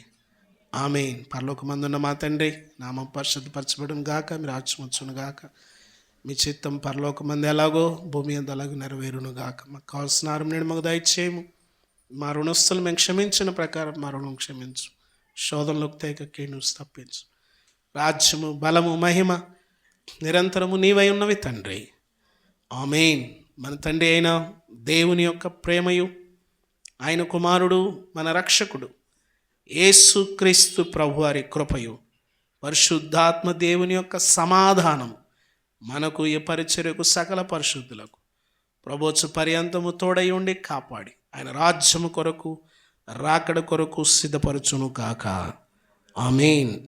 ఆమేన్. పరలోకమందున్న మా తండ్రి, నామం పరిశుద్ధపరచబడును గాక, మీ రాజ్యం వచ్చును గాక, మీ చిత్తం పరలోకమందు ఎలాగో భూమి అందు అలాగో నెరవేరును గాక. మాకు కావాల్సిన ఆహారం నేడు మాకు దయచేయము. మా రుణస్తులు మేము క్షమించిన ప్రకారం మా రుణం క్షమించు. శోధనలోకి తేక కీడు తప్పించు. రాజ్యము, బలము, మహిమ నిరంతరము నీవై ఉన్నవి తండ్రి. ఆమేన్. మన తండ్రి అయిన దేవుని యొక్క ప్రేమయు, ఆయన కుమారుడు మన రక్షకుడు యేసుక్రీస్తు ప్రభువారి కృపయు, పరిశుద్ధాత్మ దేవుని యొక్క సమాధానం మనకు ఈ పరిచర్యకు సకల పరిశుద్ధులకు ప్రభుత్వ పర్యంతము తోడై ఉండి కాపాడి ఆయన రాజ్యము కొరకు రాకడ కొరకు సిద్ధపరచును కాక. ఆమేన్.